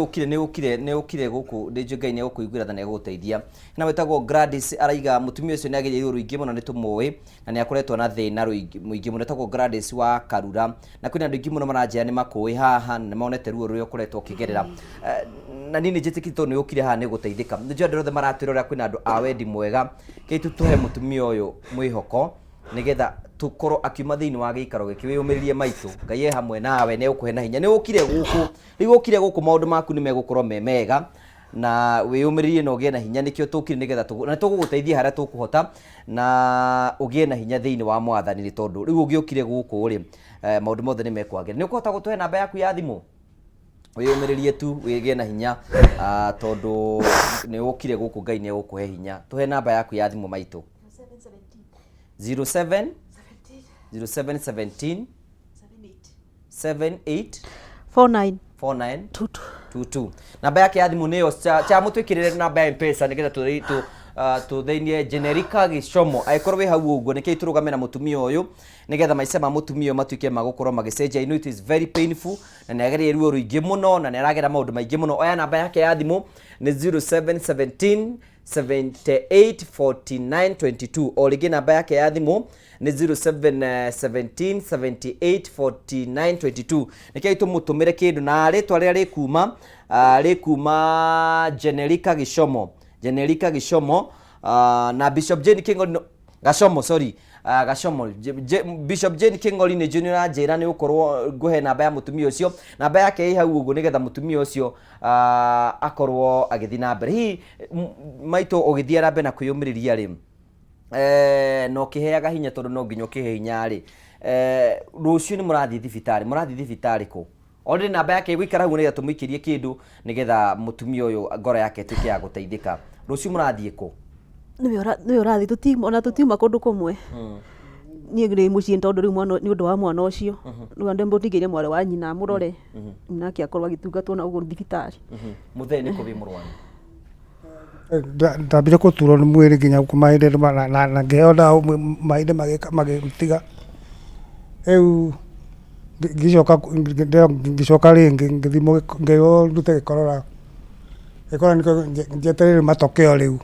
ukire guku ndinjugai ni gukuiguira thana guteithia na wetagwo Gladys araiga mutumia ucio ni agereire ruingi muno ni tumui na ni akoretwo na thina muingi muno tagwo Gladys wa Karura na kwina andu ingi muno maranjia ni makui haha ni maonete ruo ruo ukoretwo kigerera na nini njitikito ni ukire haha ni guteithika njua ndorothe maratwira kwina andu a wendi mwega keitu tuhe mutumia uyu mwihoko nigetha tukoro akiuma thiini wa giikaro giki wiyumiririe maitu ngai hamwe nawe ni ukuhe na hinya ni ukire guku maundu maku ni megukorwo mega na wiyumiririe na ugie na hinya nikio tukire nigetha na tuguguteithia haria tukuhota na ugie na hinya thiini wa mwathani ni tondu riu ugiukire guku ri maundu mothe ni mekwagira ni ukuhota gutuhe namba yaku ya thimu wiyumiririe tu wige na hinya tondu ni ukire guku Ngai ni gukuhe hinya. Tuhe namba yaku ya thimu maitu 07 0717 78 49 22. Namba yake ya thimu niyo cha mutwikirire namba ya M-Pesa nigetha tutheinie Generica Gishomo aikorwo wi hau uguo niki turugame na mutumia uyu nigetha maica ma mutumia uyu matuike magukorwo magicenjia. I know it is very painful na niageria ruo ruingi muno na niragera maundu maingi muno. Oya namba yake ya thimu ni 0717 784922. O rigi namba yake ya thimu ni 0717 784922. Nikai tumutumire kindu na ritwa ria rikuma Generica Gishomo. Generica Gishomo na Bishop Jane Kingoli Gashomo Gashomo Bishop Jane Kingoli ni junior njira ni ukorwo nguhe namba ya mutumia ucio. Namba yake ĩ hau uguo nigetha mutumia ucio akorwo agithi na mbere. Hi maito ugithia rambe na kwiyumiriria ri no kiheaga hinya tondu no nginya kihe hinya ri rucio ni murathi thibitari ku already namba yake igwikara hu nigetha tumuikirie kindu nigetha mutumia uyu ngoro yake ituike ya guteithika. Rucio murathie ku ni urathi tutiuma kundu kumwe ni ngire mucii tondu riu mwana ni undu wa mwana ucio riu ande mbutigire mware wa nyina murore nake akorwo agitungatwo na ugu thibitari muthee ni kubi murwani ndambire kuturwo ni mwiri nginya kumainde na ngehona mainde magitiga eu ngicoka ringi ngithimo ngeo ndute gikorora niko njeterere matokeo riu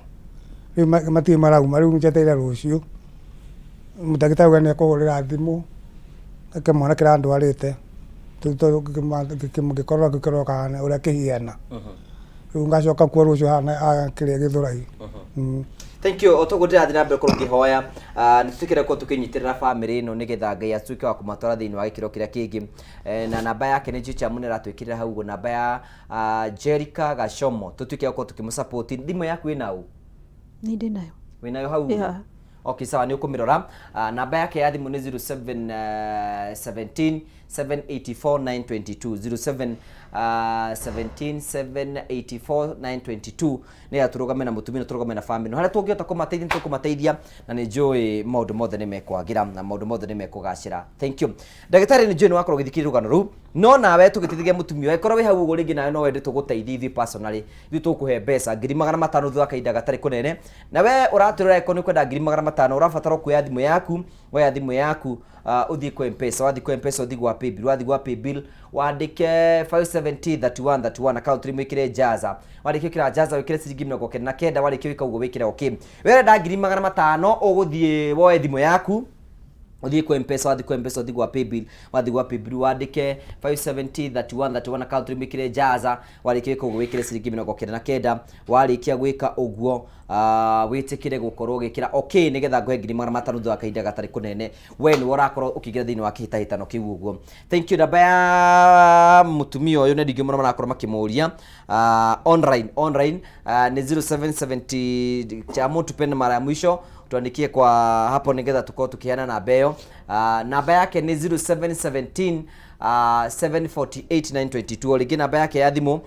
matie marauma riu njeterere rucio ndagitari gani akuhurira thimu akemwana kira ndwarite gikorora kana uria kihiana riu ngacoka kuo rucio hana kiria githurai. Thank you. Otogudira thina mbere korwo ngihoya nitukire ko tukinyitirira family ino nigetha Ngai atuike wa kumatwara thiini wa gikiro kiria kingi na namba yake ni Jicha Munera twikirira hau go namba ya Generica Gashomo tutuike ko tukimusupport. Ndimo yaku inau ni ndinayo winayo hau okay sawa ni ukumirora namba yake ya thimu ni 0717 784922 0717784922 ni aturugame na mutumia turugame na family no haria tungiota kumateithia na ni njui maundu mothe ni mekwagira na maundu mothe ni mekugacira. Thank you ndagitari ni njui wakorwo githikiri rugano ru no nawe tugitithige mutumia ikorwo wi hau uguo ringi nawe no wende tuguteithia ithi personally ithu tukuhe mbeca 500 thutha kainda gatari kunene na we uraturira iko ni kwenda 500 urabatara kuoya thimu yaku woya thimu yaku uthie kwa M-Pesa wathi kwa M-Pesa uthie gwa paybill wathi gwa paybill wandike 5703131 account rimwikire jaza wandike kira jaza wikire ciringi 99 warike wika ugo wikire okay wenda 500 uguthie woye thimu yaku uthie kwa M-Pesa wathi kwa M-Pesa uthie gwa paybill wathi gwa paybill wandike 5703131 account rimwikire jaza warike wika ugo wikire ciringi 99 warikia gwika uguo witikire gukorwo gikira okay nigetha ngohe 500 thutha kainda gatari kunene we ni warakorwo ukigira thiini wa kihitahitano kiu uguo. Thank you namba ya mutumia uyu ndigio muno marakorwo makimuria online ni 0770 cha mtu pende mara ya mwisho tuandikie kwa hapo nigetha tuko tukiana na beyo namba yake ni 0717 748922 origi namba yake ya thimu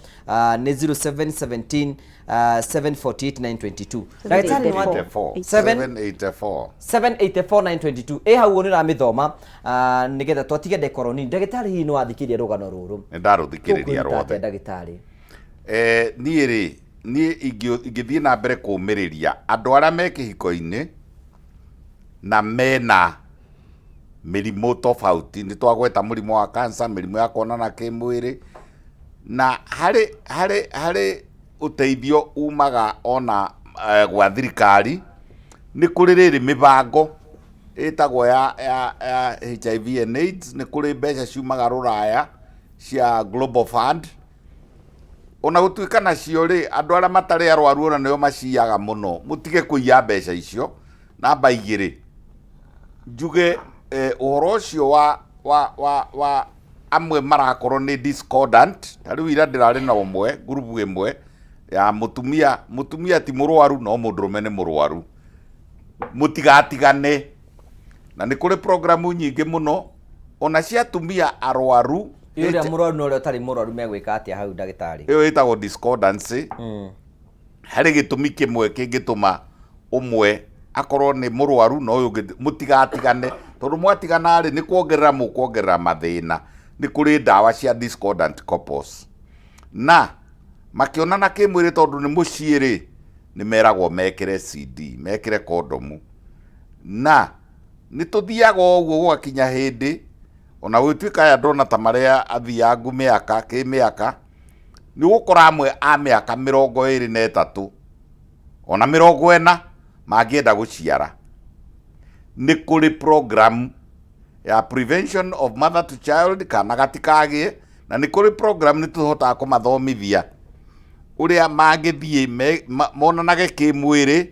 ni 0717 748922 ndagitari 784922 hau ni ramithoma nigetha twatige dekoroni ndagitari hi no athikiria rugano ruru ndaruthikiriria rwothe ndagitari niĩ rĩ ingĩthiĩ na mbere kũmĩrĩria andũ arĩa me kĩhiko-inĩ na mena mĩrimũ tofauti nĩ twagweta mũrimũ wa cancer mĩrimũ ya kuonana kĩmwĩrĩ na harĩ ũteithio umaga ona gwa thirikari nĩ kũrĩ rĩrĩ mĩbango ĩtagwo ya HIV and AIDS nĩ kũrĩ mbeca ciumaga rũraya cia Global Fund ona gutuika nacio ri andu aria matari arwaru ona nio maciaga muno mutige kuiya mbeca icio namba igiri njuge uhoro ucio wa amwe marakorwo ni discordant tariu ira ndirari na umwe group imwe ya mutumia ti murwaru no mundurume ni murwaru mutigatigane na ni kuri programu nyingi muno ona cia atumia arwaru Yule mũrwaru no ũtari mũrwaru megwĩka atĩa hau ndagĩtarĩ? Ĩyo ĩtagwo discordancy. Harĩ gĩtũmi kĩmwe kĩngĩtũma ũmwe akorwo nĩ mũrwaru na ũyũ ũngĩ mũtigatigane, tondũ mwatigana rĩ nĩ kuongerera mũkuongerera mathĩna. Nĩ kũrĩ ndawa cia discordant couples. Na makĩonana kĩmwĩrĩ tondũ nĩ mũciĩ rĩ, nĩ meragwo mekĩre CD, mekĩre kondomu. Na nĩ tũthiaga ũguo gwakinya hĩndĩ, ona gũtuĩka aya ndona ta marĩa athiangu mĩaka kĩmĩaka, nĩ gũkora amwe a mĩaka 23 ona 40 mangĩenda gũciara. Nĩ kũrĩ program ya prevention of mother to child kana gatikagĩe, na nĩ kũrĩ program nĩ tũhotaga kũmathomithia ũrĩa mangĩthiĩ monanage kĩmwĩrĩ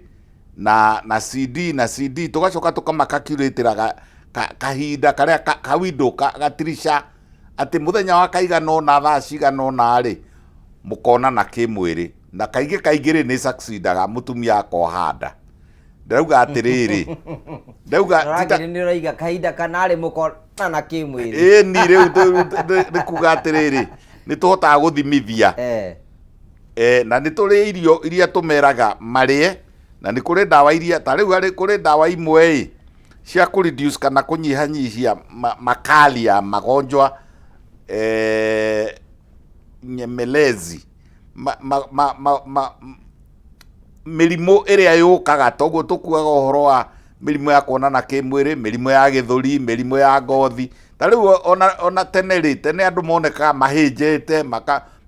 na CD tũgacoka tũkamakacuratĩra kahinda karĩa kawindo gatirisha atĩ mũthenya wa kaigana ũna thaa cigana ũna rĩ mũkonana kĩmwĩrĩ, na kaingĩ rĩ nĩ succeedaga mũtumia akoha nda. Ndauga atĩrĩrĩ, ndauga nĩ ũraiga kahinda kana rĩ mũkonana kĩmwĩrĩ. Ĩni rĩu nĩ kuga atĩrĩrĩ nĩ tũhotaga gũthimithia. Na nĩ tũrĩ irio iria tũmeraga marĩe, na nĩ kũrĩ ndawa iria ta rĩu harĩ kũrĩ ndawa imwe cia kũreduce kana kũnyihanyihia makali ya magonjwa nyemelezi mĩrimũ ĩrĩa yũkaga, toguo tũkuaga ũhoro wa mĩrimũ ya kuonana kĩmwĩrĩ, mĩrimũ ya gĩthũri, mĩrimũ ya ngothi. Ta rĩu ona tene andũ monekaga mahĩnjĩte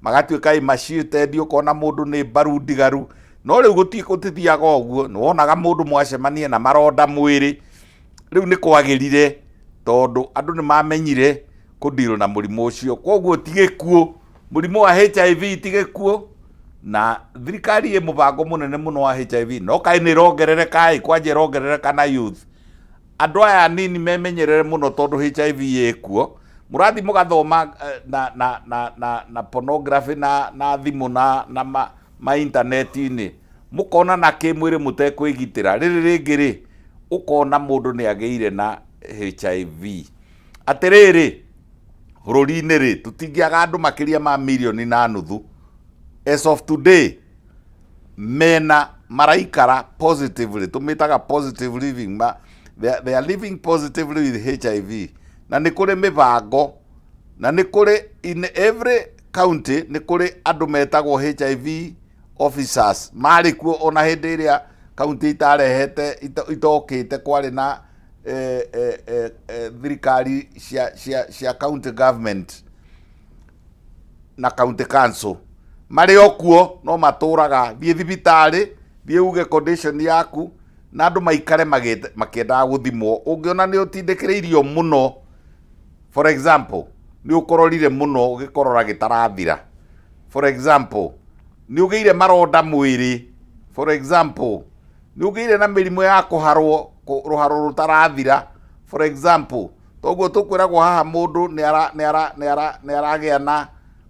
magatuĩka emaciated, ũkona mũndũ nĩ mbaru ndigaru. No rĩu gũtithiaga ũguo, nĩ wonaga mũndũ mwacemania na maronda mwĩrĩ. Rĩu nĩ kwagĩrire tondũ andũ nĩ mamenyire kũdeal na mũrimũ ũcio. Koguo tigĩkuo, mũrimũ wa HIV tigĩkuo, na thirikari ĩ mũbango mũnene mũno wa HIV. No kaĩ nĩ rongerereka, kwanja rongerereka na youth. Andũ aya nini memenyerere mũno tondũ HIV ĩkuo. Mũrathi mũgathoma na pornography na thimũ na internet-inĩ, mũkona na kĩmwĩrĩ mũtekwĩgitĩra. Rĩrĩ rĩngĩ rĩ ũkona mũndũ nĩ agĩire na HIV. Atĩrĩrĩ, bũrũri-inĩ rĩ tũtingĩaga andũ makĩria ma 1.5 million as of today mena maraikara positively, tumitaga positive living, they are living positively with HIV. Na nĩ kũrĩ mĩbango, na nĩ kũrĩ in every county nĩ kũrĩ andũ metagwo HIV officers marĩ kuo ona hĩndĩ ĩrĩa county itarehete itokĩte kwarĩ na thirikari cia county government na county council. Marĩ o kuo no matũraga, thiĩ thibitarĩ, thiĩ uge condition yaku, na andũ maikare makĩendaga gũthimwo. Ũngĩona nĩ ũtindĩkĩrĩirio mũno, for example, nĩ ũkororire mũno ũgĩkorora gĩtarathira, for example, nĩ ũgĩire maronda mwĩrĩ, for example, nĩ ũgĩire na mĩrimũ ya kũharwo rũharo rũtarathira, for example, toguo tũkwĩragwo haha mũndũ nĩ aragĩa na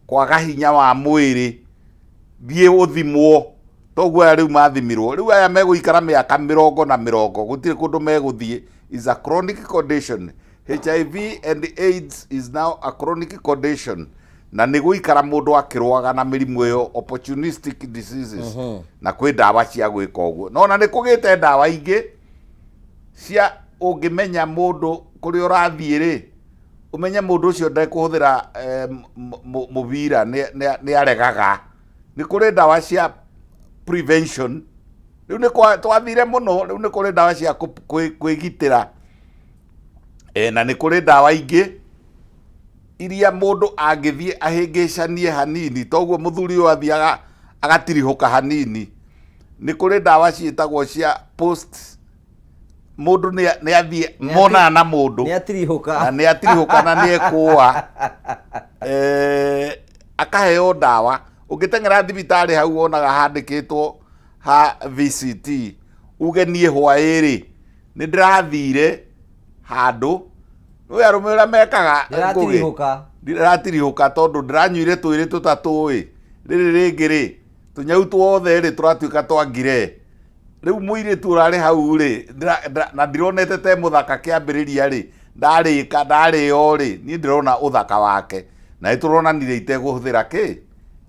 kwaga hinya wa mwĩrĩ, thiĩ ũthimwo. Toguo aya rĩu mathimirwo, rĩu aya megũikara mĩaka 40 gũtirĩ kũndũ megũthiĩ. Is a chronic condition. HIV and AIDS is now a chronic condition. Na nĩ gũikara mũndũ akĩrũaga na mĩrimũ ĩyo, opportunistic diseases. Na kwĩ ndawa cia gwĩka ũguo. No na nĩ kũgĩte ndawa ingĩ cia ũngĩmenya mũndũ kũrĩa ũrathiĩ rĩ, ũmenye mũndũ ũcio ndekũhũthĩra mũbira nĩ aregaga. Nĩ kũrĩ ndawa cia prevention. Rĩu nĩ twathire mũno, rĩu nĩ kũrĩ ndawa cia kwĩgitĩra. Na nĩ kũrĩ ndawa ingĩ iria mũndũ angĩthiĩ ahĩngĩcanie hanini, toguo mũthuri ũyũ athiaga agatirihũka hanini. Nĩ kũrĩ ndawa ciĩtagwo cia post, mũndũ nĩ athiĩ monana na mũndũ nĩ atirihũka na nĩ atirihũka na nĩ ekũa akaheo ndawa. Ũngĩteng'era thibitarĩ hau wonaga handĩkĩtwo ha VCT, uge niĩ hwaĩ-rĩ nĩ ndĩrathire handũ, nĩ arũme ũrĩa mekaga ndĩratirihũka tondũ ndĩranyuire twĩrĩ tũtatũ. Rĩrĩ rĩngĩ rĩ tũnyau tuothe rĩ tũratuĩka twangire. Rĩu mũirĩtu ũrarĩ hau rĩ na ndironete te mũthaka kĩambĩrĩria rĩ, ndarĩka ndarĩo rĩ niĩ ndĩrona ũthaka wake. na ituronanire itegũhũthĩra kĩ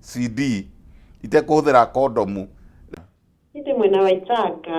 CD itekũhũthĩra kondomu Nĩ mwena wa Ithaka.